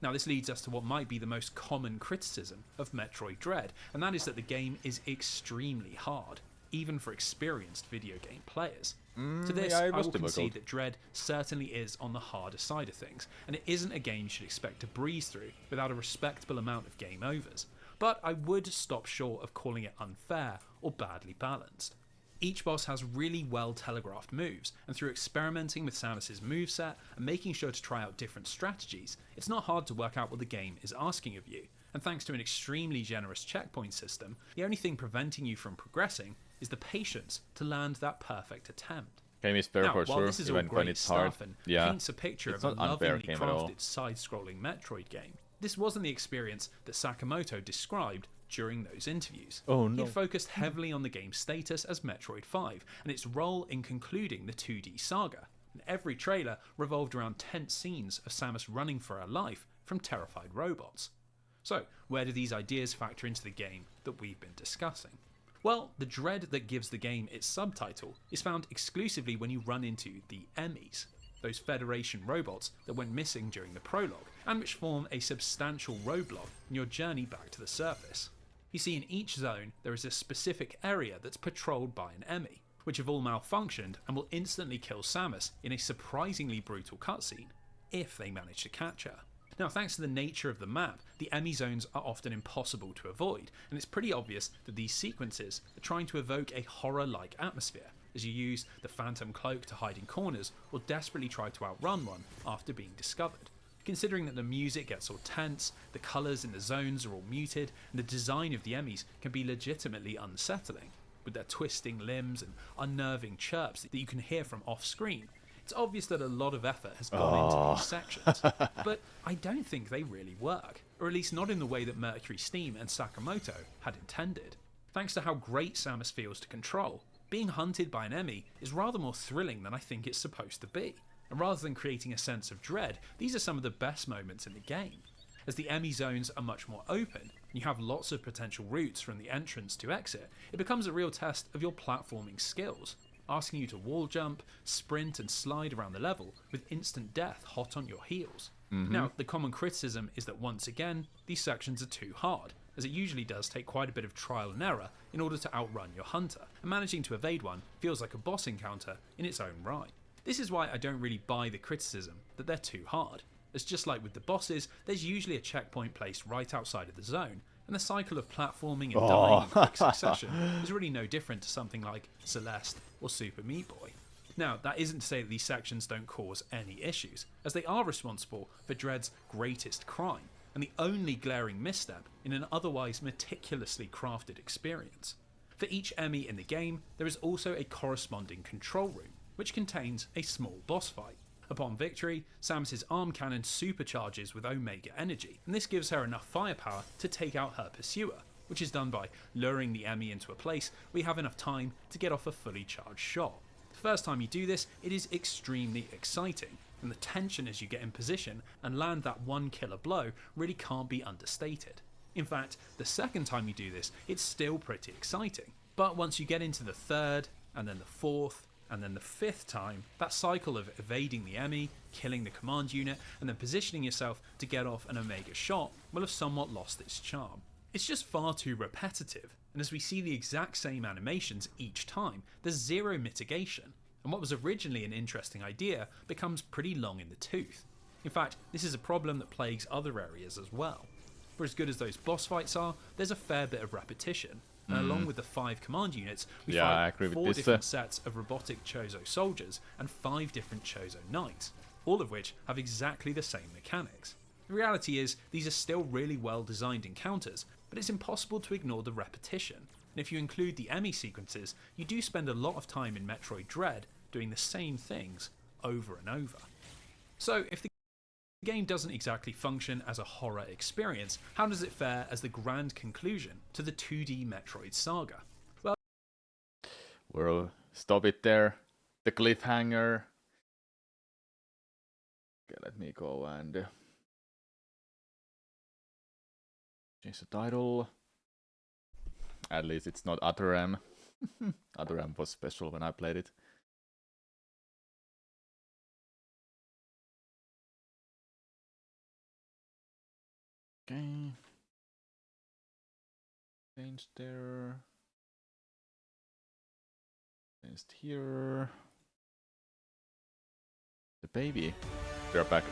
Now this leads us to what might be the most common criticism of Metroid Dread, and that is that the game is extremely hard, even for experienced video game players. To this, I will concede that Dread certainly is on the harder side of things, and it isn't a game you should expect to breeze through without a respectable amount of game overs, but I would stop short of calling it unfair or badly balanced. Each boss has really well telegraphed moves, and through experimenting with Samus's moveset and making sure to try out different strategies, it's not hard to work out what the game is asking of you, and thanks to an extremely generous checkpoint system, the only thing preventing you from progressing is the patience to land that perfect attempt. Game is fair Now, for while sure, this is all even when great it's hard. stuff and Yeah, paints a picture it's of a not unfair lovingly game at all. crafted side-scrolling Metroid game, this wasn't the experience that Sakamoto described during those interviews. Oh He no. had focused heavily on the game's status as Metroid 5 and its role in concluding the 2D saga, and every trailer revolved around tense scenes of Samus running for her life from terrified robots. So, where do these ideas factor into the game that we've been discussing? Well, the dread that gives the game its subtitle is found exclusively when you run into the Emmys, those Federation robots that went missing during the prologue, and which form a substantial roadblock in your journey back to the surface. You see, in each zone, there is a specific area that's patrolled by an Emmy, which have all malfunctioned and will instantly kill Samus in a surprisingly brutal cutscene, if they manage to catch her. Now, thanks to the nature of the map, the Emmy zones are often impossible to avoid, and it's pretty obvious that these sequences are trying to evoke a horror-like atmosphere, as you use the Phantom Cloak to hide in corners or desperately try to outrun one after being discovered. considering that the music gets all tense, the colours in the zones are all muted, and the design of the enemies can be legitimately unsettling, with their twisting limbs and unnerving chirps that you can hear from off-screen. It's obvious that a lot of effort has gone into these sections, but I don't think they really work, or at least not in the way that Mercury Steam and Sakamoto had intended. Thanks to how great Samus feels to control, being hunted by an Emmy is rather more thrilling than I think it's supposed to be, and rather than creating a sense of dread, these are some of the best moments in the game. As the Emmy zones are much more open, and you have lots of potential routes from the entrance to exit, it becomes a real test of your platforming skills, asking you to wall jump, sprint and slide around the level with instant death hot on your heels. Now, the common criticism is that once again, these sections are too hard, as it usually does take quite a bit of trial and error in order to outrun your hunter, and managing to evade one feels like a boss encounter in its own right. This is why I don't really buy the criticism that they're too hard, as just like with the bosses, there's usually a checkpoint placed right outside of the zone, and the cycle of platforming and dying in quick succession is really no different to something like Celeste or Super Meat Boy. Now, that isn't to say that these sections don't cause any issues, as they are responsible for Dread's greatest crime, and the only glaring misstep in an otherwise meticulously crafted experience. For each Emmy in the game, there is also a corresponding control room, which contains a small boss fight. Upon victory, Samus's arm cannon supercharges with Omega energy, and this gives her enough firepower to take out her pursuer, which is done by luring the Emmy into a place where you have enough time to get off a fully charged shot. The first time you do this, it is extremely exciting, and the tension as you get in position and land that one killer blow really can't be understated. In fact, the second time you do this, it's still pretty exciting, but once you get into the third, and then the fourth, and then the fifth time, that cycle of evading the Emmy, killing the command unit, and then positioning yourself to get off an Omega shot will have somewhat lost its charm. It's just far too repetitive, and as we see the exact same animations each time, there's zero mitigation, and what was originally an interesting idea becomes pretty long in the tooth. In fact, this is a problem that plagues other areas as well. For as good as those boss fights are, there's a fair bit of repetition, and along with the 5 command units, we fight 4 different sets of robotic Chozo soldiers and 5 different Chozo knights, all of which have exactly the same mechanics. The reality is, these are still really well designed encounters, but it's impossible to ignore the repetition, and if you include the Emmy sequences, you do spend a lot of time in Metroid Dread doing the same things over and over. So, if the game doesn't exactly function as a horror experience, how does it fare as the grand conclusion to the 2D Metroid saga? Well, We'll stop it there. The cliffhanger. Okay, let me go and change the title. At least it's not Atheram. Atheram was special when I played it. Okay. Change there. Changed here. The baby. They're back.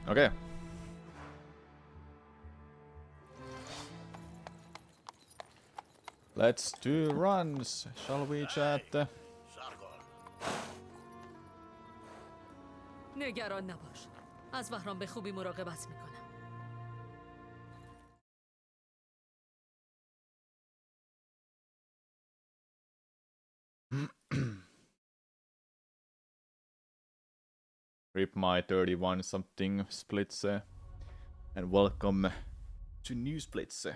Okay. Let's do runs, shall we, chat? نگران نباش. از بهرام به خوبی مراقبت میکنم. rip my 31 something splits and welcome to new splits.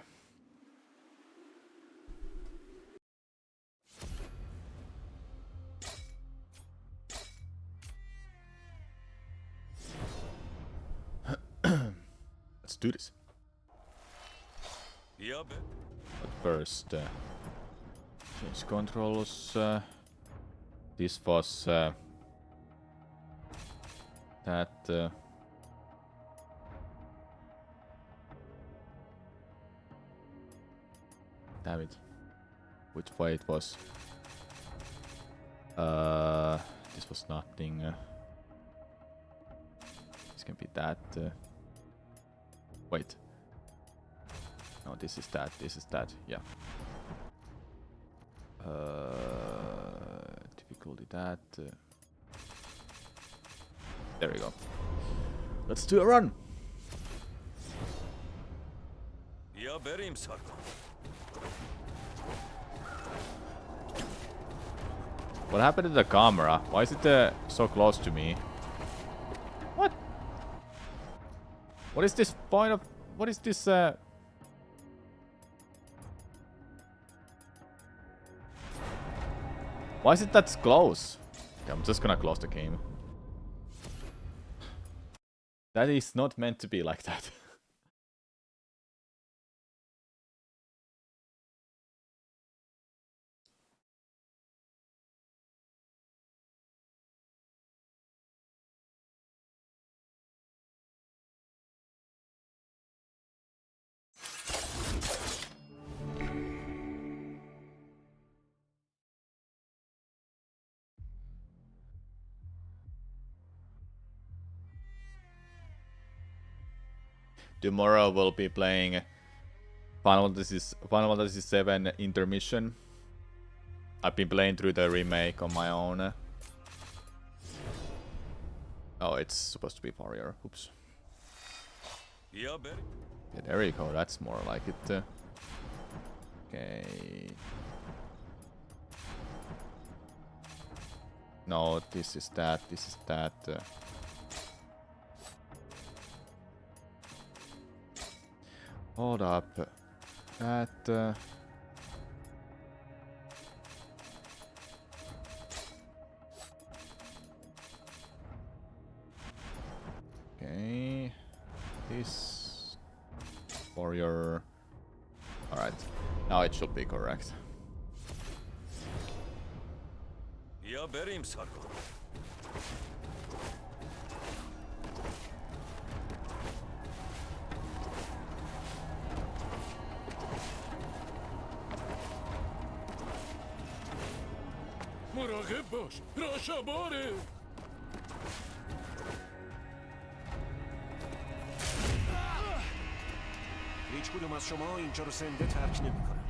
Let's do this. Yeah, bet. But first, change controls. This was that. Damn it! Which way it was? This was nothing. This can be that. Wait. No, this is that. This is that. Yeah. Difficulty that. There we go. Let's do a run. Yeah, berim sarko. What happened to the camera? Why is it so close to me? What? What is this point of... What is this... Why is it that close? Okay, I'm just gonna close the game. That is not meant to be like that. Tomorrow we'll be playing Final Fantasy 7 Intermission. I've been playing through the remake on my own. Oh, it's supposed to be Warrior. Oops. Yeah, berim. Yeah, there you go. That's more like it. Okay. No, this is that. This is that. Hold up. That. Okay. This. Warrior. Alright. Now it should be correct. Yeah, berim sarko. مراقب باش راشاباره هیچ کدوم از شما اینجا رو زنده ترک نمی‌کنه.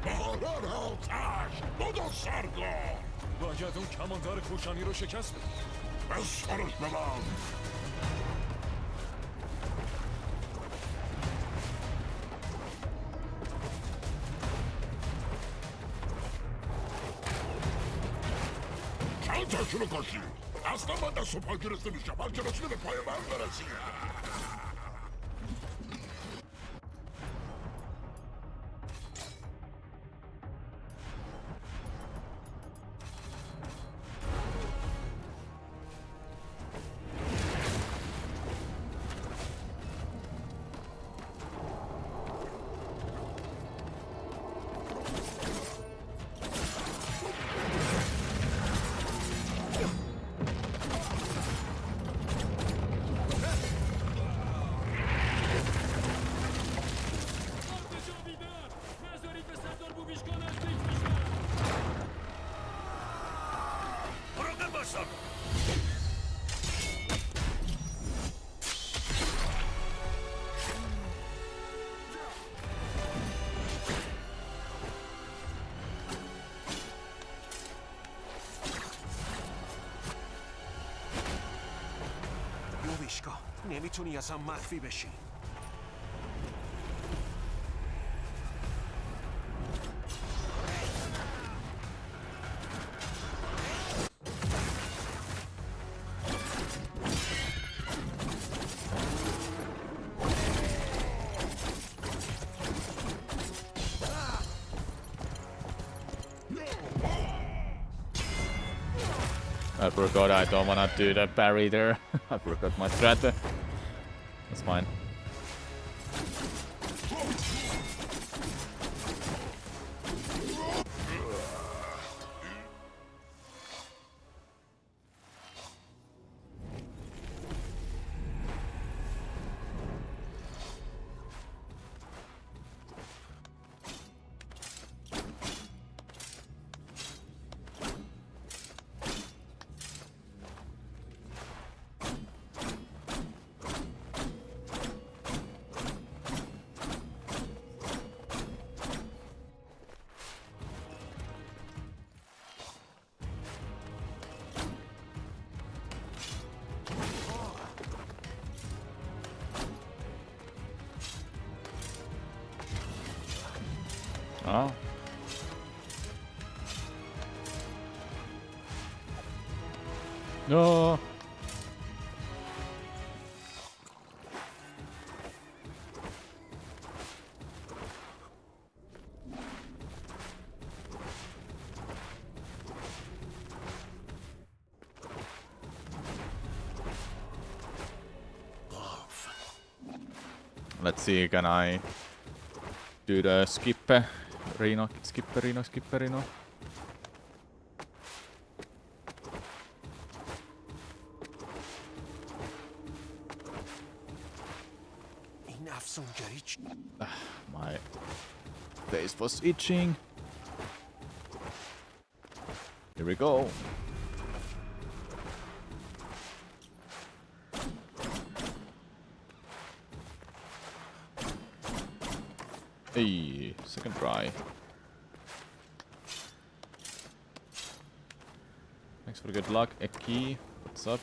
بهاران آتش بدو سرگاه باید اون کماندار کوشانی رو شکست بدیم. به سرش ببند چند تاشونو کاشی اصلا من دست و پا گرفته میشم بلکه رسیده به پای من برسی مراقب باش سارko. یوبیشکا نمیتونی اصلا مخفی بشی. I forgot I don't wanna do the parry there. I forgot my strat. That's fine. Oh. No. Let's see, can I do the skipperino? این افسونگری چی؟ My face was itching. Here we go. Hey, second try. Thanks for the good luck, Eki. What's up?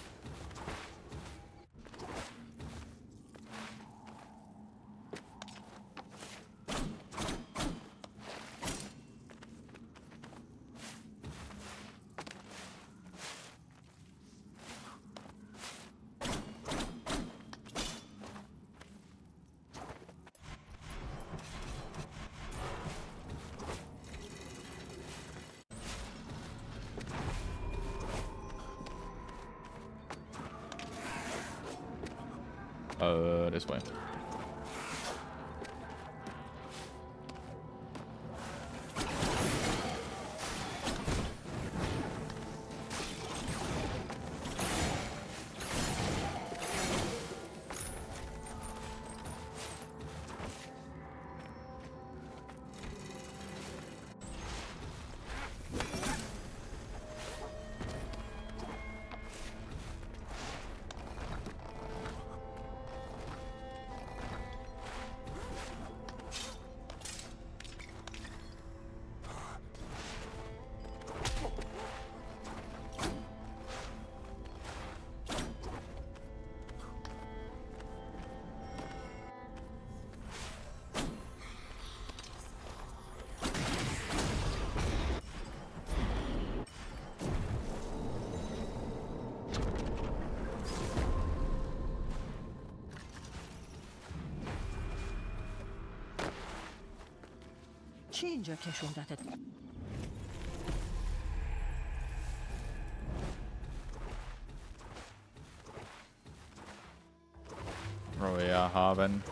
This way. چی اینجا کشوندتت؟ Roya Haven.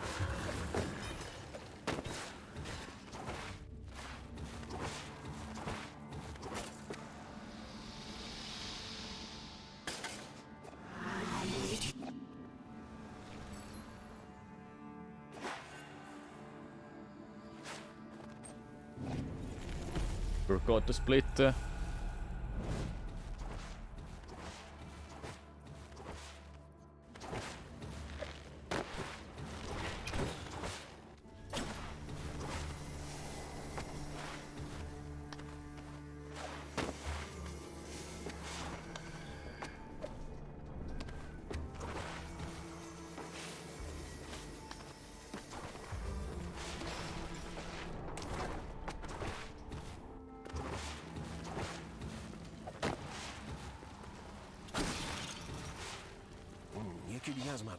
Forgot to split. یکی دیگه از من.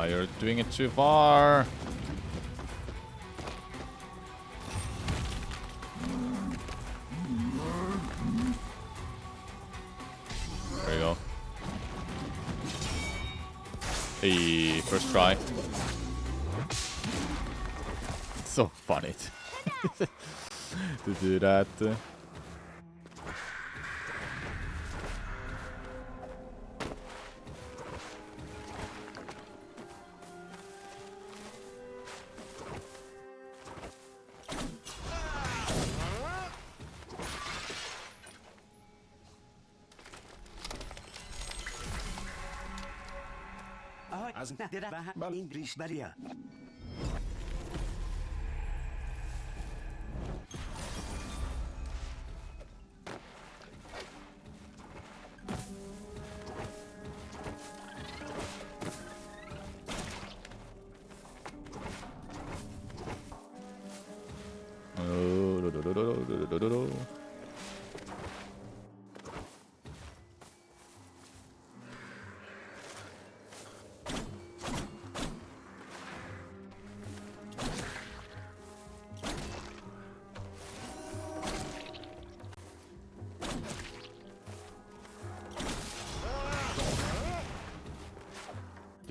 You're doing it too far. There you go. Hey, first try. So funny to do that. از درخت من این ریش بریا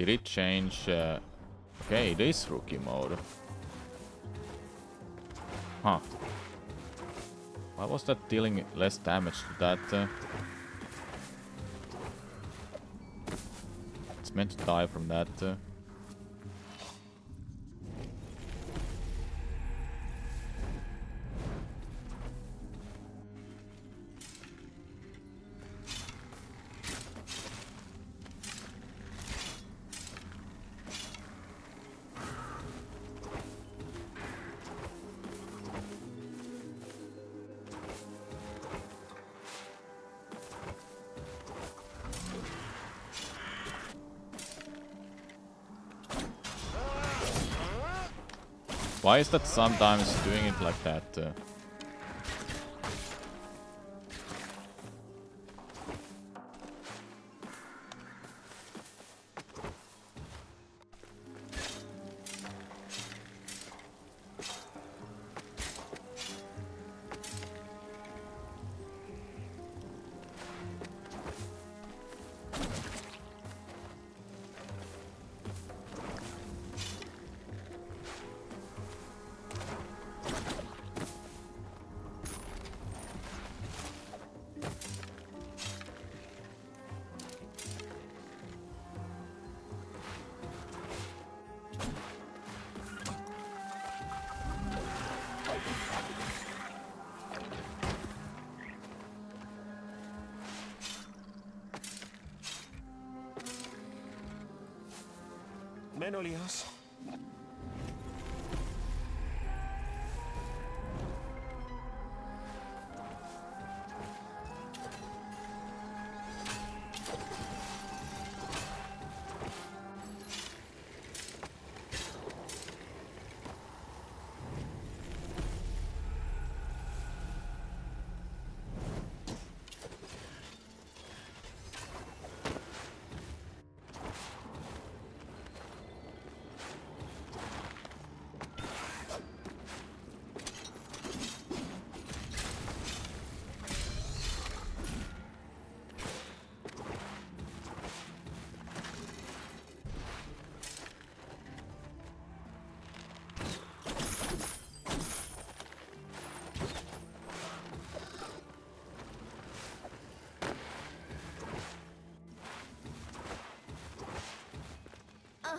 Did it change? Okay, it is rookie mode. Huh. Why was that dealing less damage to that? It's meant to die from that. Why is that sometimes doing it like that? Menolias.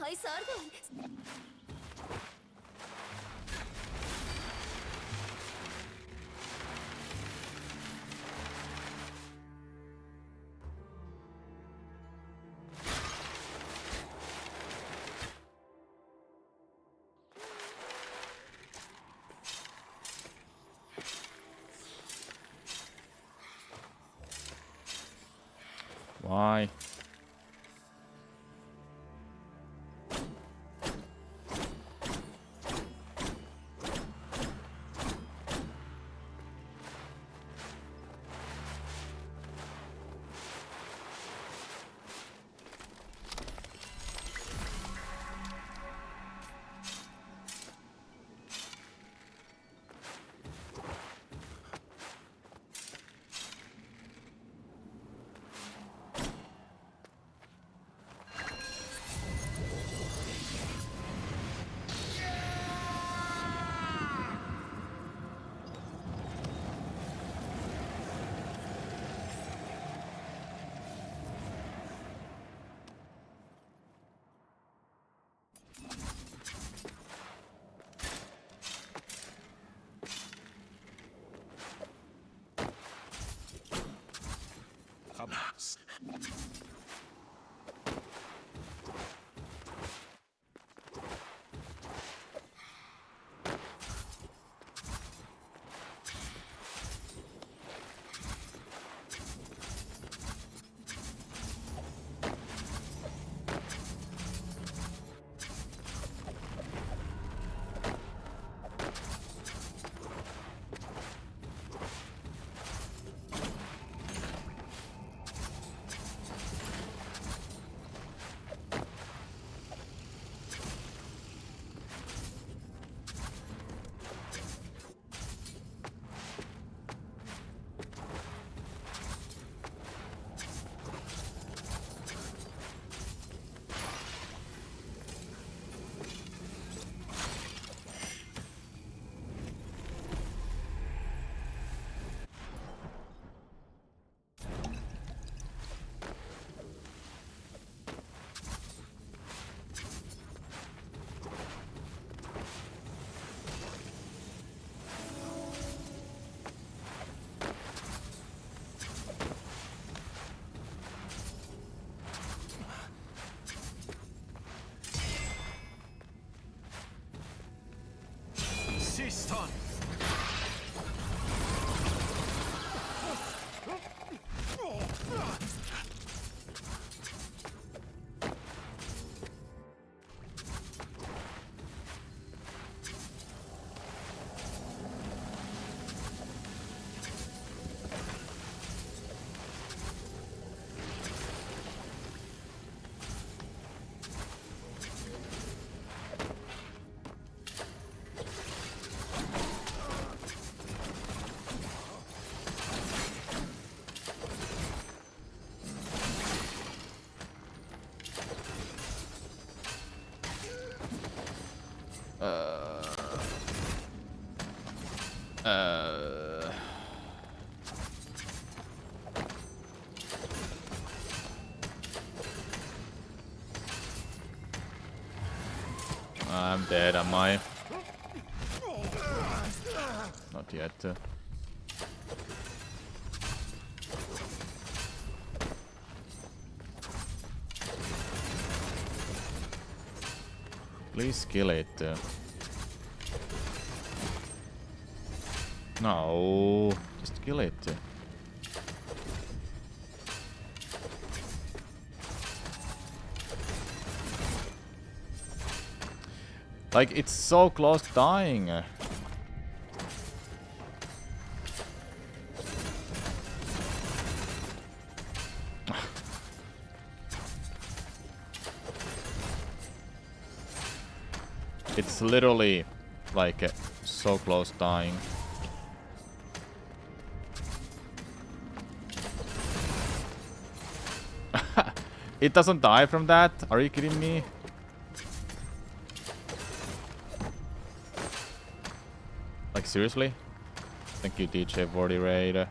آهای ساردون Why? سیستان I'm dead, am I? Not yet. Please kill it. No, just kill it. Like, it's so close to dying. It's literally like so close to dying. It doesn't die from that? Are you kidding me? Like, seriously? Thank you, DJ 40 Raid. Yeah,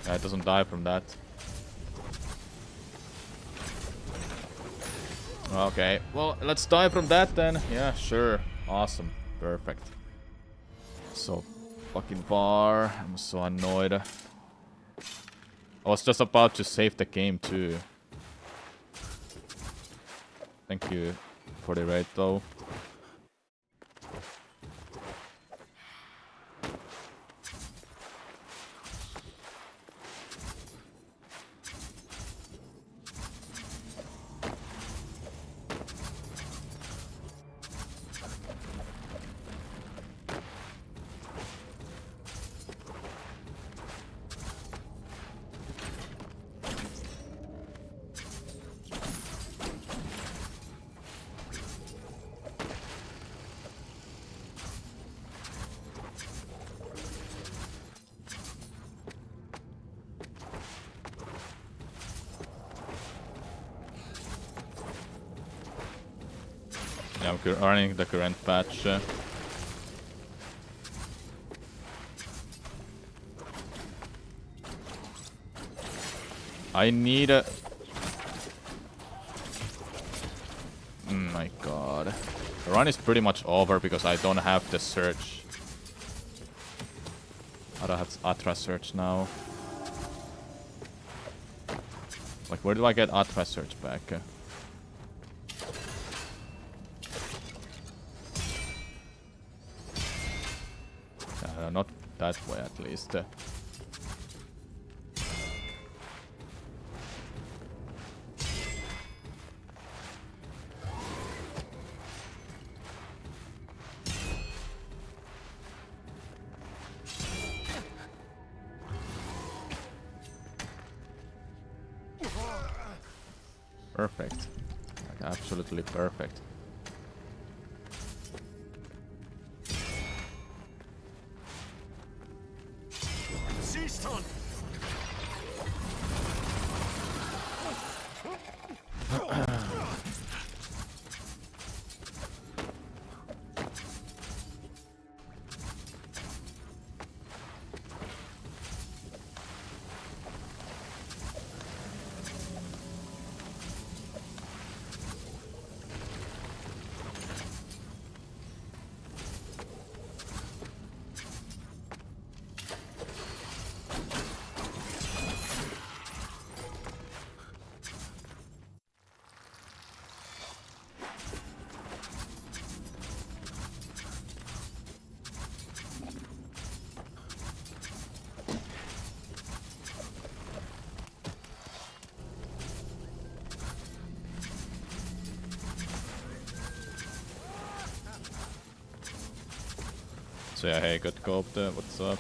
it doesn't die from that. Okay, well, let's die from that then. Yeah, sure. Awesome. Perfect. So fucking far. I'm so annoyed. I was just about to save the game too. Thank you for the raid though. Yeah, I'm running the current patch. I need a... my god. The run is pretty much over because I don't have the search. I don't have Atra search now. Like, where do I get Atra search back? Not that way, at least. Perfect. Like, absolutely perfect. سیستان So yeah, hey, good co-op there, what's up?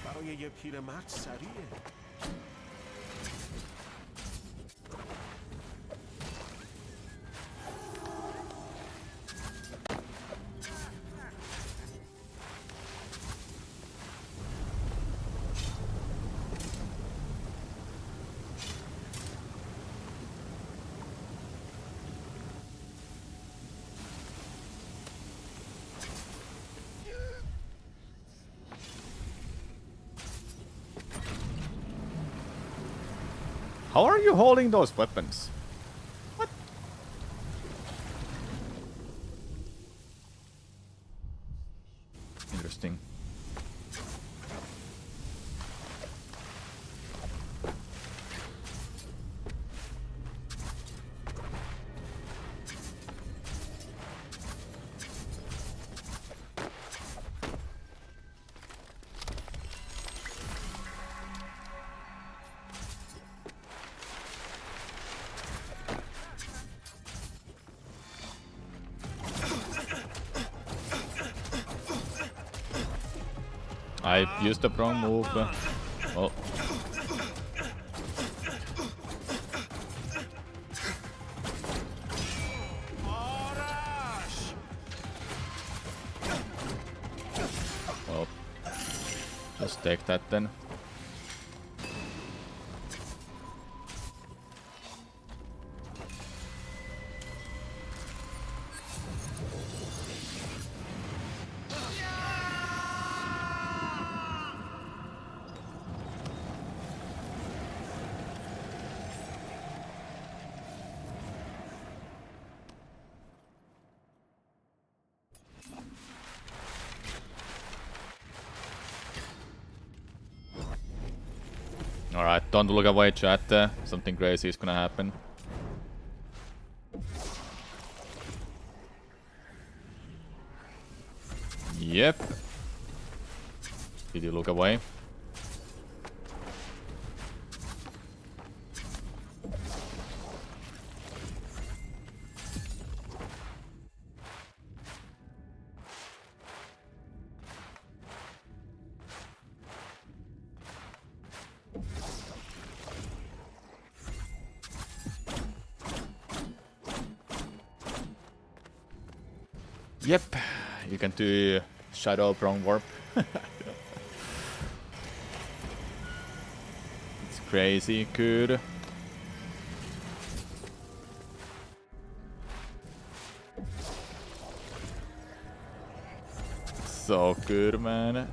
برای یه پیرمرد سریعه. How are you holding those weapons? What? Interesting. I used the wrong move. Oh. Well, just take that then. Alright, don't look away, chat. Something crazy is gonna happen. Yep. Did you look away? Yep, you can do Shadow Prong Warp. It's crazy good. So good, man.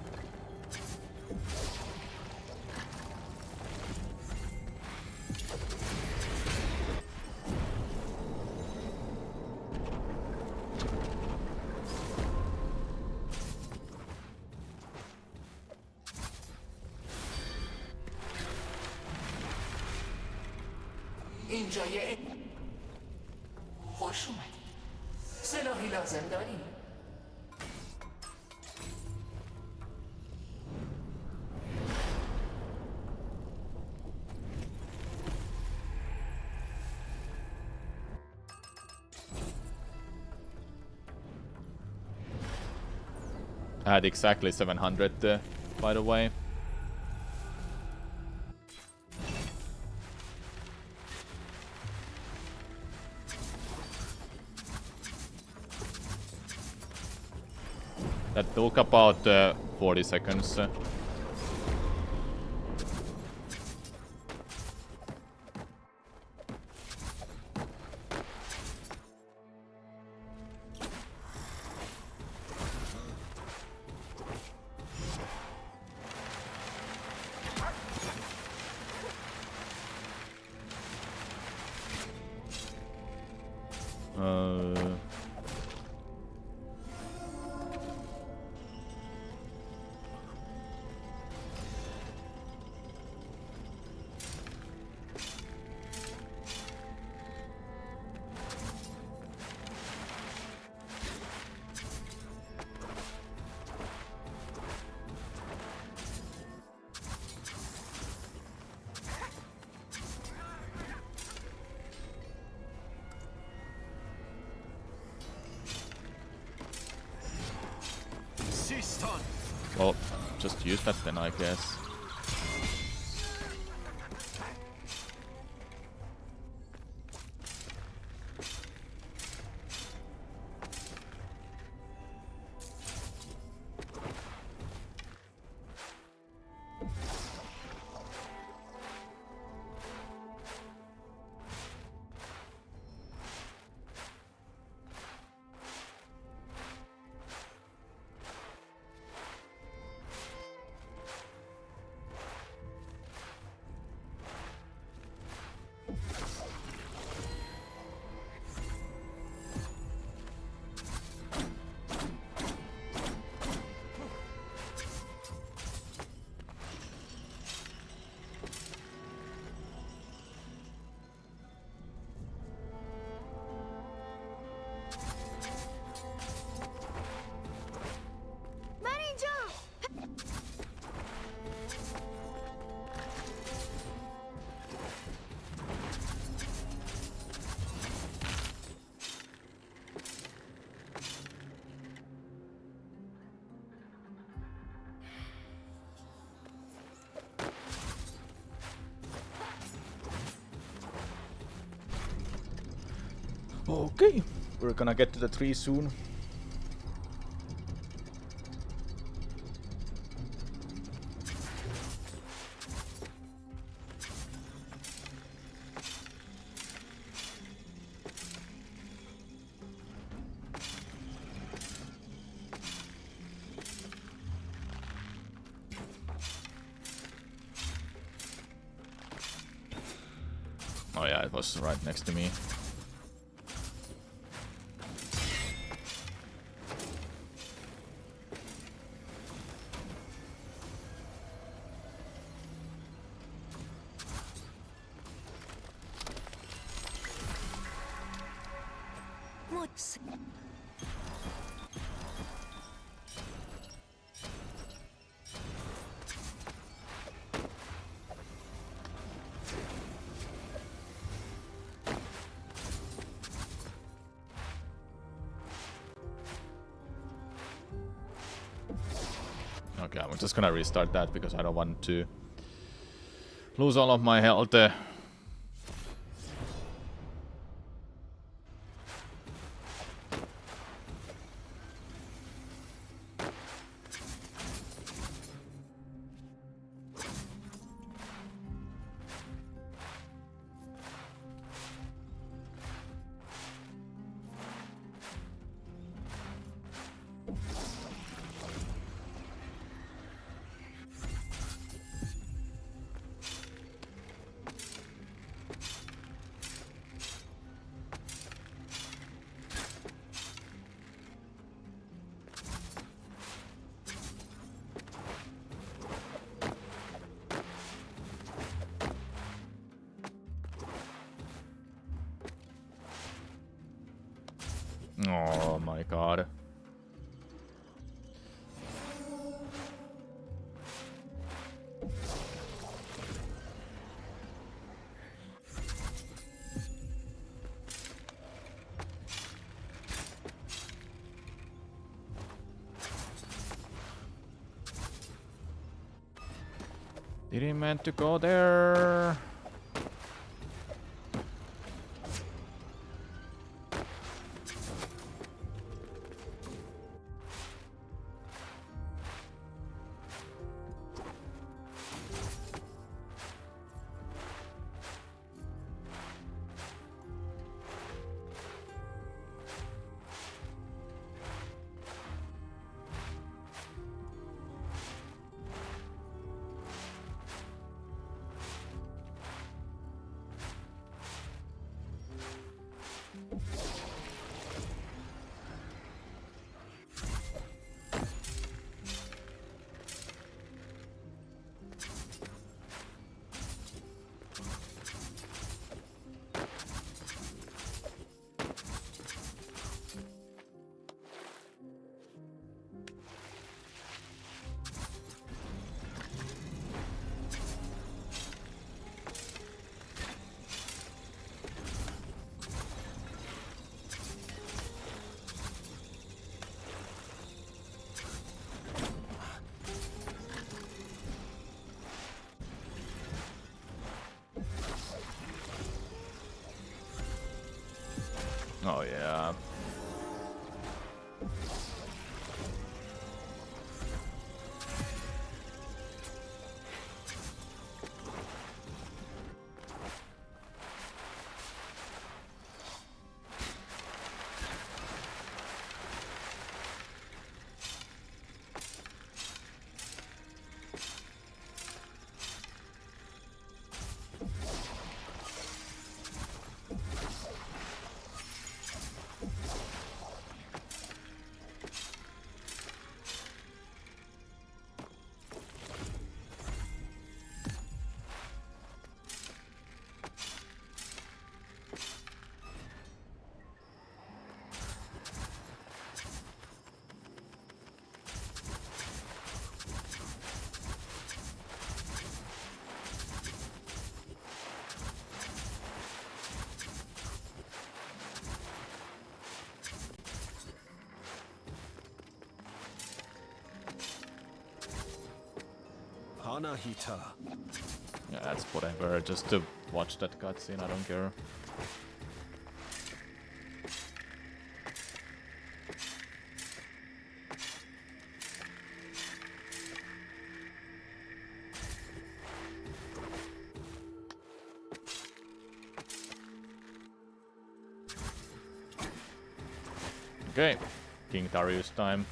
اینجا یه خوش اومدید. سلاحی لازم داری؟ I had exactly 700, by the way. That took about 40 seconds. Well, just use that then, I guess. Okay, we're gonna get to the tree soon. Oh yeah, it was right next to me. Okay, I'm just gonna restart that because I don't want to lose all of my health. Oh my god. Didn't meant to go there. Yeah. Hanahita. Yeah, that's whatever. Just to watch that cutscene, I don't care. Okay, King Darius time.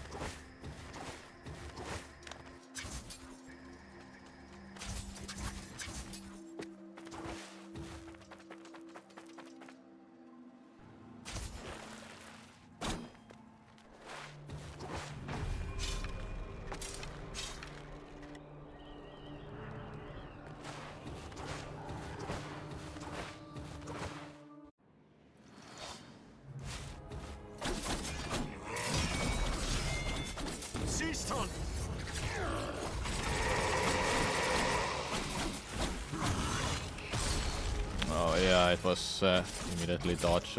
Siston! Oh yeah, it was immediately dodge.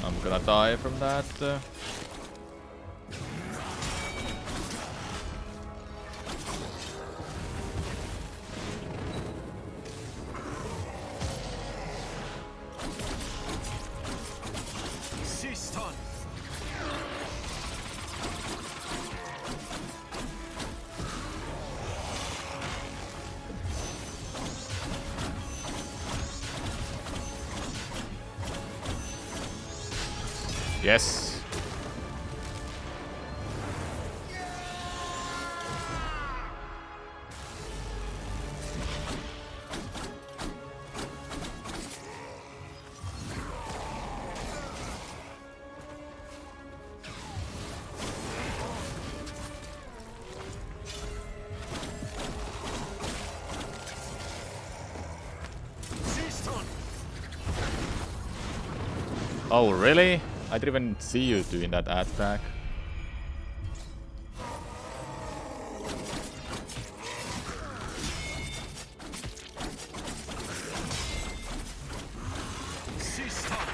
I'm gonna die from that. Siston! Yes. Siston! Oh really? I didn't even see you doing that attack. Siston!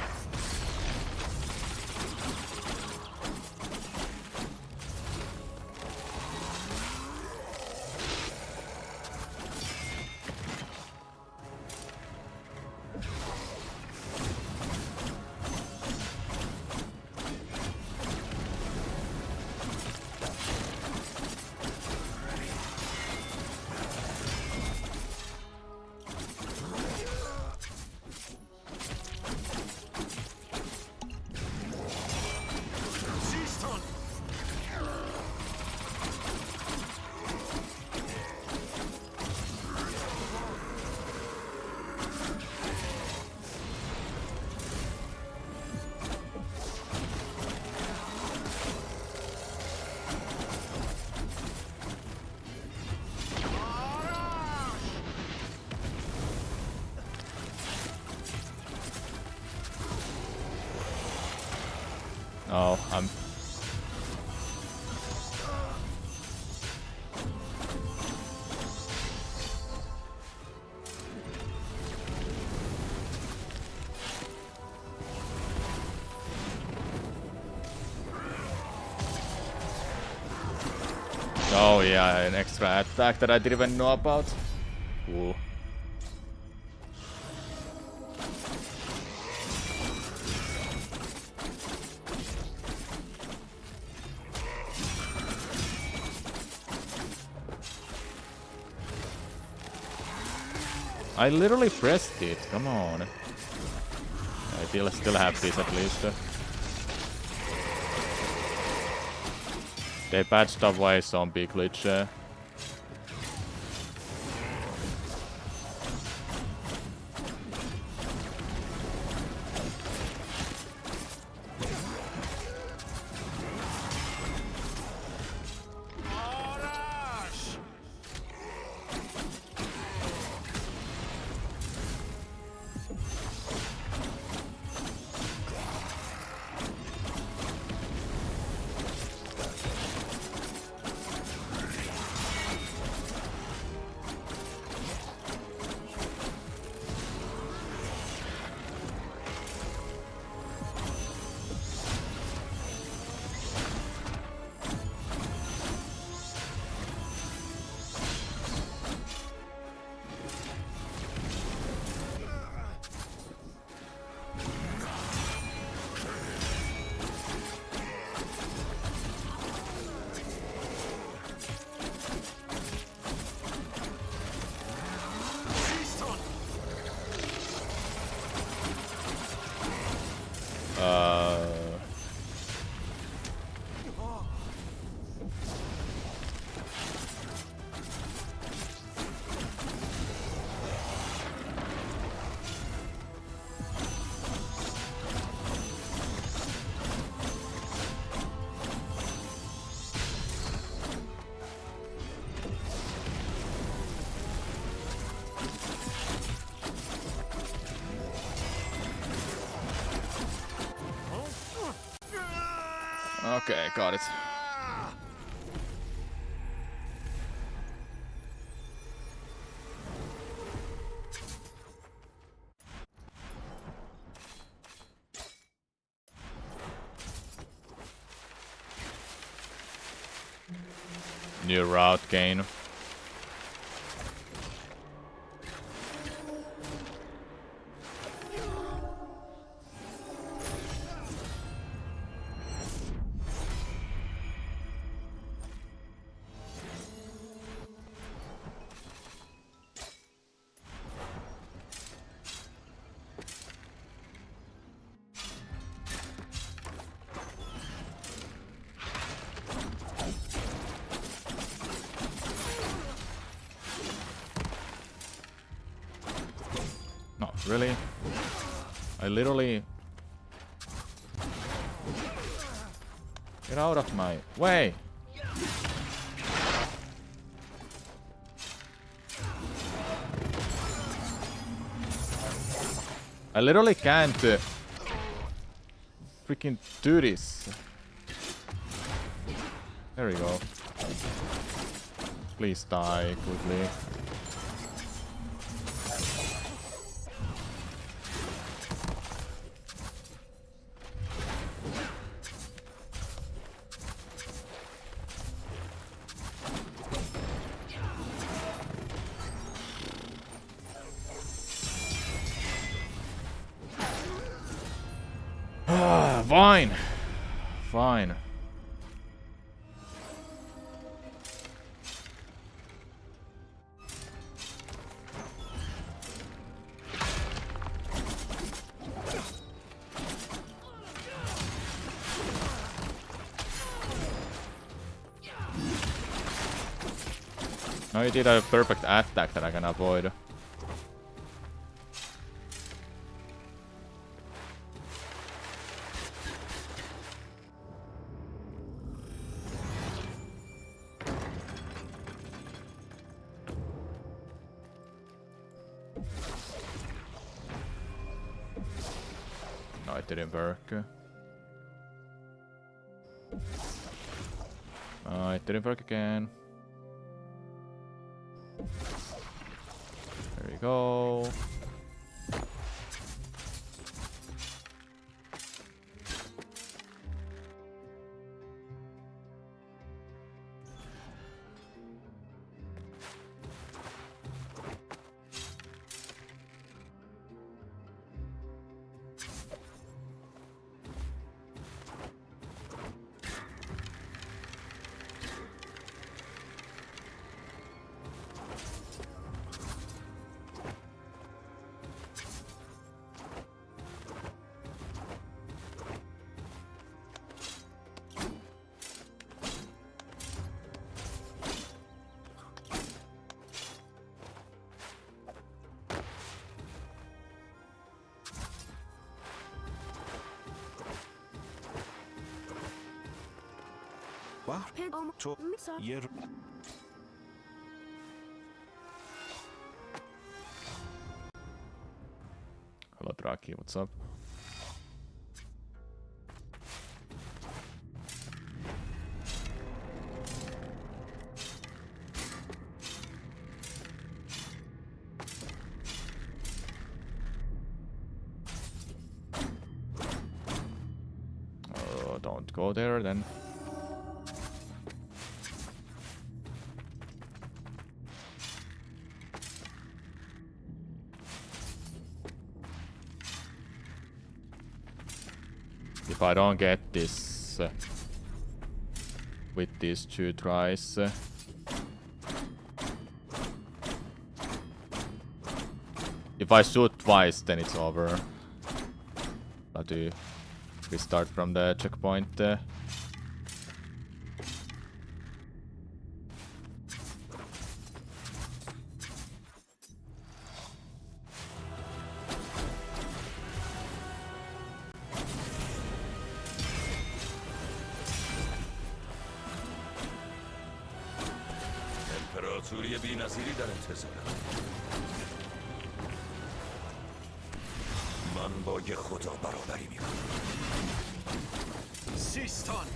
Oh, I'm... Oh yeah, an extra attack that I didn't even know about. Cool. I literally pressed it, come on. I still have this at least. They patched up why zombie glitch. Okay, got it. New route gain. No, really? I literally... Get out of my way! I literally can't freaking do this. There we go. Please die quickly. Fine. Fine. Now you did a perfect attack that I can avoid. No, it didn't work. It didn't work again. There we go. تو یه Hello, Draki, what's up? Oh, don't go there then. If I don't get this with these 2 tries, if I shoot twice, then it's over. Have to restart from the checkpoint. امپراتوری بی‌نظیری در انتظارم. من با یه خدا برابری میکنم. سیستان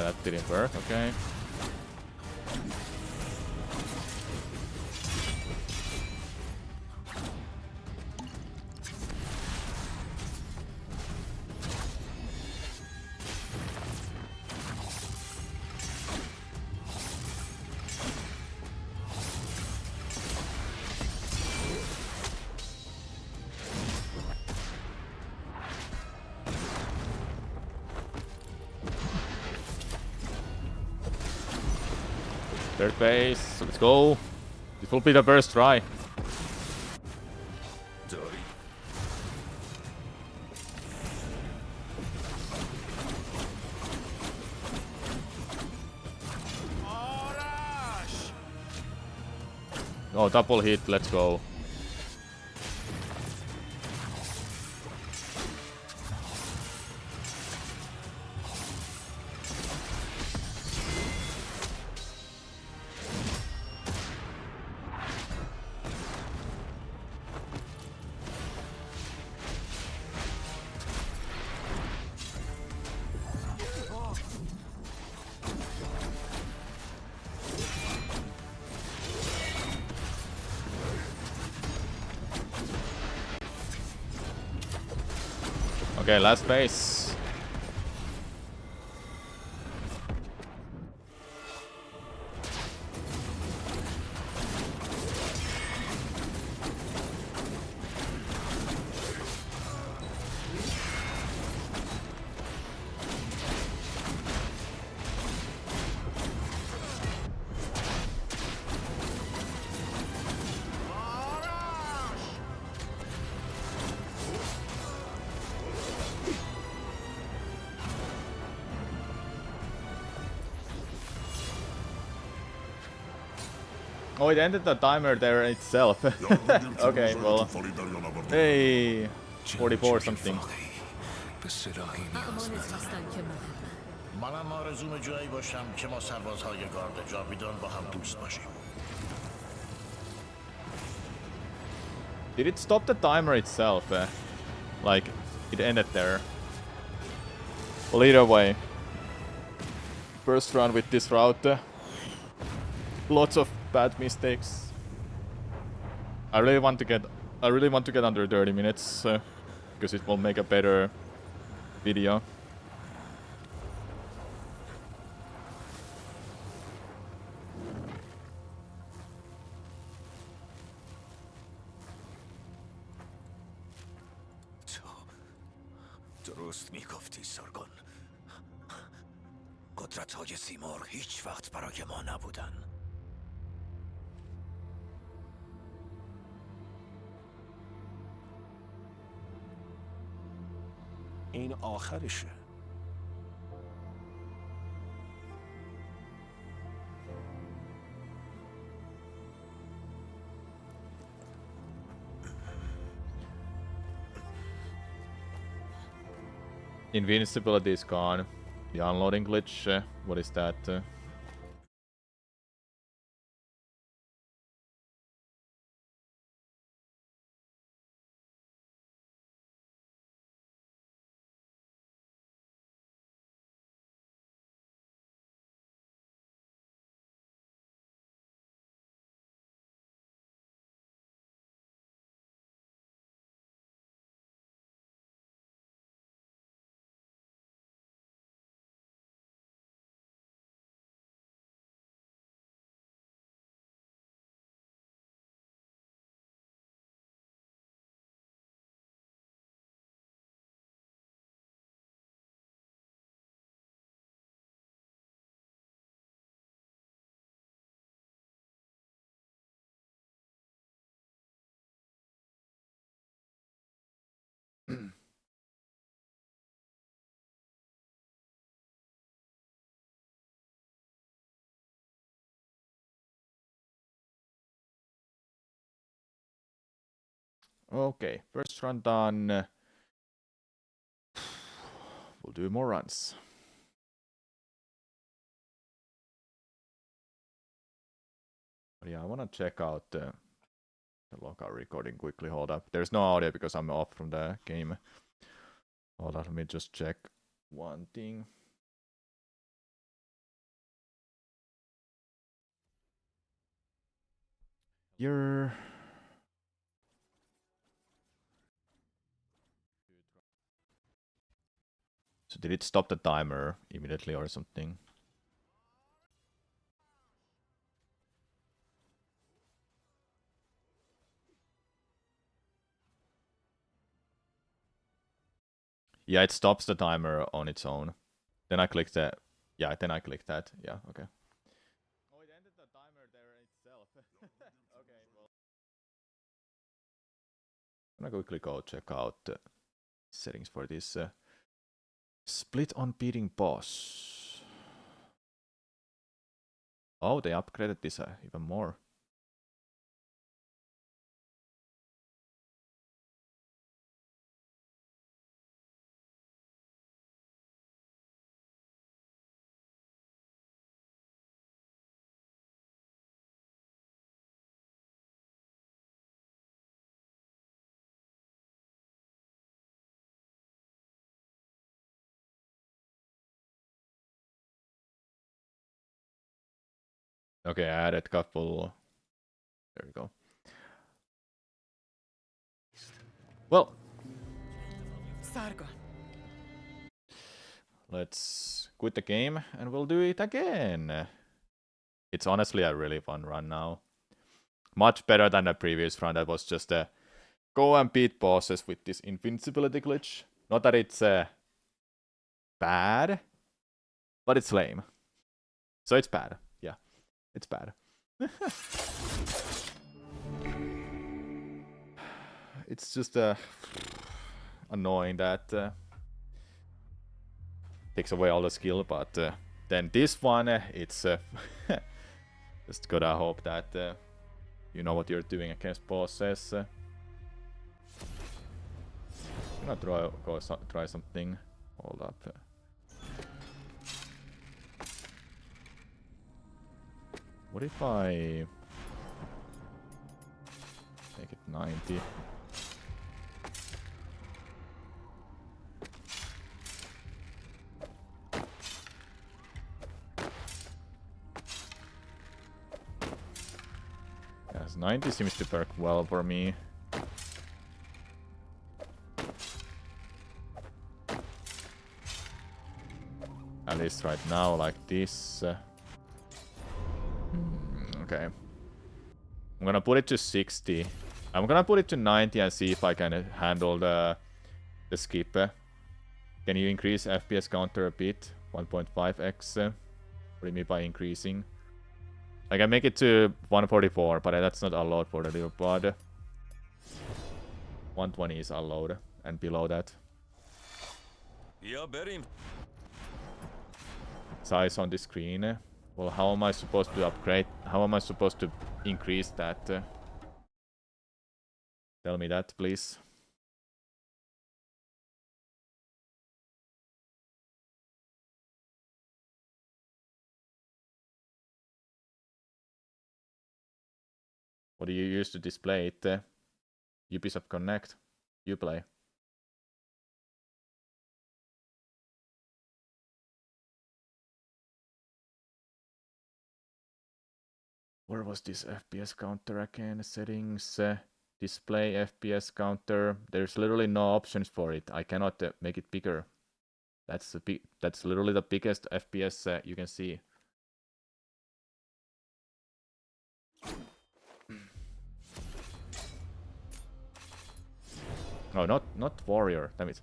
That didn't work, okay. Third base, let's go. This will be the first try. داری Oh, double hit, let's go. Okay, last base. Oh, it ended the timer there itself. Okay, well. Hey, 44 something. اعمال زیستن که مهمه. منم آرزوم جایی باشم که ما سربازهای گارد جاویدان با هم دوست باشیم. Did it stop the timer itself? Like, it ended there. Well, either way. First run with this route. Lots of bad mistakes. I really want to get under 30 minutes because it will make a better video. درست میگفتی سارگون. قدرت‌های سیمرغ هیچ وقت برای ما نبودن. این آخرشه. Invincibility is gone. The unloading glitch, what is that? Okay, first run done. We'll do more runs. But yeah, I want to check out the local recording quickly. Hold up. There's no audio because I'm off from the game. Hold on, let me just check one thing. You're... So did it stop the timer immediately or something? Yeah, it stops the timer on its own. Then I click that. Yeah, then I click that. Yeah, okay. Oh, it ended the timer there itself. Okay, well. I'm gonna quickly go check out the settings for this split on beating boss. Oh, they upgraded this even more. Okay, I added couple. There we go. Well, Sargon. let's quit the game and we'll do it again. It's honestly a really fun run now. Much better than the previous run that was just a go and beat bosses with this invincibility glitch. Not that it's bad, but it's lame. So it's bad. Yeah, it's bad. It's just annoying that takes away all the skill, but then this one, it's just gotta hope that You know what you're doing against bosses. I'm gonna try something. Hold up. What if I make it 90? Yes, 90 seems to work well for me. At least right now, like this. Okay. I'm gonna put it to 60. I'm gonna put it to 90 and see if I can handle the skip. Can you increase FPS counter a bit? 1.5x. What do you mean by increasing? I can make it to 144, but that's not allowed for the little pod. 120 is allowed, and below that. Size on the screen. Well, how am I supposed to upgrade? How am I supposed to increase that? Tell me that, please. What do you use to display it? Ubisoft Connect. Uplay. Where was this FPS counter again? Settings, display FPS counter. There's literally no options for it. I cannot make it bigger. That's literally the biggest FPS you can see. No, not warrior. Damn it.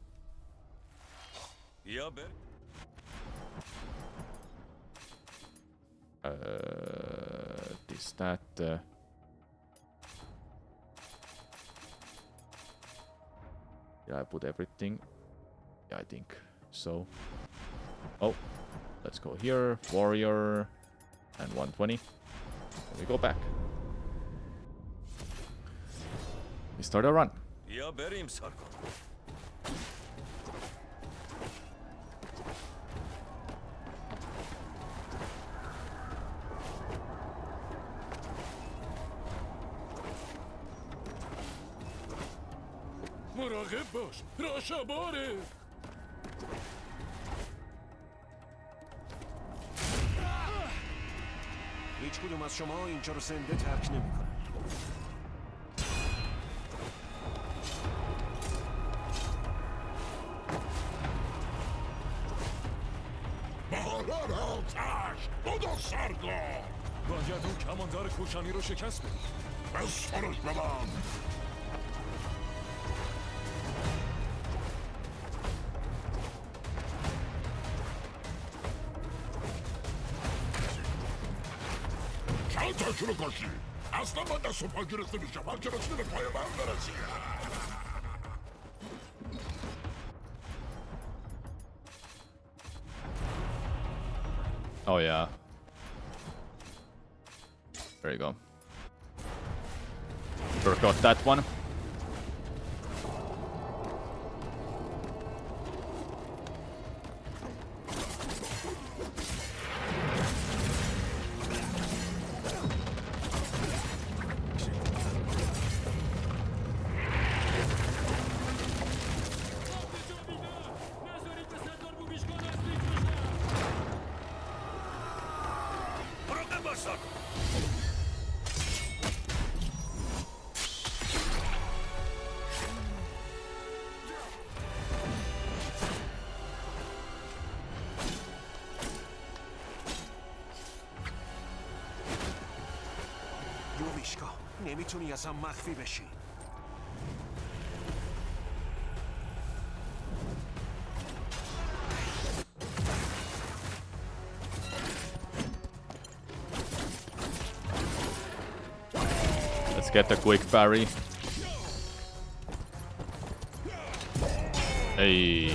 That. Yeah, I put everything. Yeah, I think so. Oh, let's go here. Warrior and 120. Then we go back. We start a run. مراقب باش راشا باره هیچ کدوم از شما اینجا رو زنده ترک نمی‌کنن. بهاران آتش بدو سرگاه باید اون کماندار کوشانی رو شکست بدی. بسپرش به من چند تاشونو کشی اصلا من دست و پا گرفته میشم هر که رسیده به پای من برسی Oh yeah. There you go. Forgot that one. یوویشکا نمیتونی اصلا مخفی بشی. Let's get a quick parry. Hey.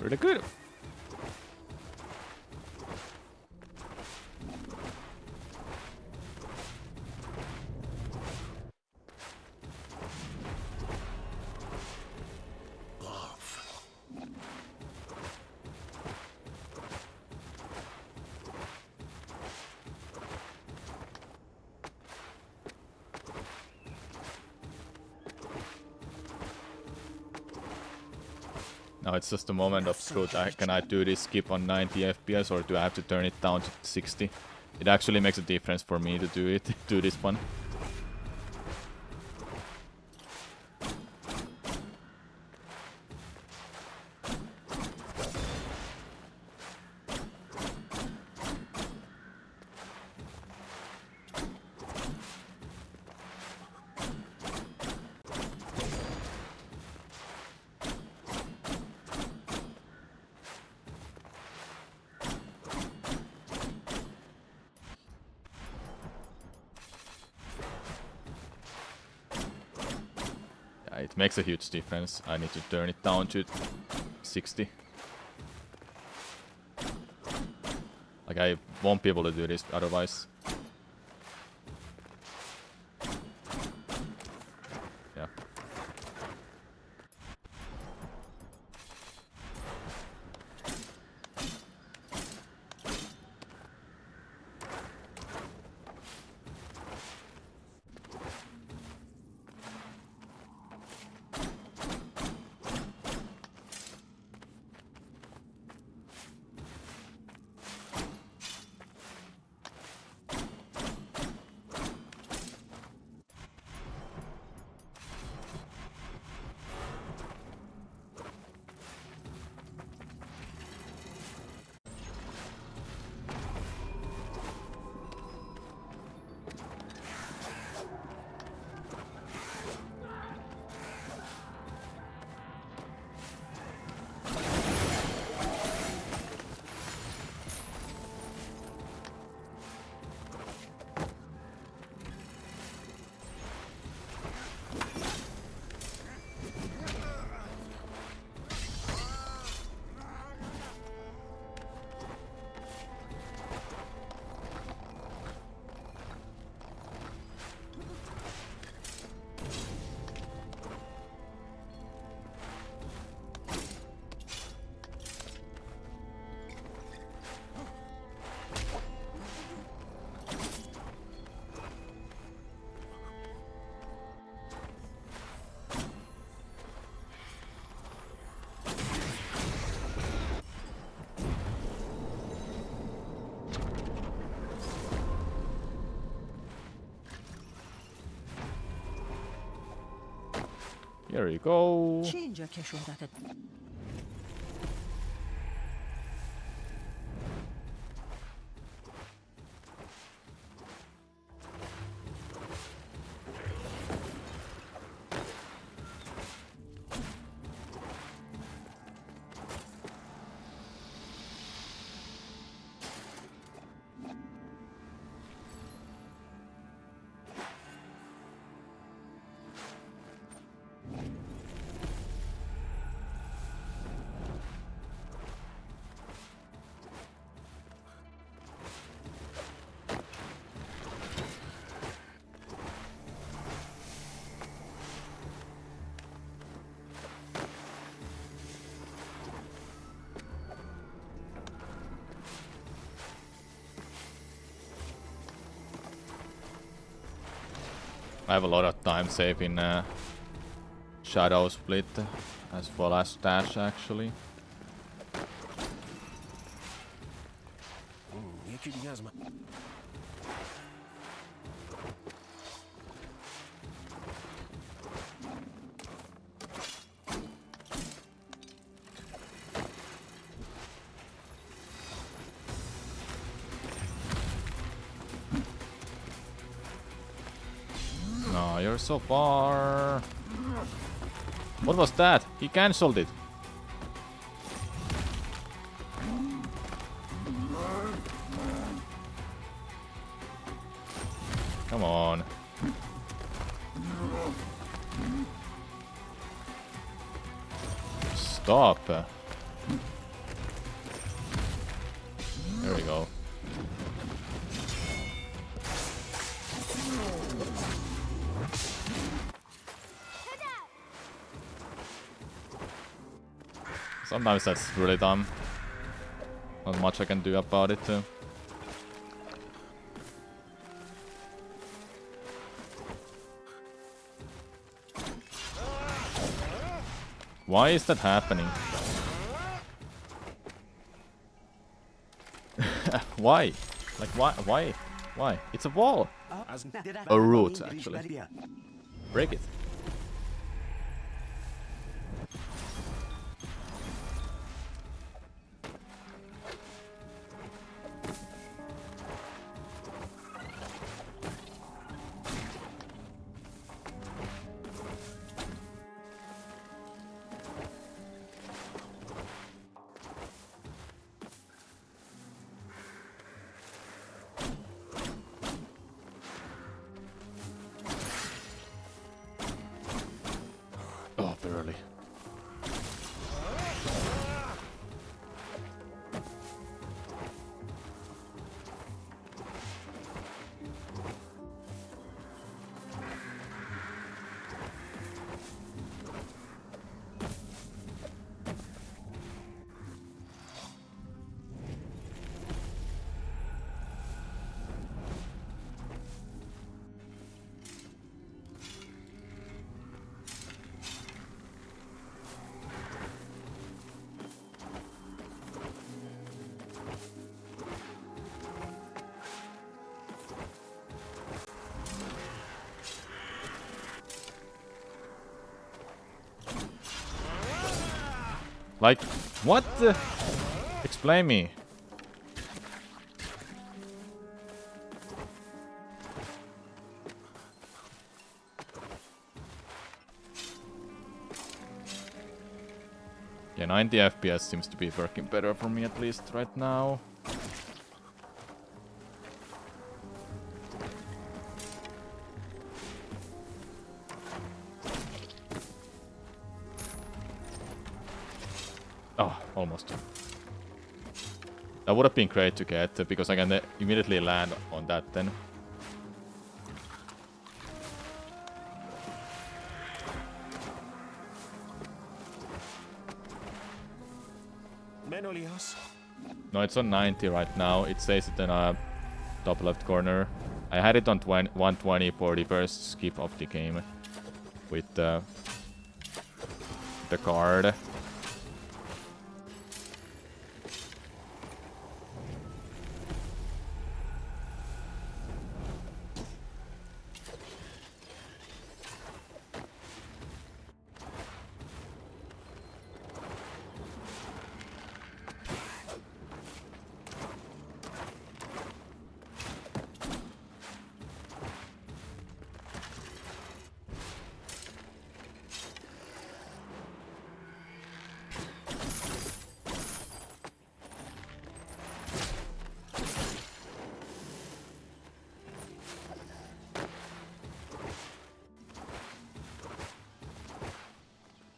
Pretty good. Now it's just a moment of truth. Can I do this skip on 90 FPS or do I have to turn it down to 60? It actually makes a difference for me to do it, do this one. It makes a huge difference. I need to turn it down to 60. Like, I won't be able to do this otherwise. Yeah. Here you go. چی اینجا کشوندتت؟ I have a lot of time saving Shadow Split as well as Dash actually. یکی دیگه از من. No, you're so far. What was that? He cancelled it. Come on. Stop. There we go. Sometimes that's really dumb. Not much I can do about it too. Why is that happening? Why? Like why? Why? It's a wall! A root, actually. Break it. Oh, barely. Like, what the? Explain me. Yeah, 90 FPS seems to be working better for me at least right now. Oh, almost. That would have been great to get, because I can immediately land on that then. Menolias. No, it's on 90 right now. It says it in a top left corner. I had it on 120 for the first skip of the game with the card.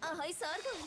آهای سارگل.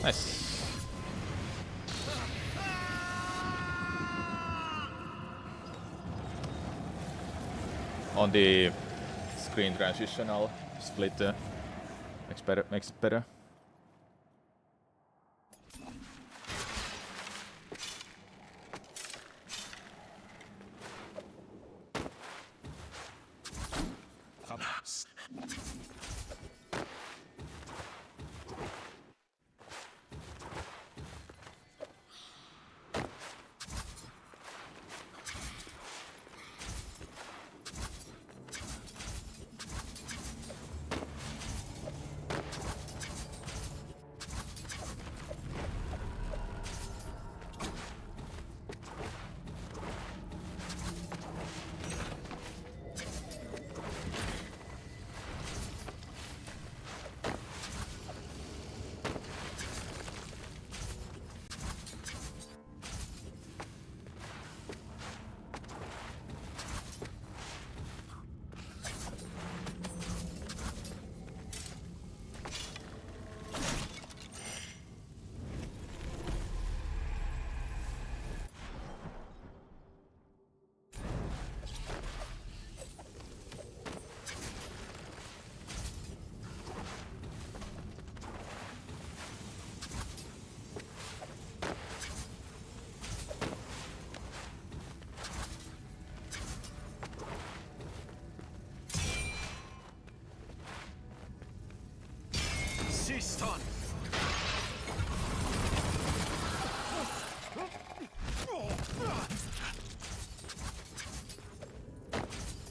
Nice. On the screen transition, I'll split makes it better.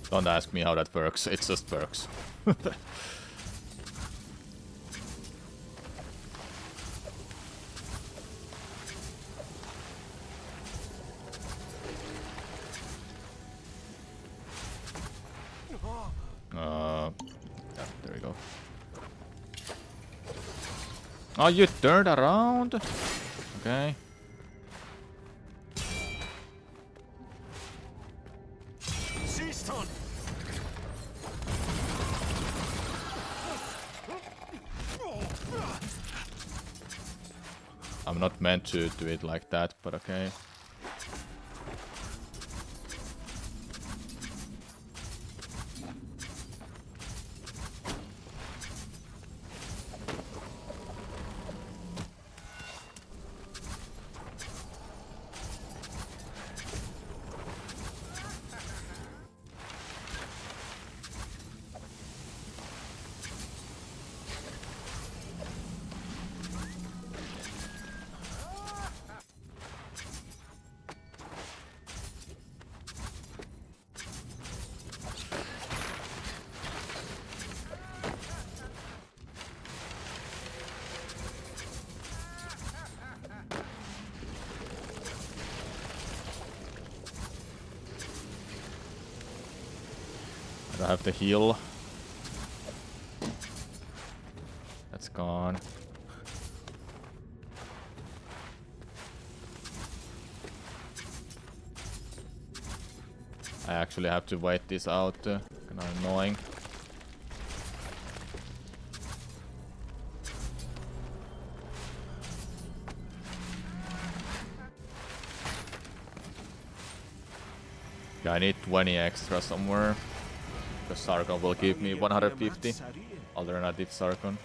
Don't ask me how that works, it just works. Yeah, there we go. Oh, you turned around? Okay. Siston! I'm not meant to do it like that, but okay. I have the heal. That's gone. I actually have to wait this out. Kinda annoying. Yeah, I need 20 extra somewhere. Because Sargon will give me 150. Alternative Sargon.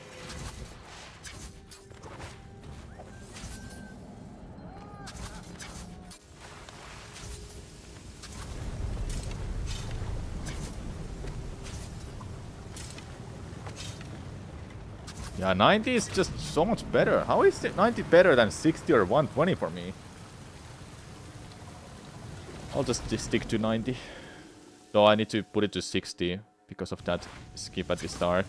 Yeah, 90 is just so much better. How is it 90 better than 60 or 120 for me? I'll just stick to 90. Though I need to put it to 60 because of that skip at the start.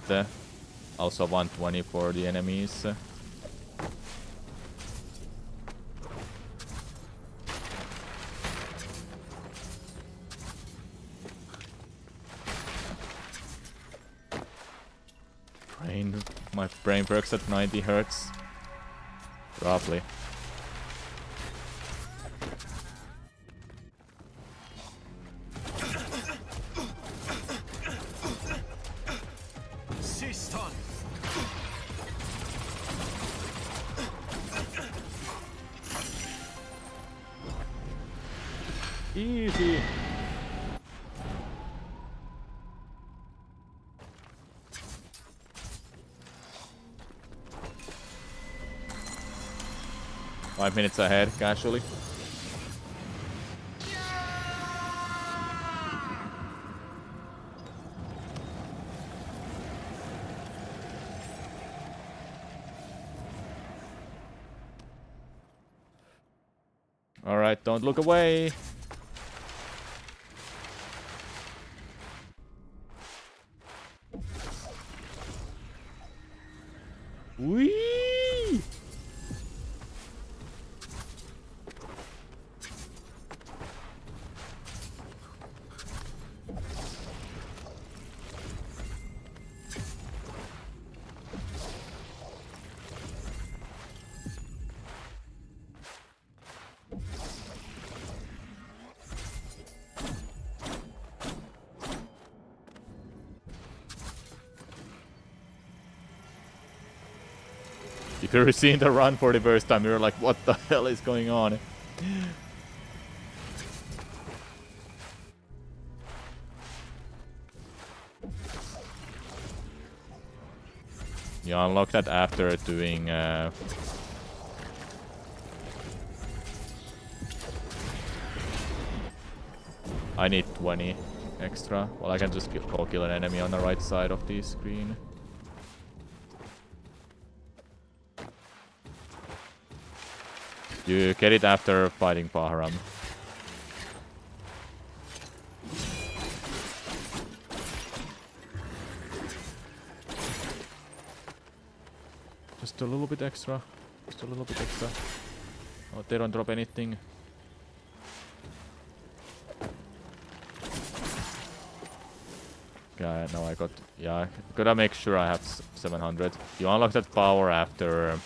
Also 120 for the enemies. My brain works at 90 hertz. Roughly. Siston! Easy. Five minutes ahead, casually. Alright, don't look away. Whee! If you're seeing the run for the first time, you're like, what the hell is going on? You unlock that after doing I need 20 extra. Well, I can just go kill an enemy on the right side of the screen. You get it after fighting Bahram. Just a little bit extra. Just a little bit extra. Oh, they don't drop anything. Yeah, now I got... Yeah, gotta make sure I have 700. You unlock that power after...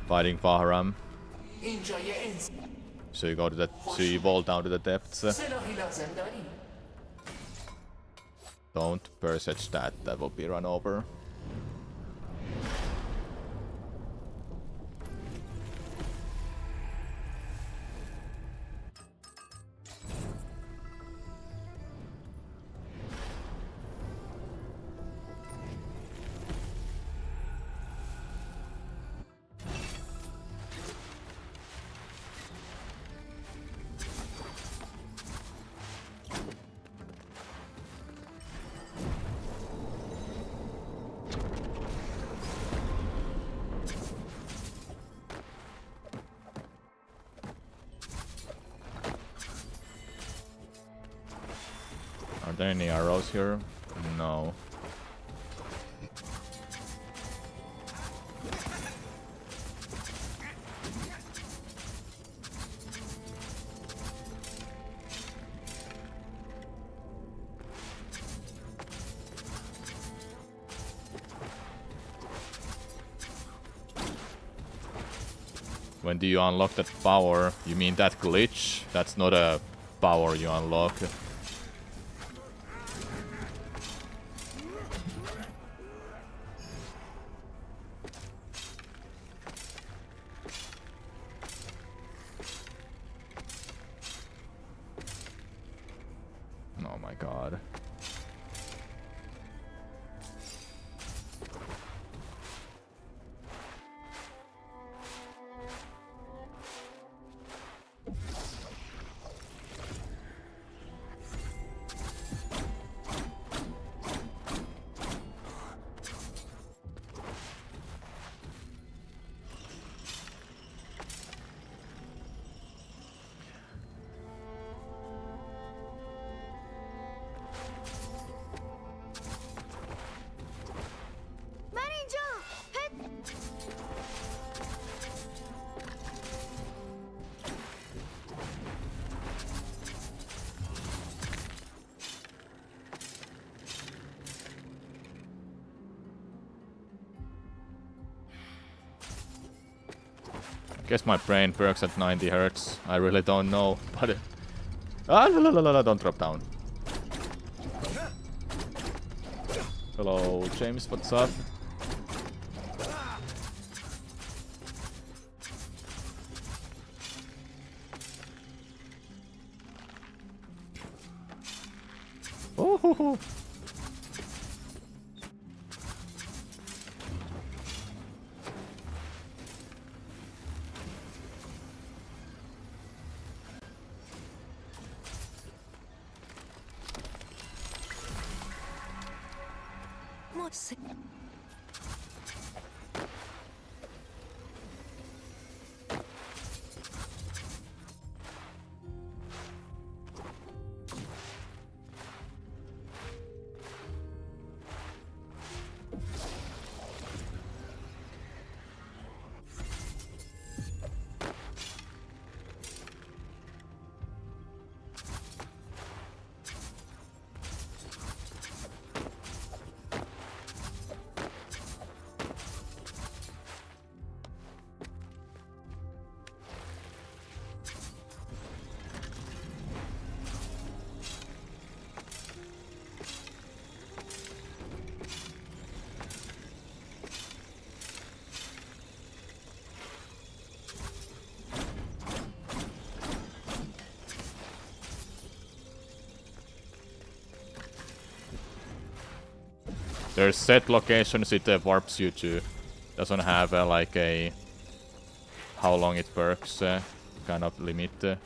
fighting Bahram. So you go to that... So you fall down to the depths. Don't presage that, that will be run over. Are there any arrows here? No. When do you unlock that power? You mean that glitch? That's not a power you unlock. Oh my god. Guess my brain works at 90 hertz. I really don't know, but don't drop down. Hello, James. What's up? Oh. There's set locations it warps you to. Doesn't have like a how long it works kind of limit.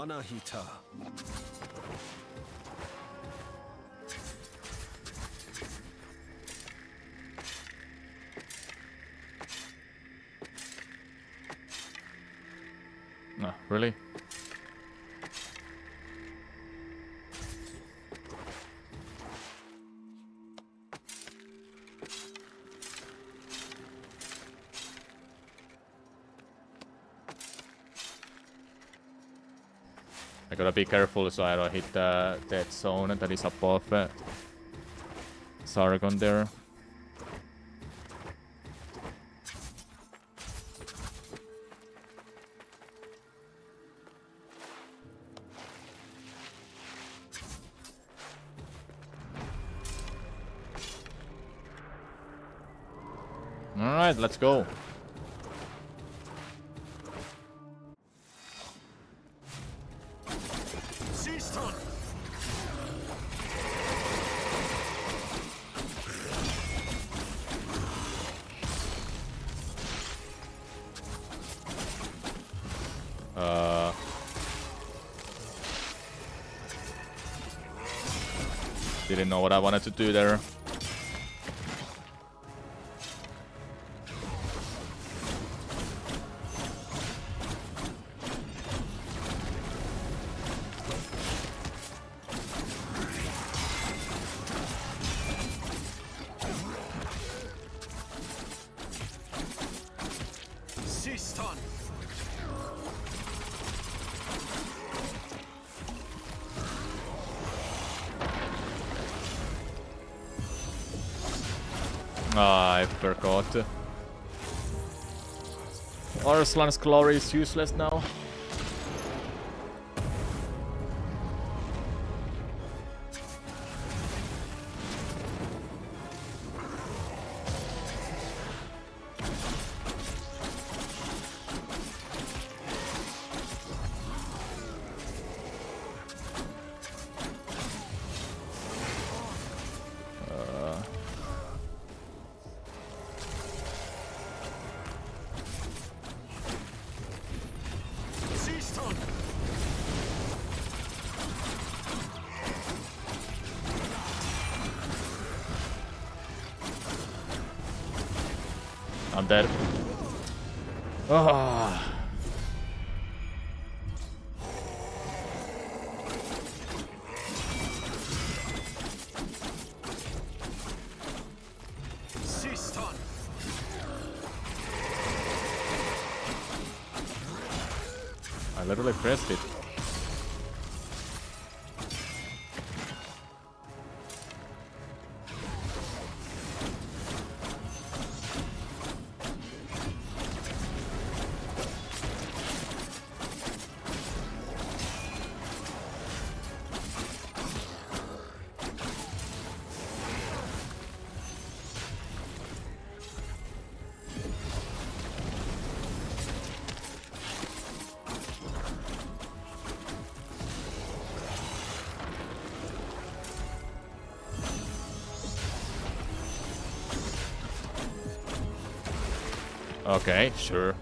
Anahita. No, really? I gotta be careful so I don't hit the dead zone that is above Sargon there. Alright, let's go. Siston! Didn't know what I wanted to do there. Siston! Ah, I forgot. Arslan's glory is useless now. Siston! I'm dead. Ah. Siston! I literally pressed it. Okay, sure.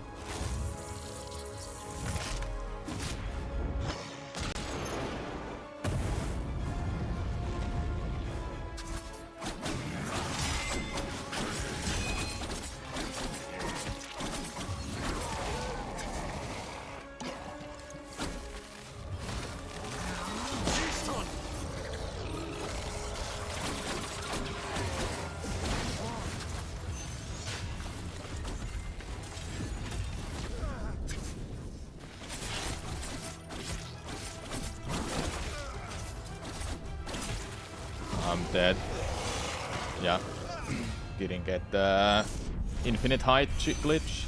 Siston! I'm dead. Yeah. Didn't get the infinite height glitch.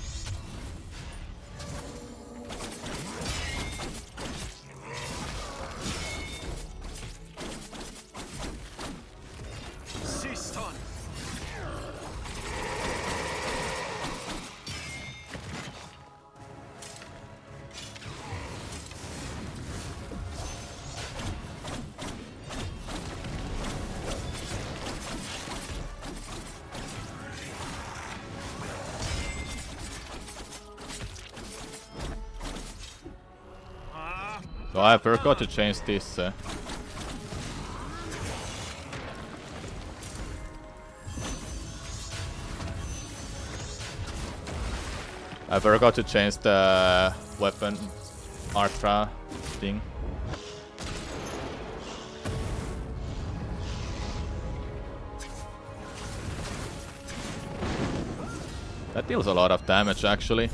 Siston! So I forgot to change this. I forgot to change the weapon Artra thing. That deals a lot of damage actually.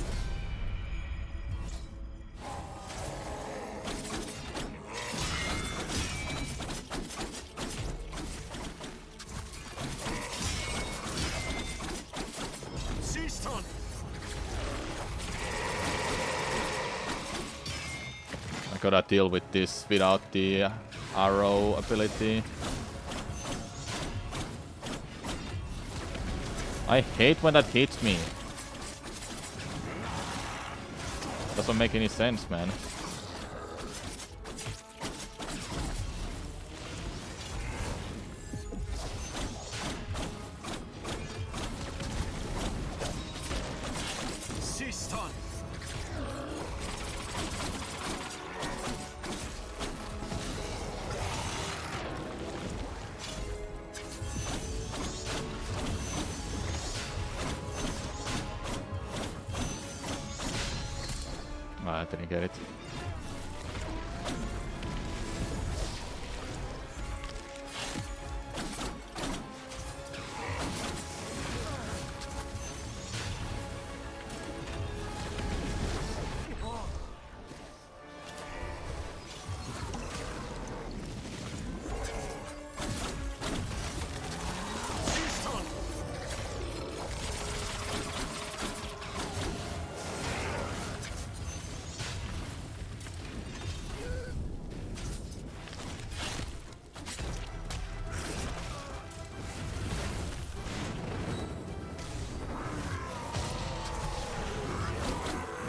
I gotta deal with this without the arrow ability. I hate when that hits me. Doesn't make any sense, man. I didn't get it.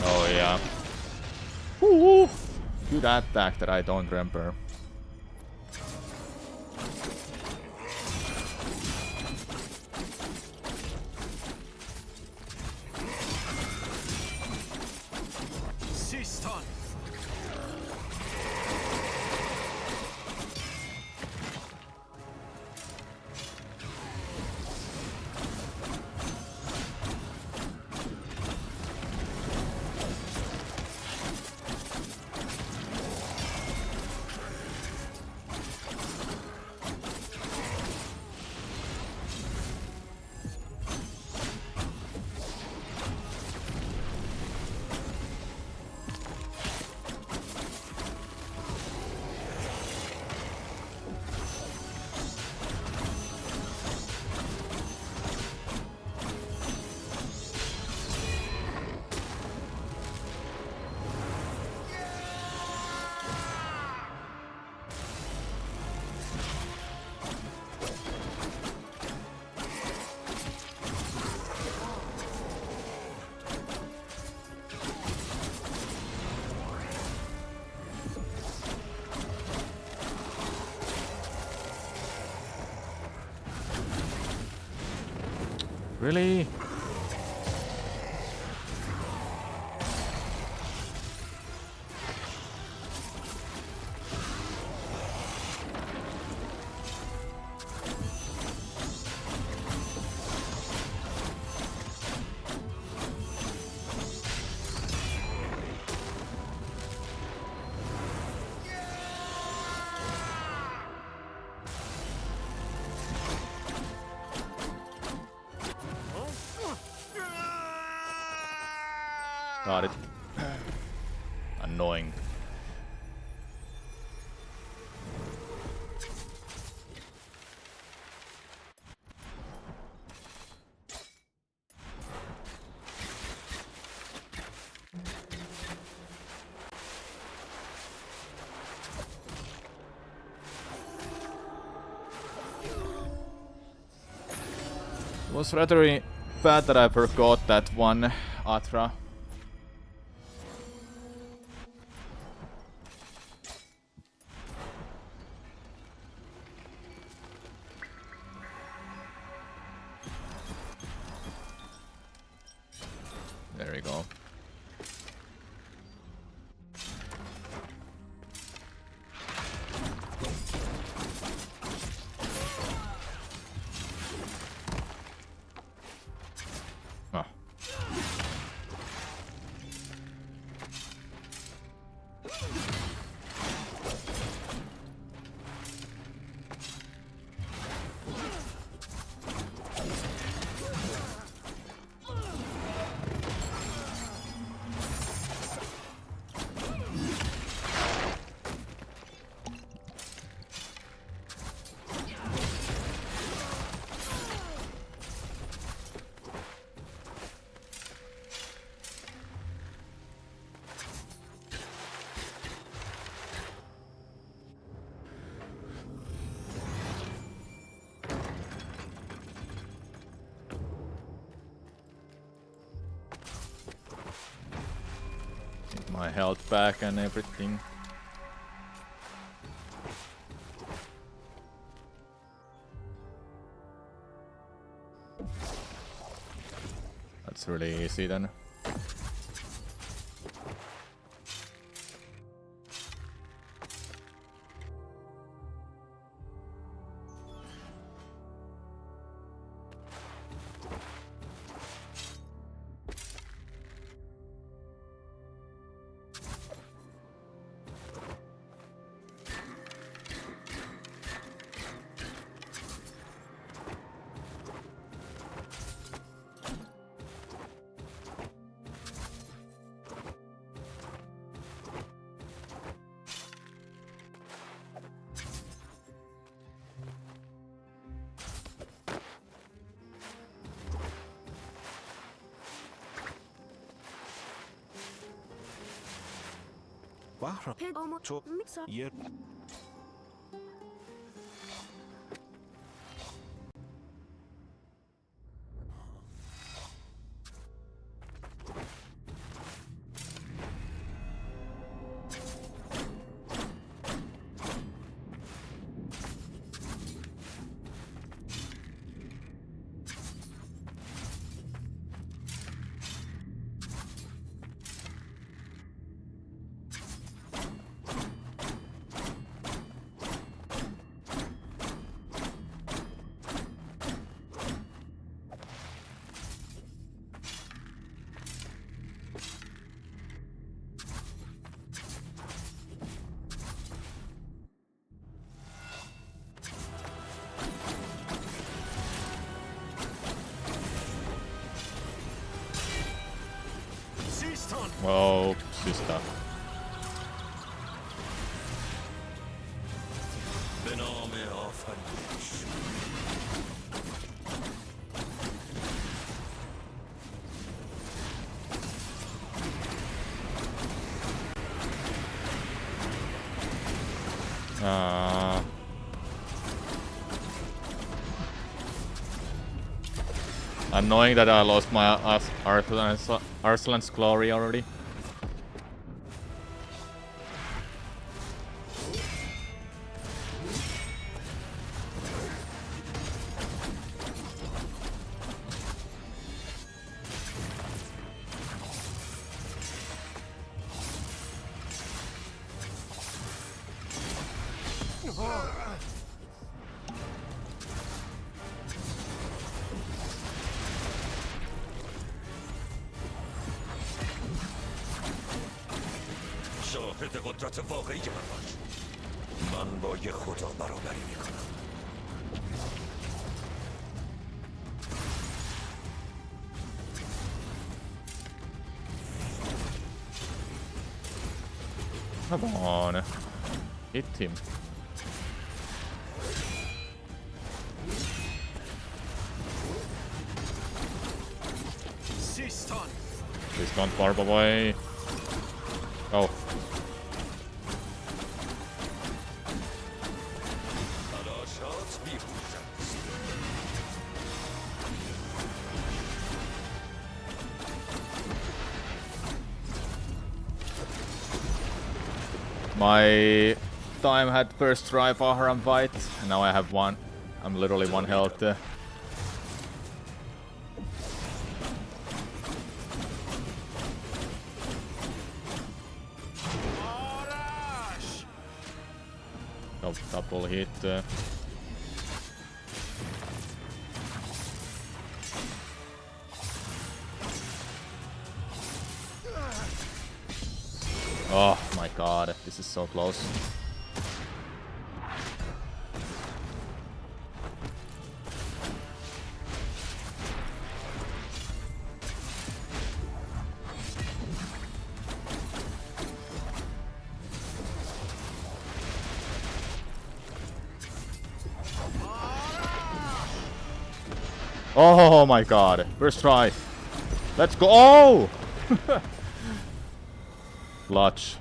Oh yeah. Ooh, good attack that I don't remember. Really? Got it. Annoying. It was rather bad that I forgot that one Atra. There we go. my health back and everything. That's really easy then. Bahram. تو یه Whoa, sister. به نام آفرینش. Annoying that I lost my Arslan's glory already. شاهد قدرت واقعی من باش. من با یه خدا برابری میکنم. Come on. Hit him. Please don't warp away. Oh. تلاشات بیهوده است. My time had first try Faharam fight, and now I have one. I'm literally one health. Double hit. Oh my god, this is so close. Oh my god, first try. Let's go. Oh! Clutch.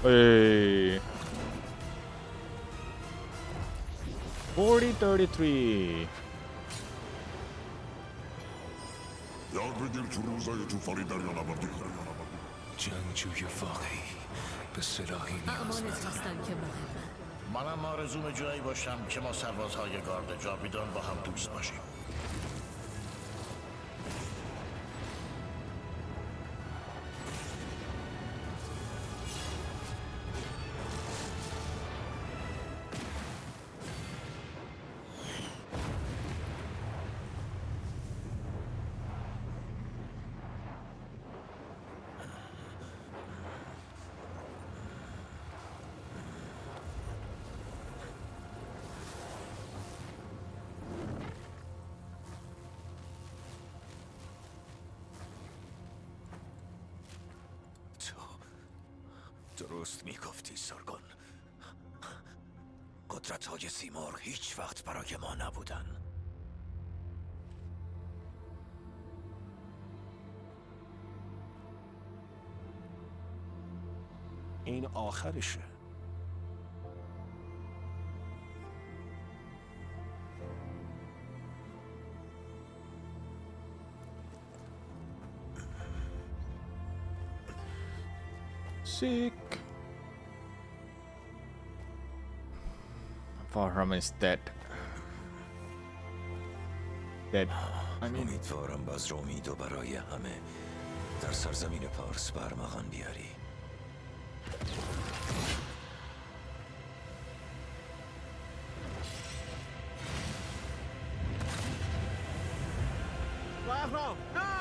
Hey. 40-33. یاد بگیر تو روزای طوفانی دریا نبردی. جنگجوی واقعی به سلاحی نیاز اعمال نداره. زیستن که مهمه. منم آرزوم جایی باشم که ما سربازهای گارد جاویدان با هم دوست باشیم. تو درست میگفتی سارگون. قدرت‌های سیمرغ هیچ وقت برای ما نبودن. این آخرشه. Sick. Farham is dead. Dead. I mean, امیدوارم بذر امیدو برای همه در سرزمین پارس برمغان بیاری. بهرام نه!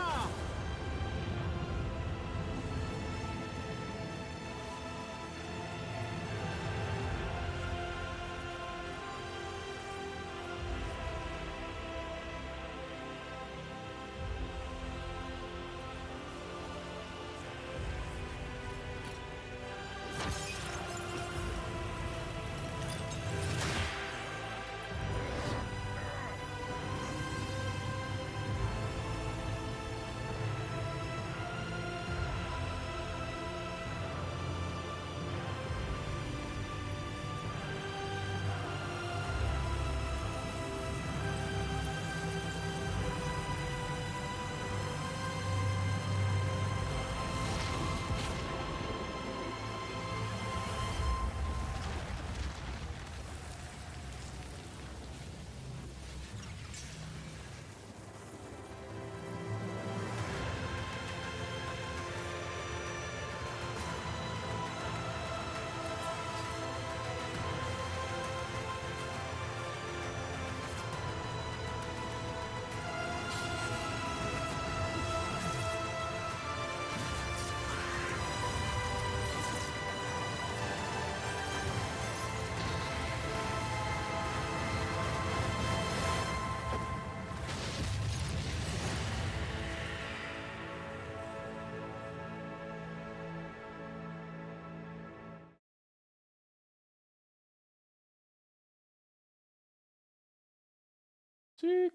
sick.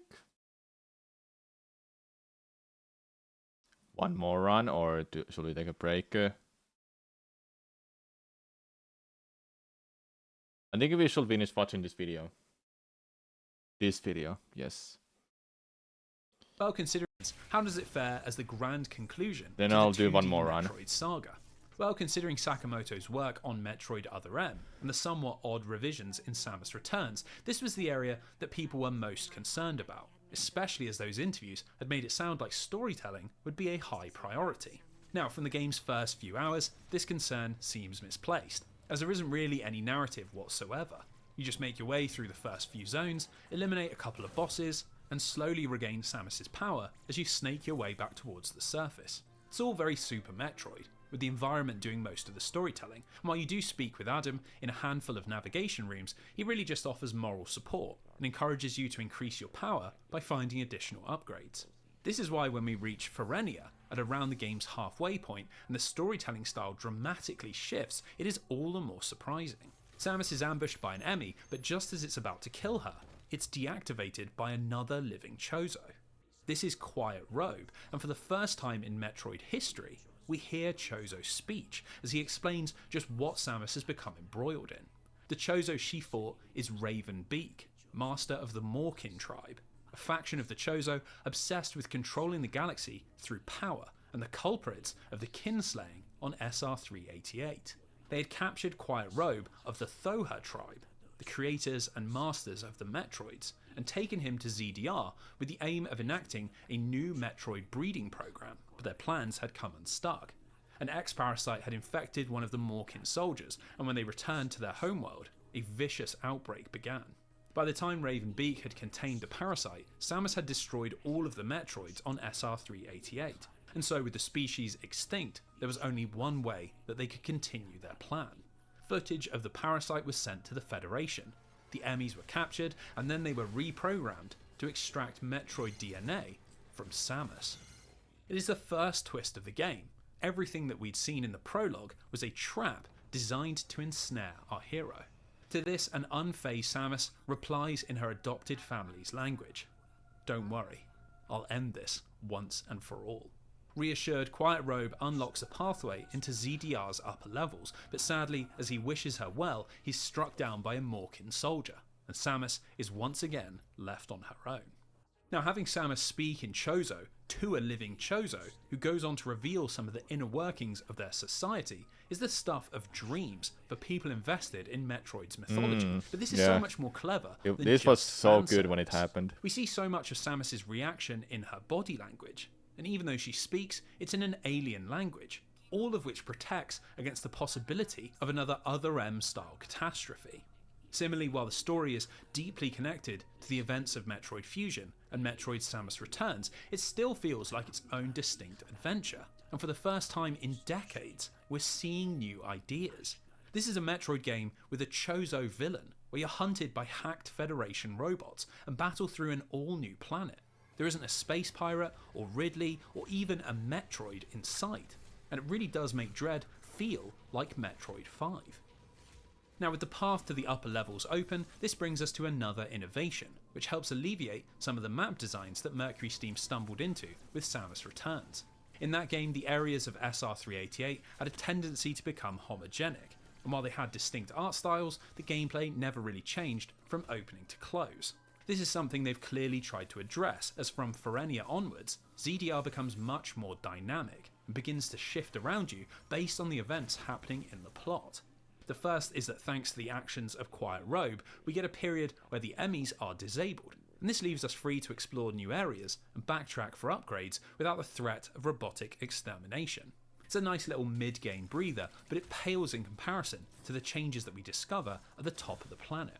One more run, or should we take a break? I think we should finish watching this video. This video, yes. Well, considering how does it fare as the grand conclusion Then to the I'll do one 2D more run. Metroid saga? Well, considering Sakamoto's work on Metroid Other M and the somewhat odd revisions in Samus Returns, this was the area that people were most concerned about, especially as those interviews had made it sound like storytelling would be a high priority. Now, from the game's first few hours, this concern seems misplaced, as there isn't really any narrative whatsoever. You just make your way through the first few zones, eliminate a couple of bosses, and slowly regain Samus's power as you snake your way back towards the surface. It's all very Super Metroid, with the environment doing most of the storytelling, and while you do speak with Adam in a handful of navigation rooms, he really just offers moral support and encourages you to increase your power by finding additional upgrades. This is why when we reach Ferenia at around the game's halfway point and the storytelling style dramatically shifts, it is all the more surprising. Samus is ambushed by an Emmy, but just as it's about to kill her, it's deactivated by another living Chozo. This is Quiet Robe, and for the first time in Metroid history, we hear Chozo's speech as he explains just what Samus has become embroiled in. The Chozo she fought is Raven Beak, master of the Morkin tribe, a faction of the Chozo obsessed with controlling the galaxy through power, and the culprits of the kinslaying on SR-388. They had captured Quiet Robe of the Thoha tribe, the creators and masters of the Metroids, and taken him to ZDR with the aim of enacting a new Metroid breeding program, but their plans had come unstuck. An X-parasite had infected one of the Morkin soldiers, and when they returned to their homeworld, a vicious outbreak began. By the time Raven Beak had contained the parasite, Samus had destroyed all of the Metroids on SR-388, and so with the species extinct, there was only one way that they could continue their plan. Footage of the parasite was sent to the Federation. The Emmys were captured, and then they were reprogrammed to extract Metroid DNA from Samus. It is the first twist of the game. Everything that we'd seen in the prologue was a trap designed to ensnare our hero. To this, an unfazed Samus replies in her adopted family's language. "Don't worry, I'll end this once and for all." Reassured, Quiet Robe unlocks a pathway into ZDR's upper levels, but sadly, as he wishes her well, he's struck down by a Morkin soldier, and Samus is once again left on her own. Now, having Samus speak in Chozo to a living Chozo, who goes on to reveal some of the inner workings of their society, is the stuff of dreams for people invested in Metroid's mythology. But this is so much more clever. This was so good when it happened. We see so much of Samus's reaction in her body language, and even though she speaks, it's in an alien language, all of which protects against the possibility of another Other M-style catastrophe. Similarly, while the story is deeply connected to the events of Metroid Fusion and Metroid Samus Returns, it still feels like its own distinct adventure, and for the first time in decades, we're seeing new ideas. This is a Metroid game with a Chozo villain, where you're hunted by hacked Federation robots and battle through an all-new planet. There isn't a space pirate, or Ridley, or even a Metroid in sight, and it really does make Dread feel like Metroid 5. Now, with the path to the upper levels open, this brings us to another innovation, which helps alleviate some of the map designs that Mercury Steam stumbled into with Samus Returns. In that game, the areas of SR-388 had a tendency to become homogenic, and while they had distinct art styles, the gameplay never really changed from opening to close. This is something they've clearly tried to address, as from Ferenia onwards, ZDR becomes much more dynamic and begins to shift around you based on the events happening in the plot. The first is that thanks to the actions of Quiet Robe, we get a period where the Emmys are disabled, and this leaves us free to explore new areas and backtrack for upgrades without the threat of robotic extermination. It's a nice little mid-game breather, but it pales in comparison to the changes that we discover at the top of the planet.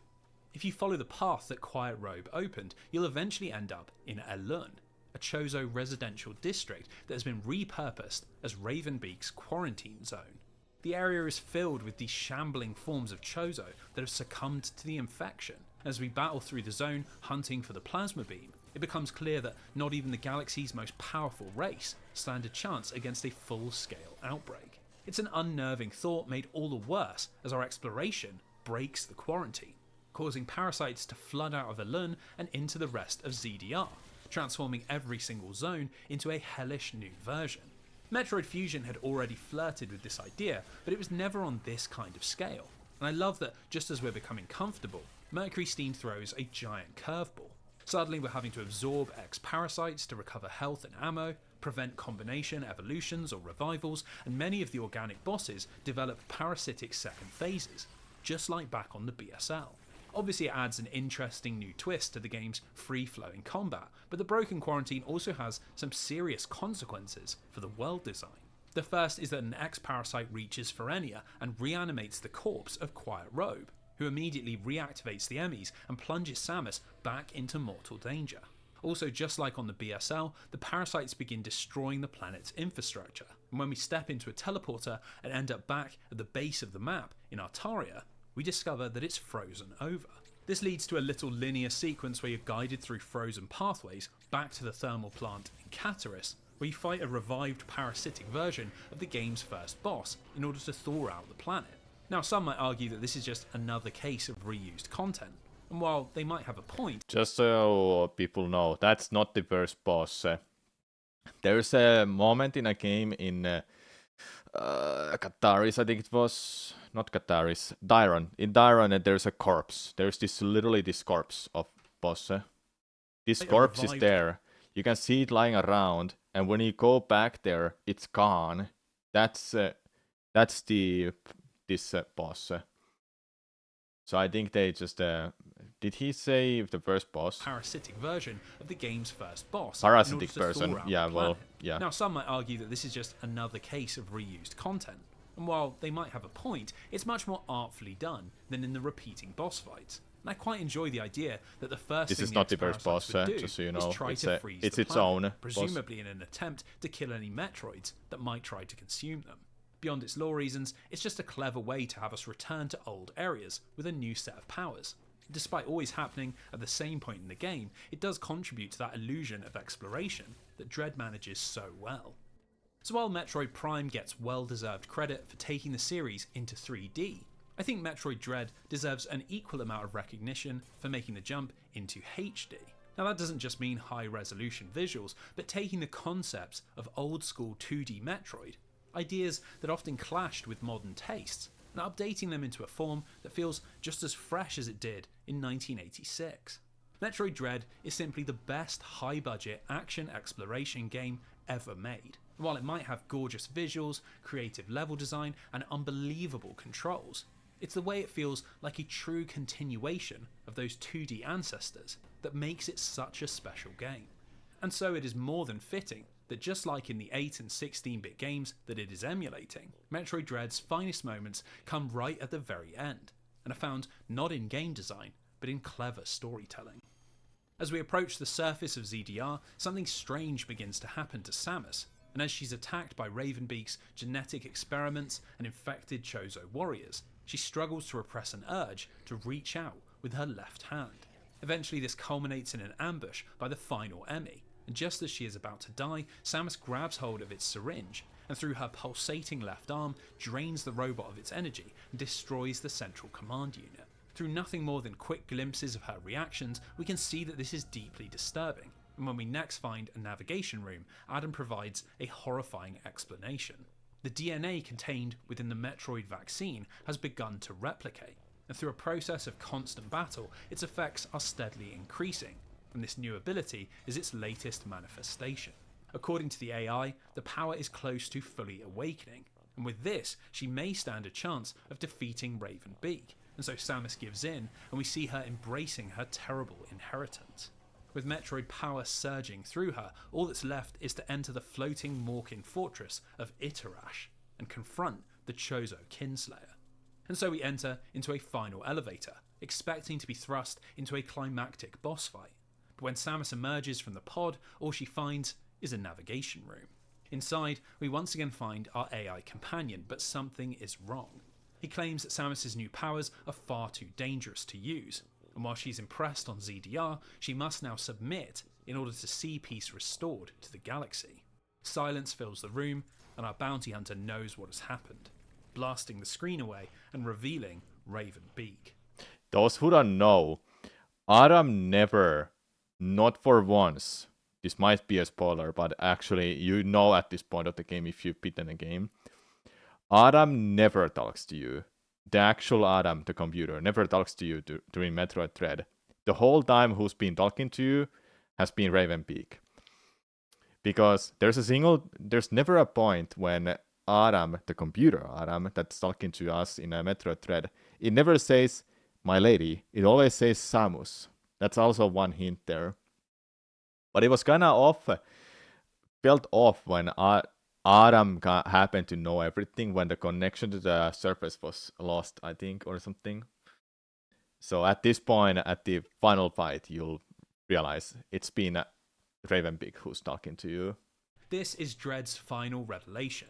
If you follow the path that Quiet Robe opened, you'll eventually end up in Elun, a Chozo residential district that has been repurposed as Raven Beak's quarantine zone. The area is filled with these shambling forms of Chozo that have succumbed to the infection. As we battle through the zone, hunting for the plasma beam, it becomes clear that not even the galaxy's most powerful race stand a chance against a full-scale outbreak. It's an unnerving thought made all the worse as our exploration breaks the quarantine, causing parasites to flood out of Elun and into the rest of ZDR, transforming every single zone into a hellish new version. Metroid Fusion had already flirted with this idea, but it was never on this kind of scale, and I love that just as we're becoming comfortable, Mercury Steam throws a giant curveball. Suddenly we're having to absorb X-parasites to recover health and ammo, prevent combination evolutions or revivals, and many of the organic bosses develop parasitic second phases, just like back on the BSL. Obviously it adds an interesting new twist to the game's free-flowing combat, but the broken quarantine also has some serious consequences for the world design. The first is that an X-parasite reaches Ferenia and reanimates the corpse of Quiet Robe, who immediately reactivates the Emmys and plunges Samus back into mortal danger. Also, just like on the BSL, the parasites begin destroying the planet's infrastructure, and when we step into a teleporter and end up back at the base of the map in Artaria, we discover that it's frozen over. This leads to a little linear sequence where you're guided through frozen pathways back to the thermal plant in Cataris, where you fight a revived parasitic version of the game's first boss in order to thaw out the planet. Now, some might argue that this is just another case of reused content, and while they might have a point... Just so people know, that's not the first boss. There's a moment in a game in Kataris, I think it was not Kataris, Dairon. In Dairon, there's a corpse. There's literally this corpse of Bosse. This corpse is there. You can see it lying around, and when you go back there, it's gone. That's this boss. So I think they just did he say the first boss? Parasitic version of the game's first boss. Parasitic version. Yeah, well, yeah. Now some might argue that this is just another case of reused content. And while they might have a point, it's much more artfully done than in the repeating boss fights. And I quite enjoy the idea that the first this thing is not the first boss, would do just so you know. is try to freeze it's the its planet, own presumably boss. in an attempt to kill any Metroids that might try to consume them. Beyond its lore reasons, it's just a clever way to have us return to old areas with a new set of powers. Despite always happening at the same point in the game, it does contribute to that illusion of exploration that Dread manages so well. So while Metroid Prime gets well-deserved credit for taking the series into 3D, I think Metroid Dread deserves an equal amount of recognition for making the jump into HD. Now that doesn't just mean high-resolution visuals, but taking the concepts of old-school 2D Metroid, ideas that often clashed with modern tastes, and updating them into a form that feels just as fresh as it did in 1986. Metroid Dread is simply the best high-budget action exploration game ever made. And while it might have gorgeous visuals, creative level design, and unbelievable controls, it's the way it feels like a true continuation of those 2D ancestors that makes it such a special game. And so it is more than fitting that just like in the 8 and 16-bit games that it is emulating, Metroid Dread's finest moments come right at the very end, and are found not in game design, but in clever storytelling. As we approach the surface of ZDR, something strange begins to happen to Samus, and as she's attacked by Ravenbeak's genetic experiments and infected Chozo warriors, she struggles to repress an urge to reach out with her left hand. Eventually this culminates in an ambush by the final Emmy, and just as she is about to die, Samus grabs hold of its syringe, and through her pulsating left arm, drains the robot of its energy and destroys the central command unit. Through nothing more than quick glimpses of her reactions, we can see that this is deeply disturbing, and when we next find a navigation room, Adam provides a horrifying explanation. The DNA contained within the Metroid vaccine has begun to replicate, and through a process of constant battle, its effects are steadily increasing, and this new ability is its latest manifestation. According to the AI, the power is close to fully awakening, and with this, she may stand a chance of defeating Ravenbeak, and so Samus gives in, and we see her embracing her terrible inheritance. With Metroid power surging through her, all that's left is to enter the floating Morkin fortress of Itarash and confront the Chozo Kinslayer. And so we enter into a final elevator, expecting to be thrust into a climactic boss fight. But when Samus emerges from the pod, all she finds is a navigation room. Inside, we once again find our AI companion, but something is wrong. He claims that Samus's new powers are far too dangerous to use, and while she's impressed on ZDR, she must now submit in order to see peace restored to the galaxy. Silence fills the room, and our bounty hunter knows what has happened, blasting the screen away and revealing Ravenbeak. Those who don't know, Adam never, not for once, this might be a spoiler, but actually you know at this point of the game if you've beaten a game, Adam never talks to you. The actual Adam, the computer, never talks to you during Metroid Dread. The whole time who's been talking to you has been Ravenbeak. Because there's never a point when Adam, the computer Adam, that's talking to us in a Metroid Dread, it never says, my lady, it always says Samus. That's also one hint there. But it was kind of off, felt off when Adam happened to know everything when the connection to the surface was lost, I think, or something. So at this point, at the final fight, you'll realize it's been Ravenbeak who's talking to you. This is Dread's final revelation.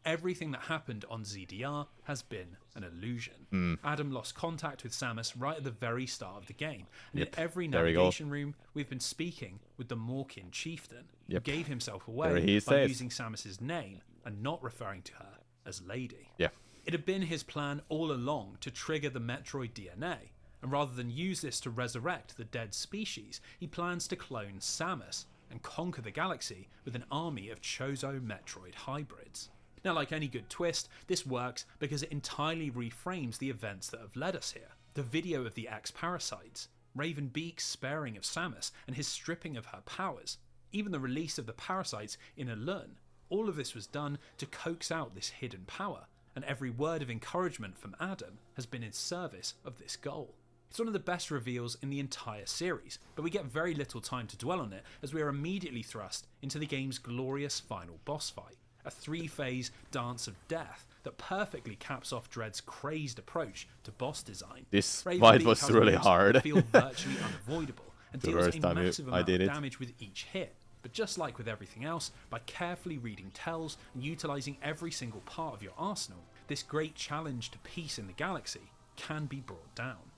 Everything that happened on ZDR has been an illusion. Adam lost contact with Samus right at the very start of the game, and in every navigation room, we've been speaking with the Morkin chieftain, who gave himself away by using Samus's name and not referring to her as Lady. It had been his plan all along to trigger the Metroid DNA, and rather than use this to resurrect the dead species, he plans to clone Samus and conquer the galaxy with an army of Chozo Metroid hybrids. Now, like any good twist, this works because it entirely reframes the events that have led us here. The video of the ex-parasites, Raven Beak's sparing of Samus and his stripping of her powers, even the release of the parasites in Alun, all of this was done to coax out this hidden power, and every word of encouragement from Adam has been in service of this goal. It's one of the best reveals in the entire series, but we get very little time to dwell on it as we are immediately thrust into the game's glorious final boss fight, a 3-phase dance of death that perfectly caps off Dread's crazed approach to boss design. This Raven fight Beak was has really moves hard. that feel virtually unavoidable and The deals first a time massive I amount did of it. damage with each hit. But just like with everything else, by carefully reading tells and utilising every single part of your arsenal, this great challenge to peace in the galaxy can be brought down.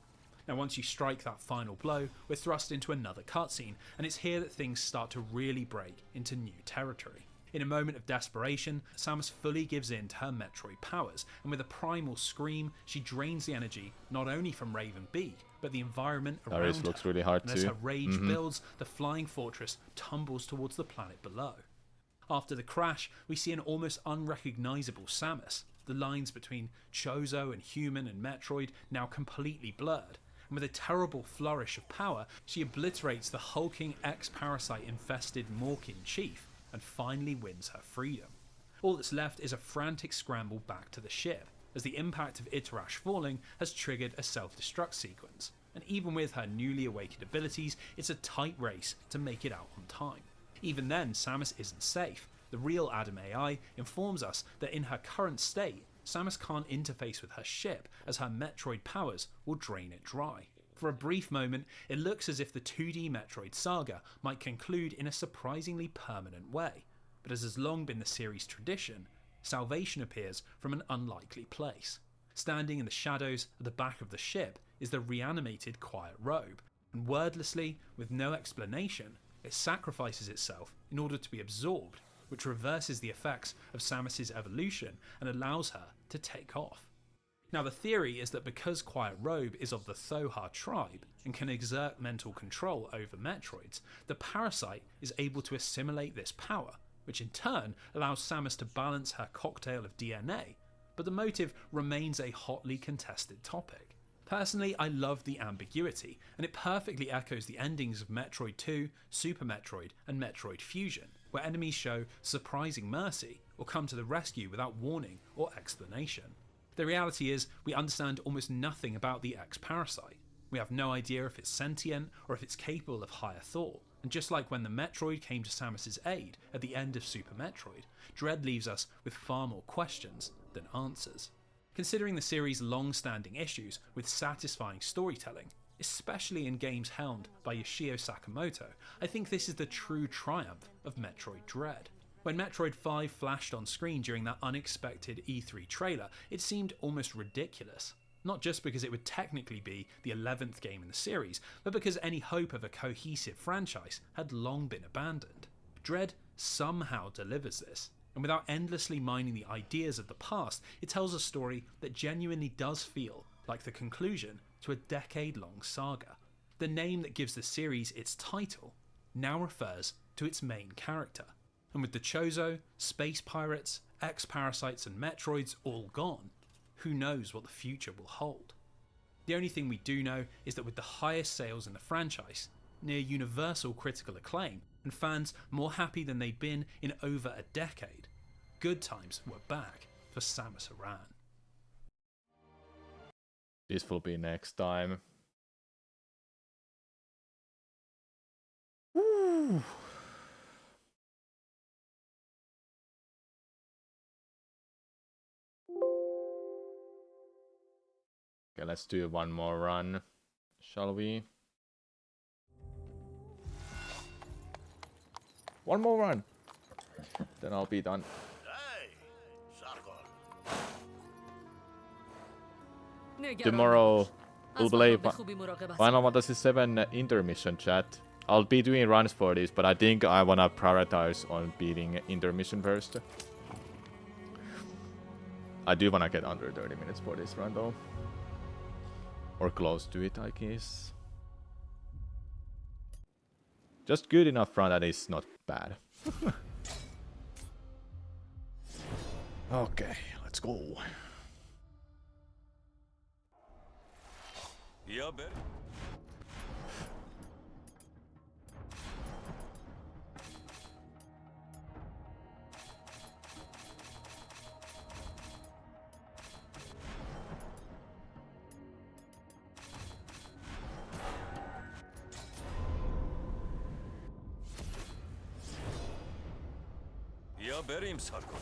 Now, once you strike that final blow, we're thrust into another cutscene, and it's here that things start to really break into new territory. In a moment of desperation, Samus fully gives in to her Metroid powers, and with a primal scream, she drains the energy not only from Raven Beak, but the environment around Darius her. looks really hard And as too. her rage builds, the flying fortress tumbles towards the planet below. After the crash, we see an almost unrecognisable Samus, the lines between Chozo and human and Metroid now completely blurred, and with a terrible flourish of power, she obliterates the hulking ex-parasite infested Morkin chief and finally wins her freedom. All that's left is a frantic scramble back to the ship, as the impact of Itarash falling has triggered a self-destruct sequence, and even with her newly awakened abilities, it's a tight race to make it out on time. Even then, Samus isn't safe. The real Adam AI informs us that in her current state, Samus can't interface with her ship, as her Metroid powers will drain it dry. For a brief moment, it looks as if the 2D Metroid saga might conclude in a surprisingly permanent way, but as has long been the series' tradition, salvation appears from an unlikely place. Standing in the shadows at the back of the ship is the reanimated Quiet Robe, and wordlessly, with no explanation, it sacrifices itself in order to be absorbed, which reverses the effects of Samus's evolution and allows her to take off. Now, the theory is that because Quiet Robe is of the Thoha tribe and can exert mental control over Metroids, the parasite is able to assimilate this power, which in turn allows Samus to balance her cocktail of DNA, but the motive remains a hotly contested topic. Personally, I love the ambiguity, and it perfectly echoes the endings of Metroid 2, Super Metroid, and Metroid Fusion, where enemies show surprising mercy or come to the rescue without warning or explanation. The reality is, we understand almost nothing about the ex-parasite. We have no idea if it's sentient or if it's capable of higher thought, and just like when the Metroid came to Samus's aid at the end of Super Metroid, Dread leaves us with far more questions than answers. Considering the series' long-standing issues with satisfying storytelling, especially in games helmed by Yoshio Sakamoto, I think this is the true triumph of Metroid Dread. When Metroid 5 flashed on screen during that unexpected E3 trailer, it seemed almost ridiculous. Not just because it would technically be the 11th game in the series, but because any hope of a cohesive franchise had long been abandoned. Dread somehow delivers this, and without endlessly mining the ideas of the past, it tells a story that genuinely does feel like the conclusion to a decade-long saga. The name that gives the series its title now refers to its main character, and with the Chozo, space pirates, ex-parasites and Metroids all gone, who knows what the future will hold. The only thing we do know is that with the highest sales in the franchise, near universal critical acclaim, and fans more happy than they'd been in over a decade, good times were back for Samus Aran. This will be next time. Woo. Okay, let's do one more run, shall we? One more run, then I'll be done. Hey, Sargon. Tomorrow we'll play Final Fantasy 7 intermission, chat. I'll be doing runs for this, but I think I wanna prioritize on beating intermission first. I do wanna get under 30 minutes for this run though. Or close to it, I guess. Just good enough run that is not bad. Okay, let's go. Ja, Ber. Ja, Berim Sarko.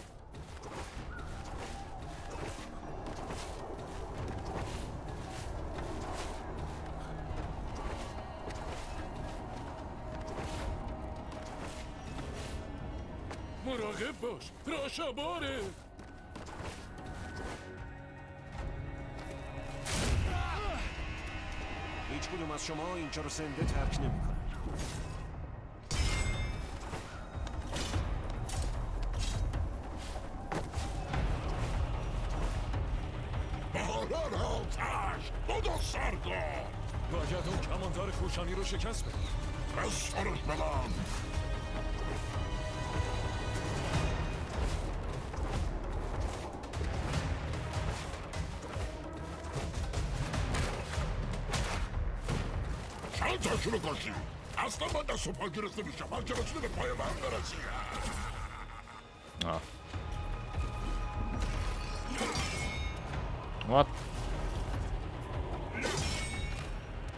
مراقب باش راشاباره هیچ کدوم از شما اینجا رو زنده ترک نمی‌کنن. بهاران آتش بدو سرگار باید اون کماندار کوشانی رو شکست بدیم. بسترش بدن چند تاشون رو کشی اصلا من دست و پا گرفته میشم هر که رسیده به پای من برسی Ah. What?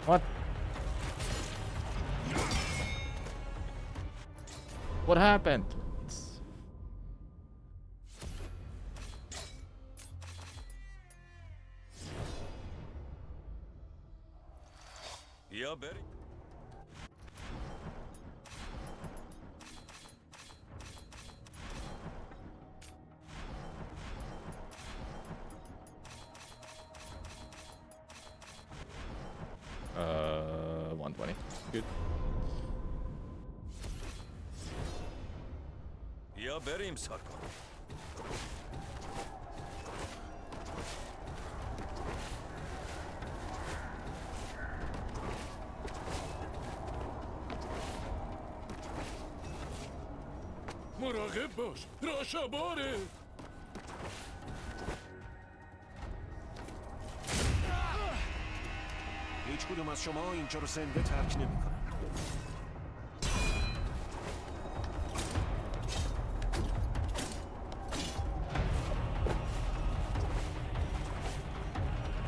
What? What happened? Ja, Berim. Uh, 120. Good. Ja, Berim Sarko. مراقب باش راشاباره هیچ کدوم از شما اینجا رو زنده ترک نمی‌کنن.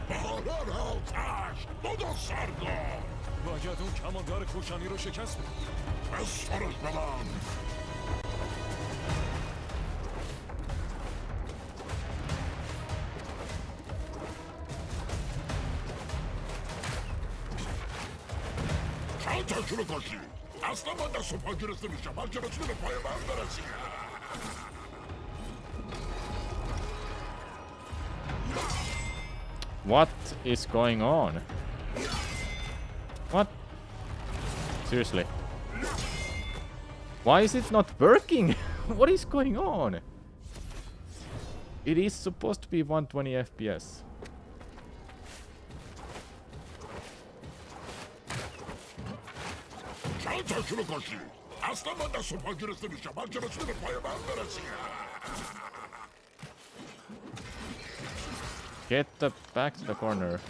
بهاران آتش بدو سرگار باید اون کماندار کوشانی رو شکست بدیم. بسترش بدن چند تاشون رو کشی اصلا من دست و پا گرفته میشم هر که رسیده به پای من برسی What is going on? What? Seriously. Why is it not working? What is going on? It is supposed to be 120 FPS. چند تاشون رو کشی اصلا من دست و پا گرفته میشم هر که رسیده به پای من برسی Get the back to the corner.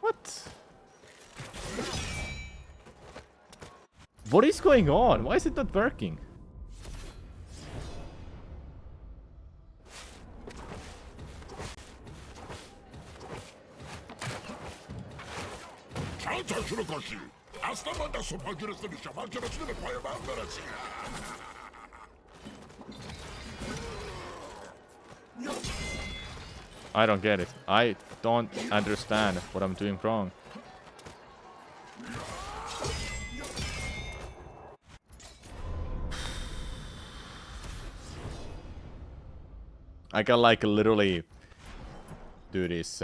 What? What is going on? Why is it not working? چند تاشون رو کشی اصلا من دست و پا گرفته میشم هر که رسیده به پای من برسی I don't get it. I don't understand what I'm doing wrong. I can like literally do this.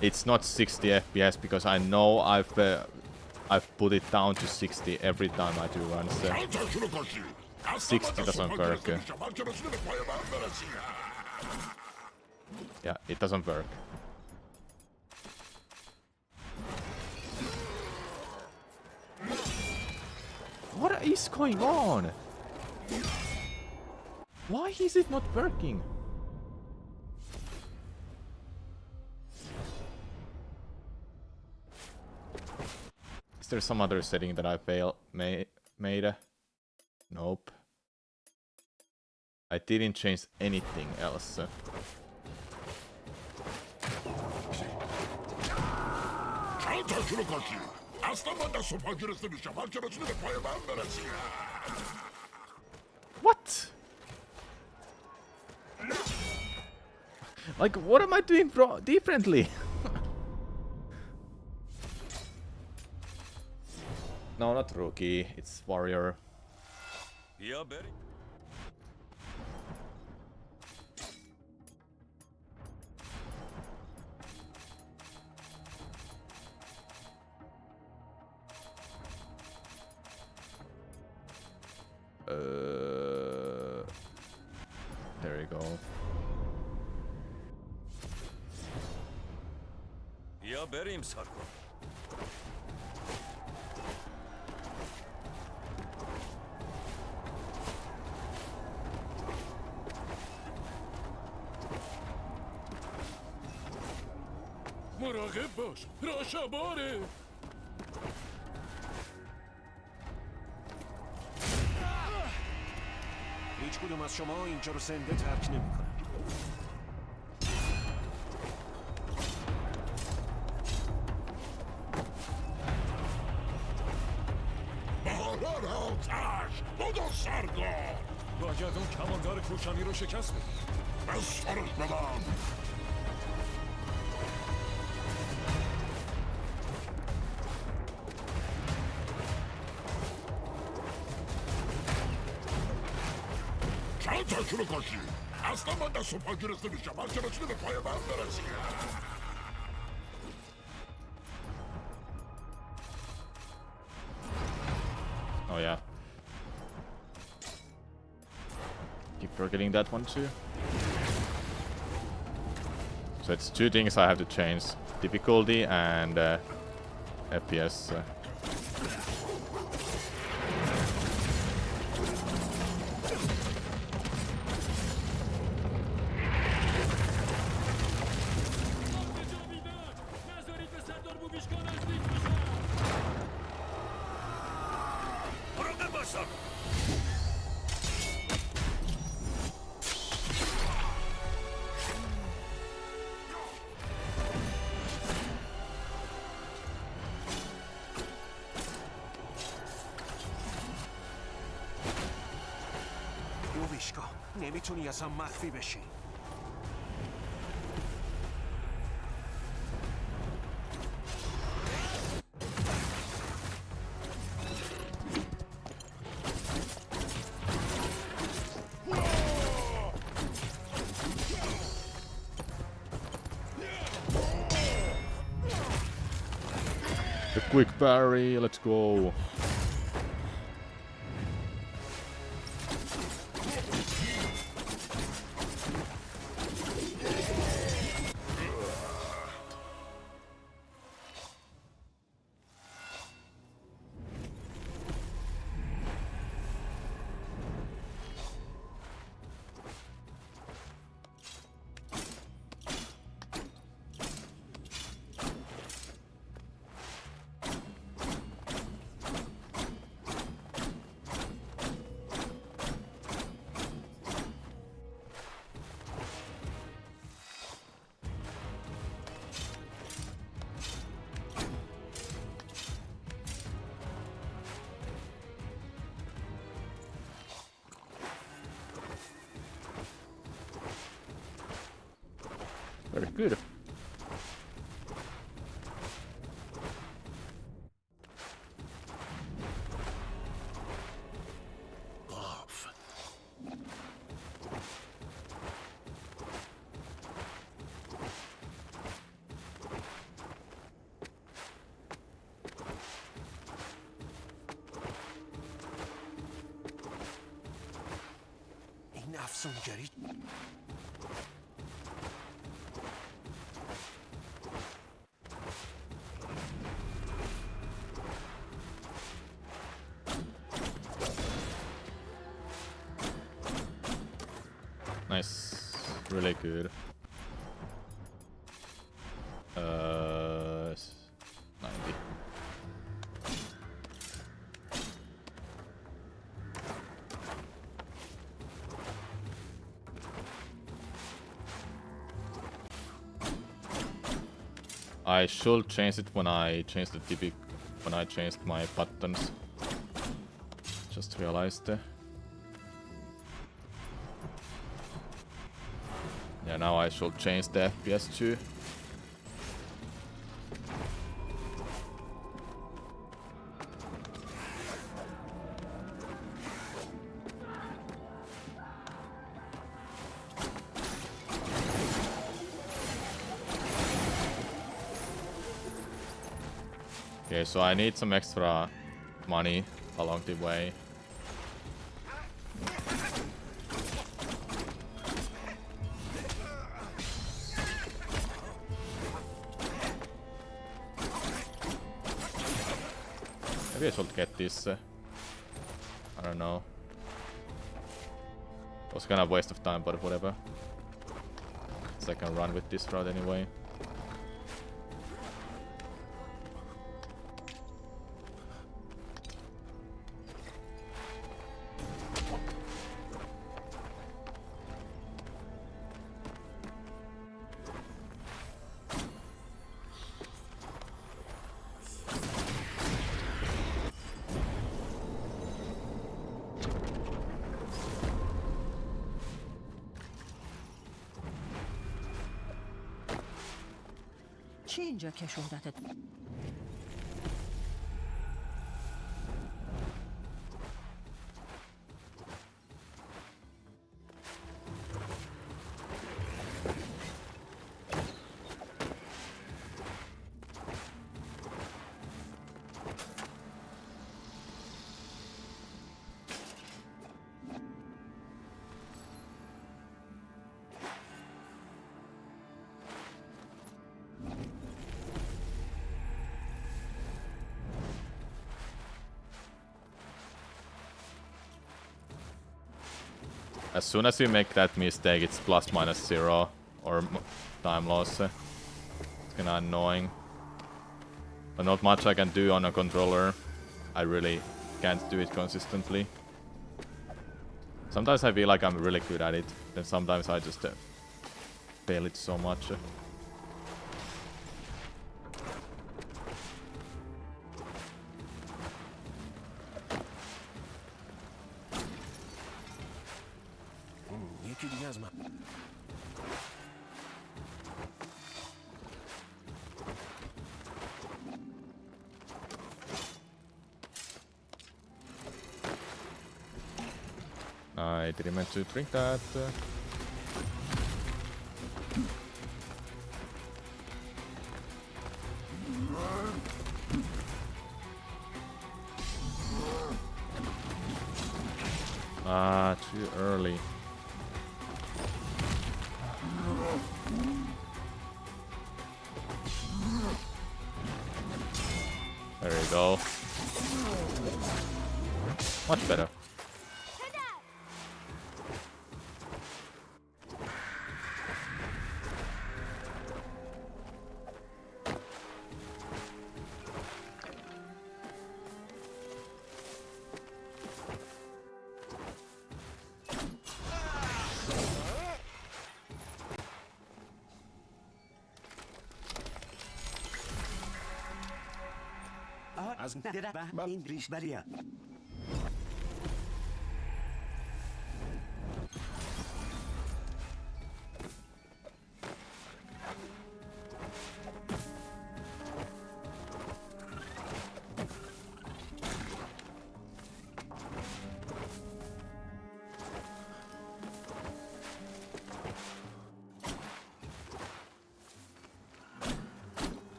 It's not 60 FPS because I know I've put it down to 60 every time I do runs. 60 doesn't work. Yeah, it doesn't work. What is going on? Why is it not working? Is there some other setting that I made? Nope. I didn't change anything else. What? Like, what am I doing differently? No, not rookie. It's warrior. بیا بریم. There you go. بیا بریم سرکار. مراقب باش راشاباره هیچ کدوم از شما اینجا رو زنده ترک نمی‌کنن. بدو سردار باید اون کماندار کوشانی رو شکست بدی. بسترش بدم چند تاشونو کاشی اصلا من دست و پا گرفته میشم هر چه رسیده به پای من برسی Oh yeah. Keep forgetting that one too. So it's two things I have to change. Difficulty and FPS. مراقب باش سرکار. یوویشکا نمیتونی اصلا مخفی بشی. The quick parry, let's go. Very good. Off. این افسونگری Nice. Really good. 90. I should change it when I change the TP, when I changed my buttons. Just realized. Yeah, now I should change the FPS too. Okay, so I need some extra money along the way. Maybe I should get this. I don't know. It was kind of a waste of time, but whatever. So I can run with this route anyway. چی اینجا کشوندتت؟ As soon as you make that mistake, it's ±0 or time loss. It's kinda annoying. But not much I can do on a controller. I really can't do it consistently. Sometimes I feel like I'm really good at it, then sometimes I just fail it so much. یکی دیگه از من. I didn't meant to drink that. Ah, too early. There you go. Much better. از این ریش بریم.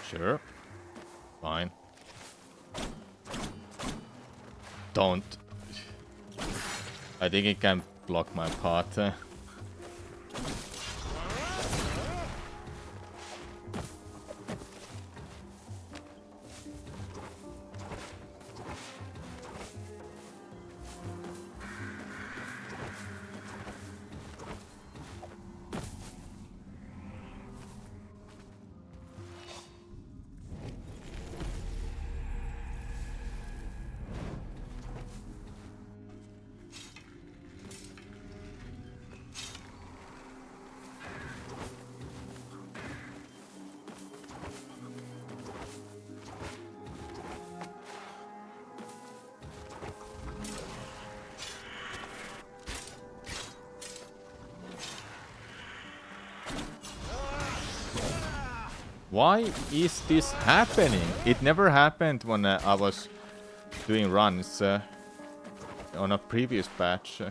Sure. Fine. Don't. I think it can block my path. Why is this happening? It never happened when I was doing runs on a previous patch.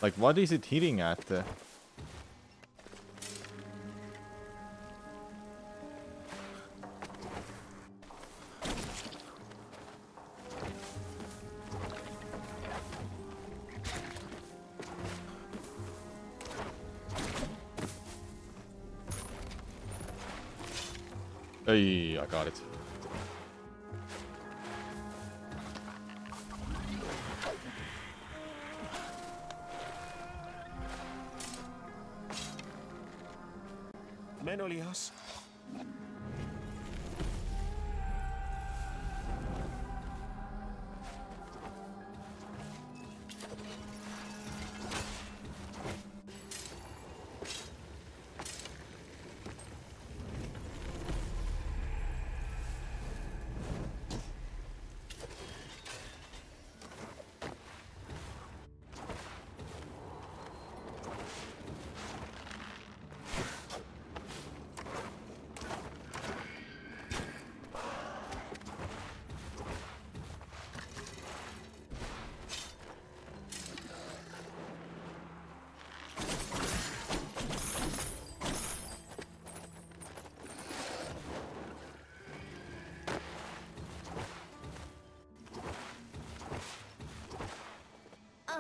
Like, what is it hitting at? Hey, I got it. Menolias.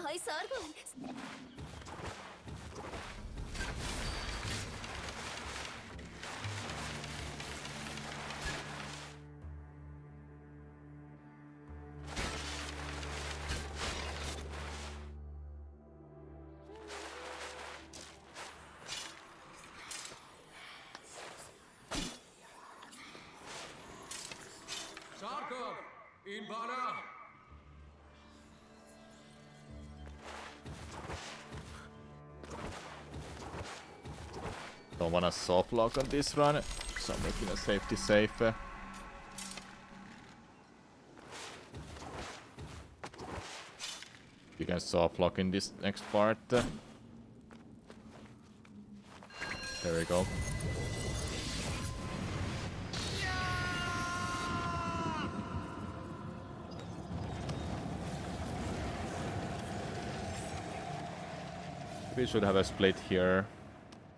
آهای سارگون. سارگون این بالا. Don't wanna soft lock on this run, so I'm making a safety safe. You can soft lock in this next part. There we go. We should have a split here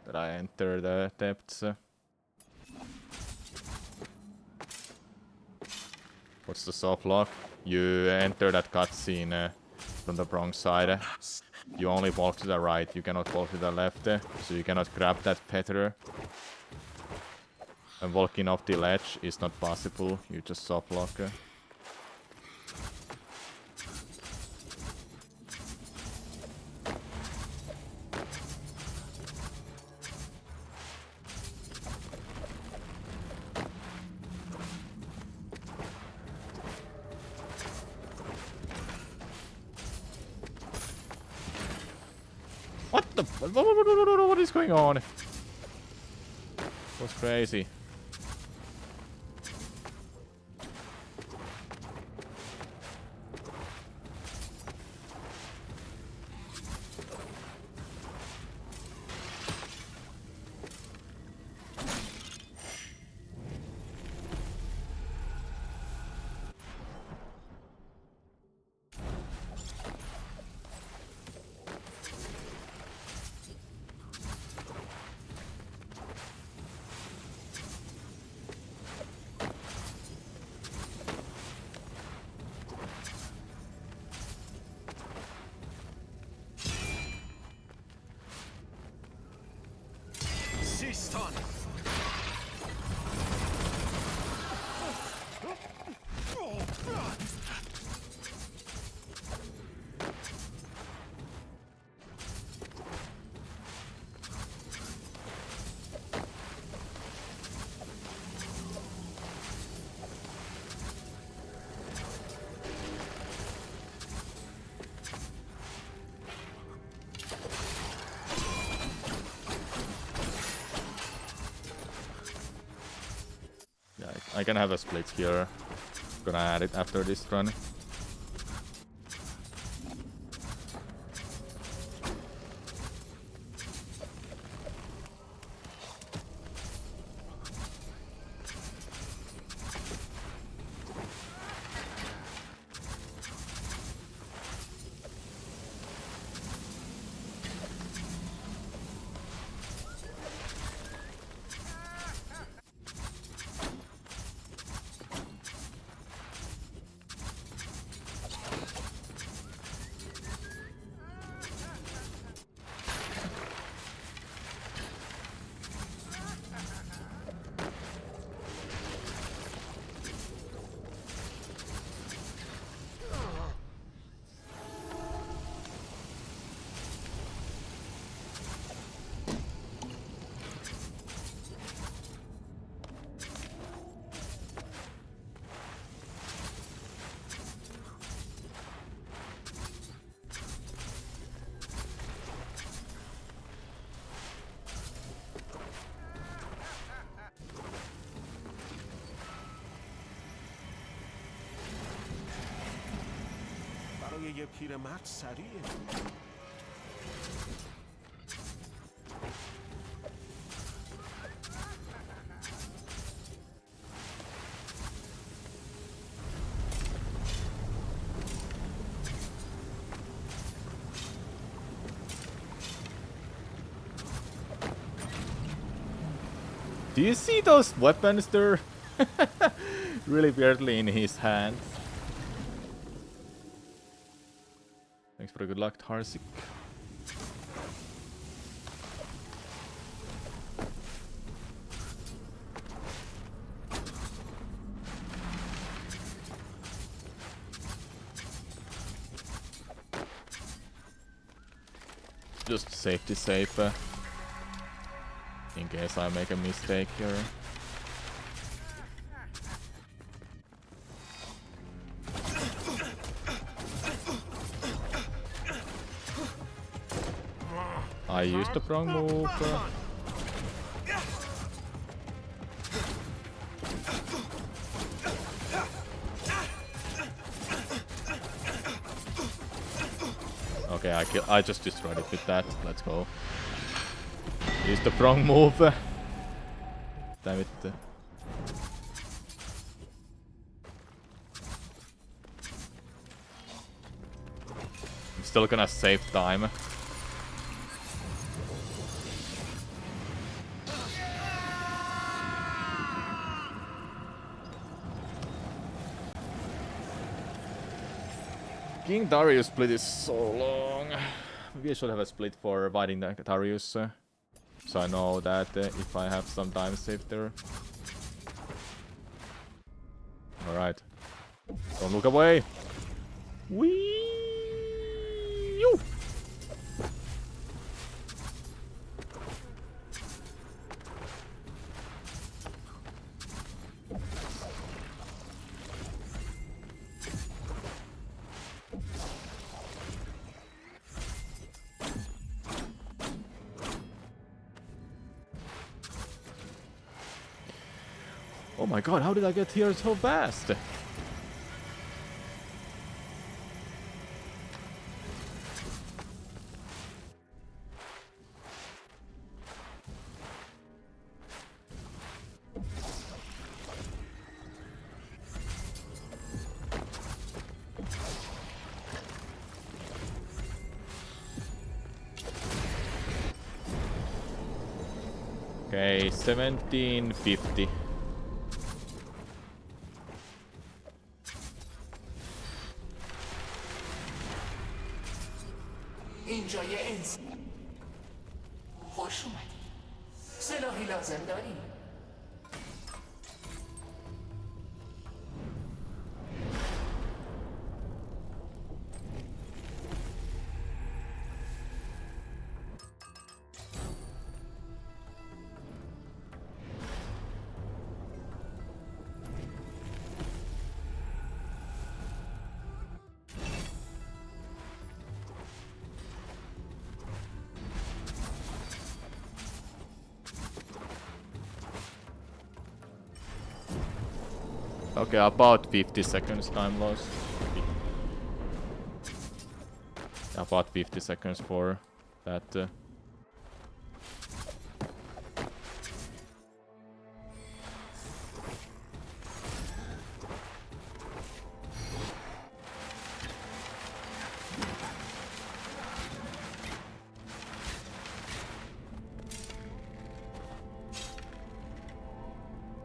that I enter the depths. What's the soft lock? You enter that cutscene from the wrong side. You only walk to the right, you cannot walk to the left, so you cannot grab that feather. And walking off the ledge is not possible, you just soft lock. What the? What is going on? What's crazy? سیستان. Yeah, I can have a split here. Gonna add it after this run. یه پیرمرد سریعه. Do you see those weapons? They're really weirdly in his hand. Thanks for the good luck, Tarsik. Just safety safe. In case I make a mistake here. I used the wrong move. Okay, I just destroyed it with that. Let's go. Used the wrong move. Damn it. I'm still gonna save time. King Darius split is so long. Maybe I should have a split for fighting the Darius. So I know that if I have some time saved there. Alright. Don't look away. Whee! Oh my god, how did I get here so fast? Okay, 1750. اینجا یه انس خوش اومدی. سلاحی لازم داری؟ Okay, about 50 seconds time loss. About 50 seconds for that.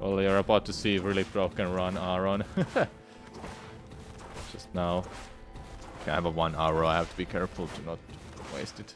Well, you're about to see really broken run Aaron. Just now. Okay, I have a 1 hour, I have to be careful to not waste it.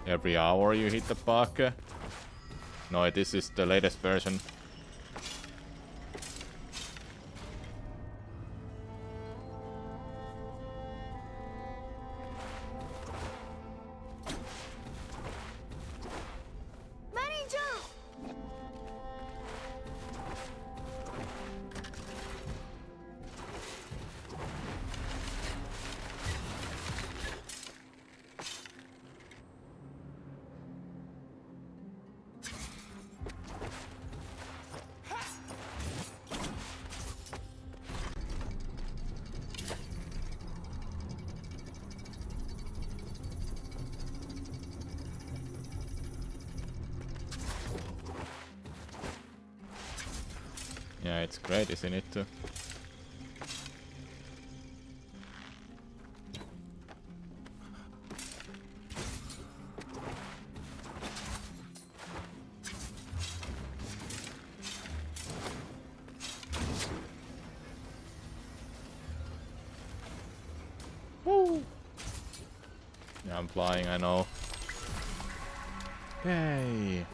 Every hour you hit the bug. No, this is the latest version. Yeah, it's great, isn't it? Woo! Yeah, I'm flying, I know. Yay!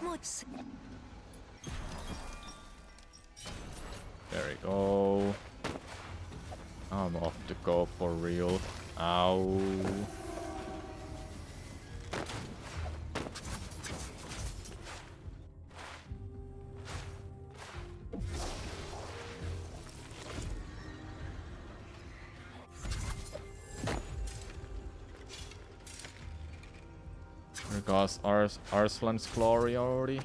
There we go. I'm off to go for real. Ow. Regards Arslan's glory already.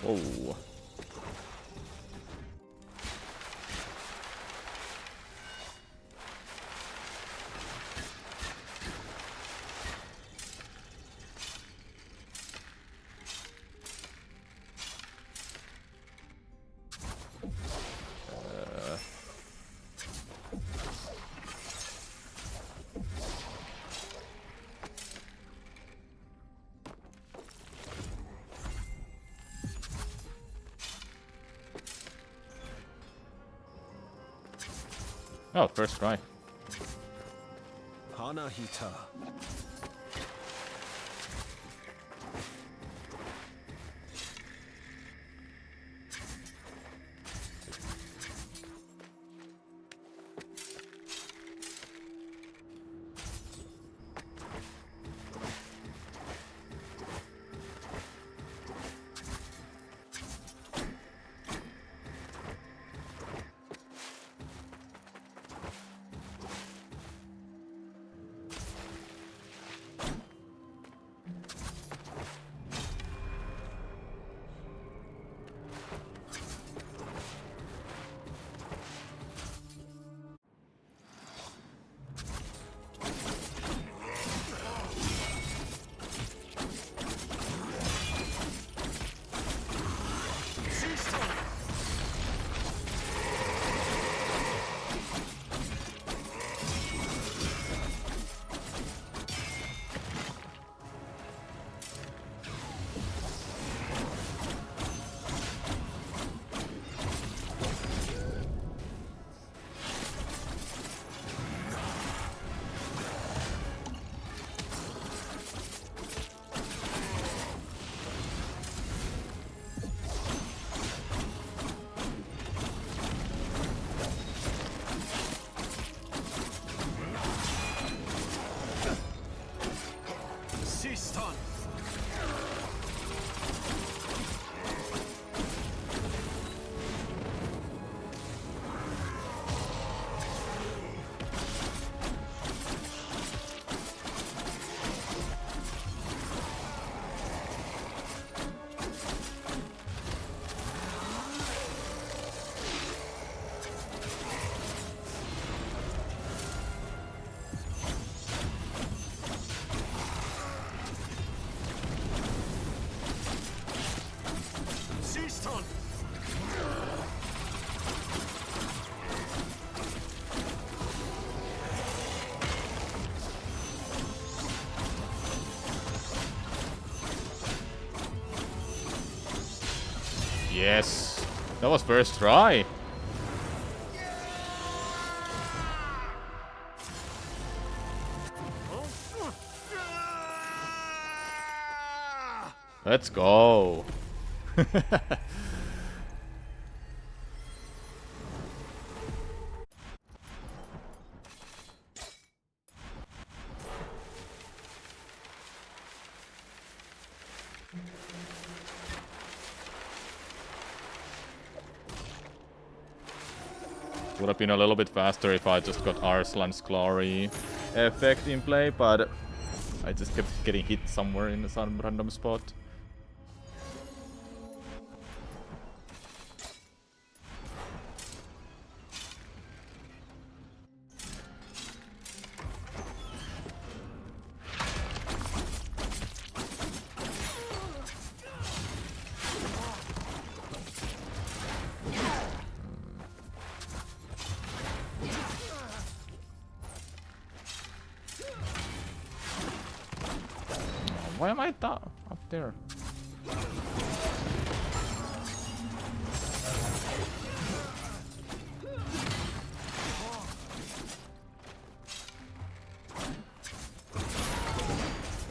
Whoa. Oh, first try. Hanahita. Sistan. Sistan. Yes. That was first try. Let's go. Would have been a little bit faster if I just got Arslan's Glory effect in play, but I just kept getting hit somewhere in some random spot. Why am I up there?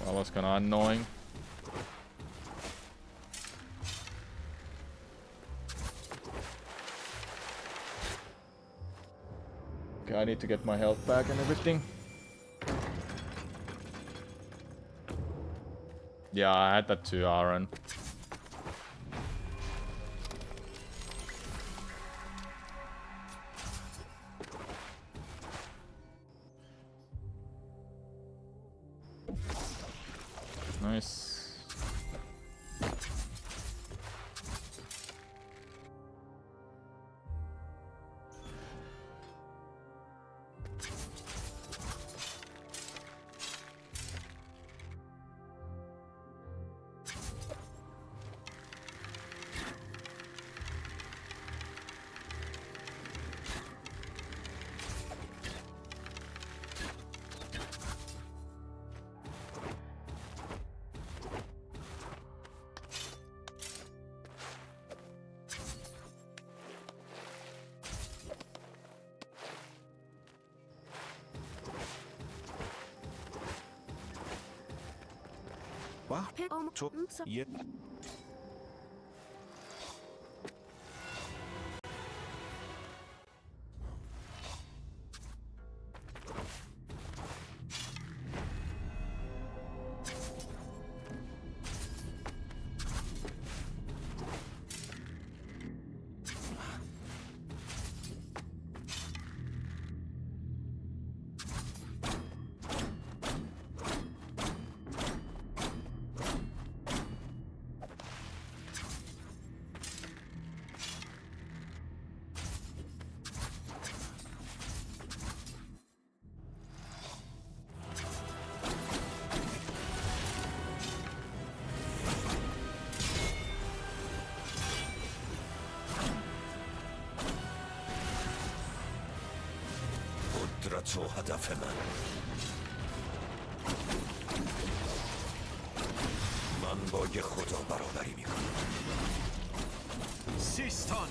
That was kinda annoying. Okay, I need to get my health back and everything. Yeah, I had that too, Aaron. Nice. Yeah. قدرت و هدف من با یه خدا برابری میکنم. سیستان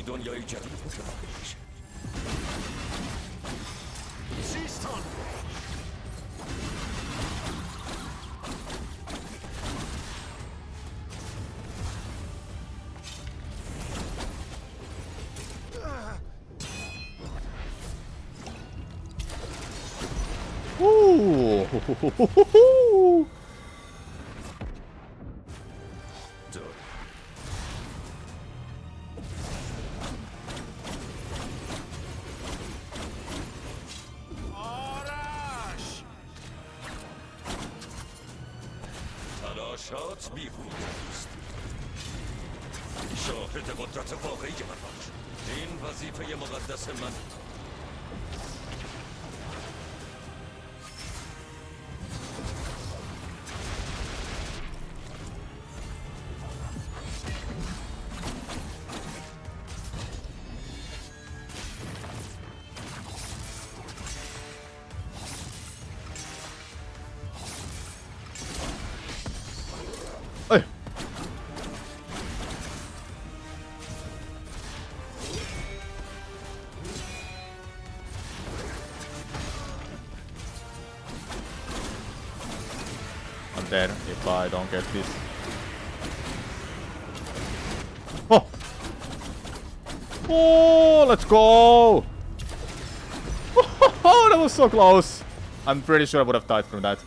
دنیای جدید متوجه میشه. سیستان تلاشات بیهوده است. شاهد قدرت واقعی من باش. این وظیفه مقدس من. dead if I don't get this. Oh! Oh, let's go! Oh, that was so close! I'm pretty sure I would have died from that.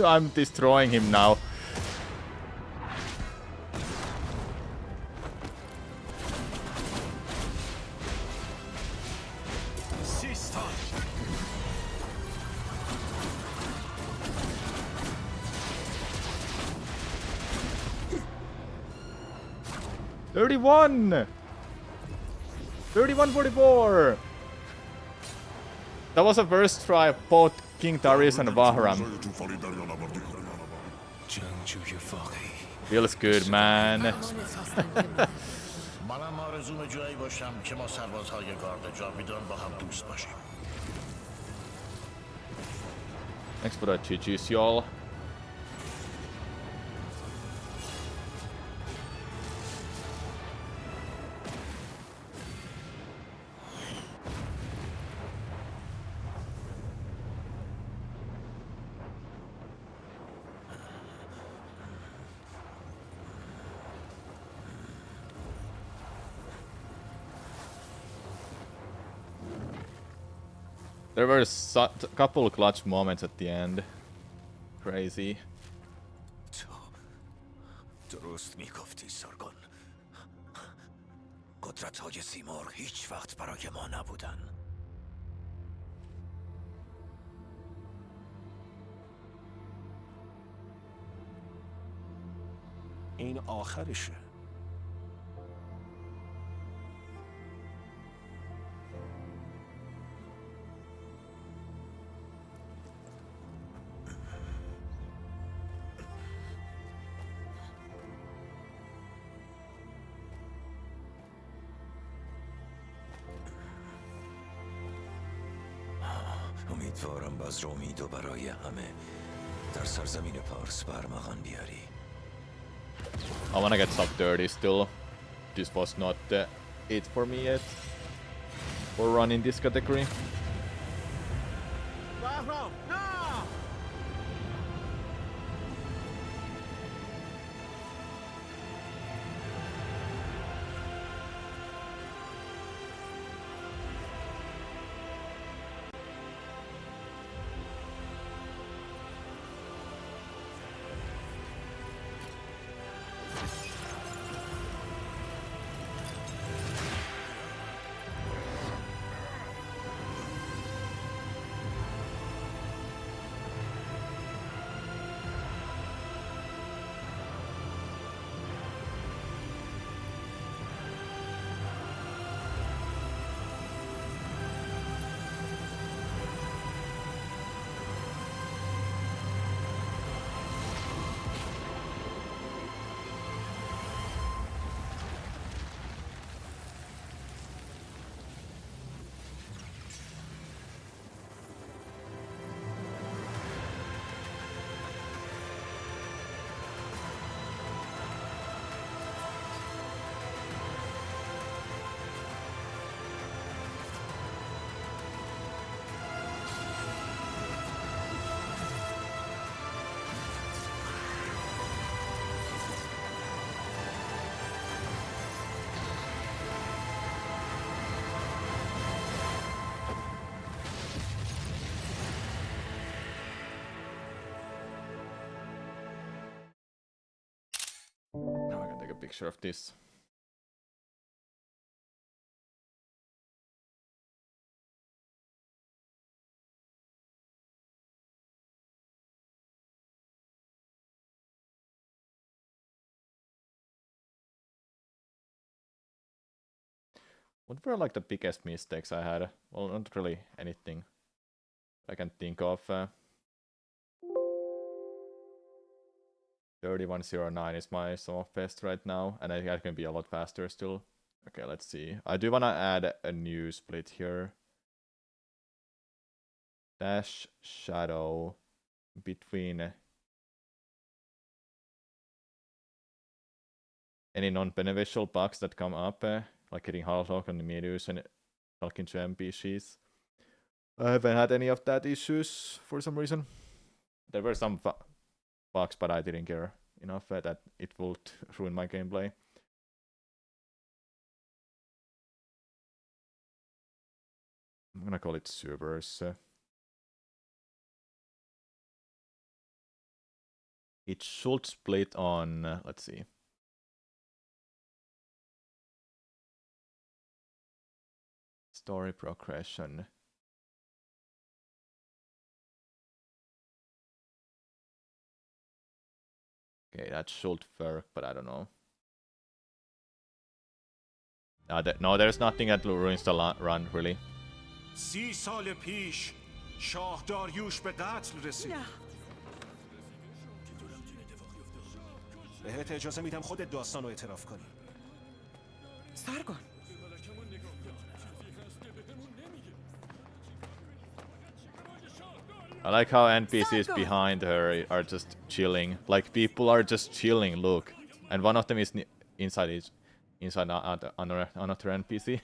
I'm destroying him now. Sistan. $31! 31-44! That was a first try of both King Darius and Bahram. Feels good, man. منم آرزوم جایی باشم که ما سربازهای گارد جاویدان با هم دوست باشیم. Thanks for the GG's, y'all. There were a couple clutch moments at the end. Crazy. درست میگفتی سارگون. قدرت‌های سیمرغ هیچ وقت برای ما نبودن. این آخرشه. امیدوارم بذر امید و برای همه در سرزمین پارس برمغان بیاری. I wanna get sub 30 still. This was not it for me yet. For running this category. Bahram, no! Now I can take a picture of this. What were like the biggest mistakes I had? Well, not really anything I can think of. 3109 is my sum of best right now, and I can be a lot faster still. Okay, let's see. I do wanna add a new split here. Dash shadow between any non-beneficial bugs that come up, like hitting hard lock on the menus and talking to NPCs. I haven't had any of that issues for some reason. There were some bugs, but I didn't care enough that it would ruin my gameplay. I'm gonna call it servers. It should split on, let's see. Story progression. Okay, that should work, but I don't know. No, there's nothing that ruins the run, really. 30 سال پیش شاه داریوش به قتل رسید. بهت اجازه میدم خودت داستان رو اعتراف کنی. سرگان I like how NPCs behind her are just chilling. Like, people are just chilling, look. And one of them is inside another NPC.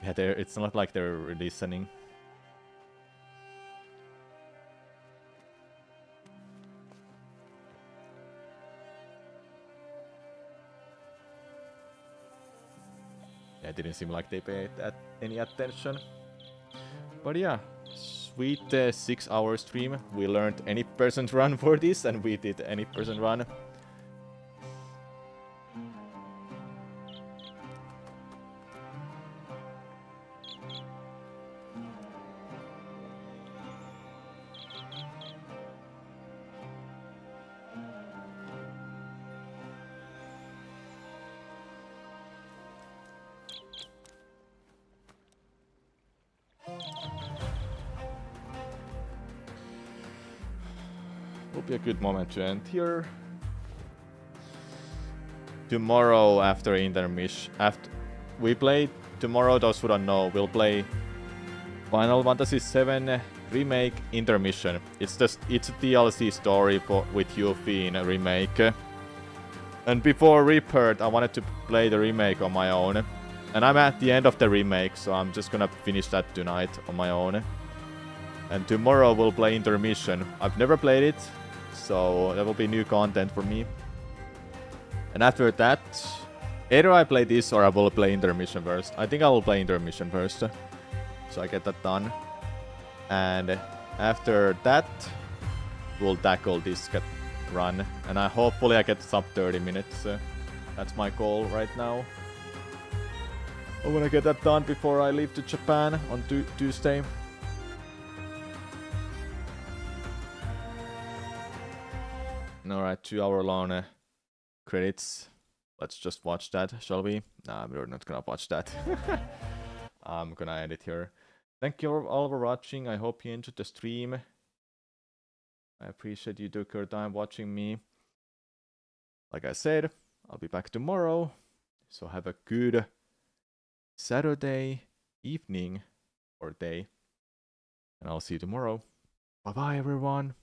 Yeah, it's not like they're listening. Yeah, it didn't seem like they paid any attention. But yeah, sweet 6-hour stream. We learned any percent run for this, and we did any percent run. Will be a good moment to end here. Tomorrow after intermission, after we play tomorrow, those who don't know, we'll play Final Fantasy VII Remake Intermission. It's a DLC story with Yuffie in a remake. And before Rebirth, I wanted to play the remake on my own. And I'm at the end of the remake, so I'm just gonna finish that tonight on my own. And tomorrow we'll play Intermission. I've never played it, so that will be new content for me. And after that, either I play this or I will play Intermission first. I think I will play Intermission first, so I get that done. And after that, we'll tackle this run. And hopefully I get sub 30 minutes. That's my goal right now. I wanna get that done before I leave to Japan on Tuesday. Alright, 2-hour long credits. Let's just watch that, shall we? Nah, we're not gonna watch that. I'm gonna end it here. Thank you all for watching. I hope you enjoyed the stream. I appreciate you took your time watching me. Like I said, I'll be back tomorrow. So have a good Saturday evening or day. And I'll see you tomorrow. Bye bye, everyone.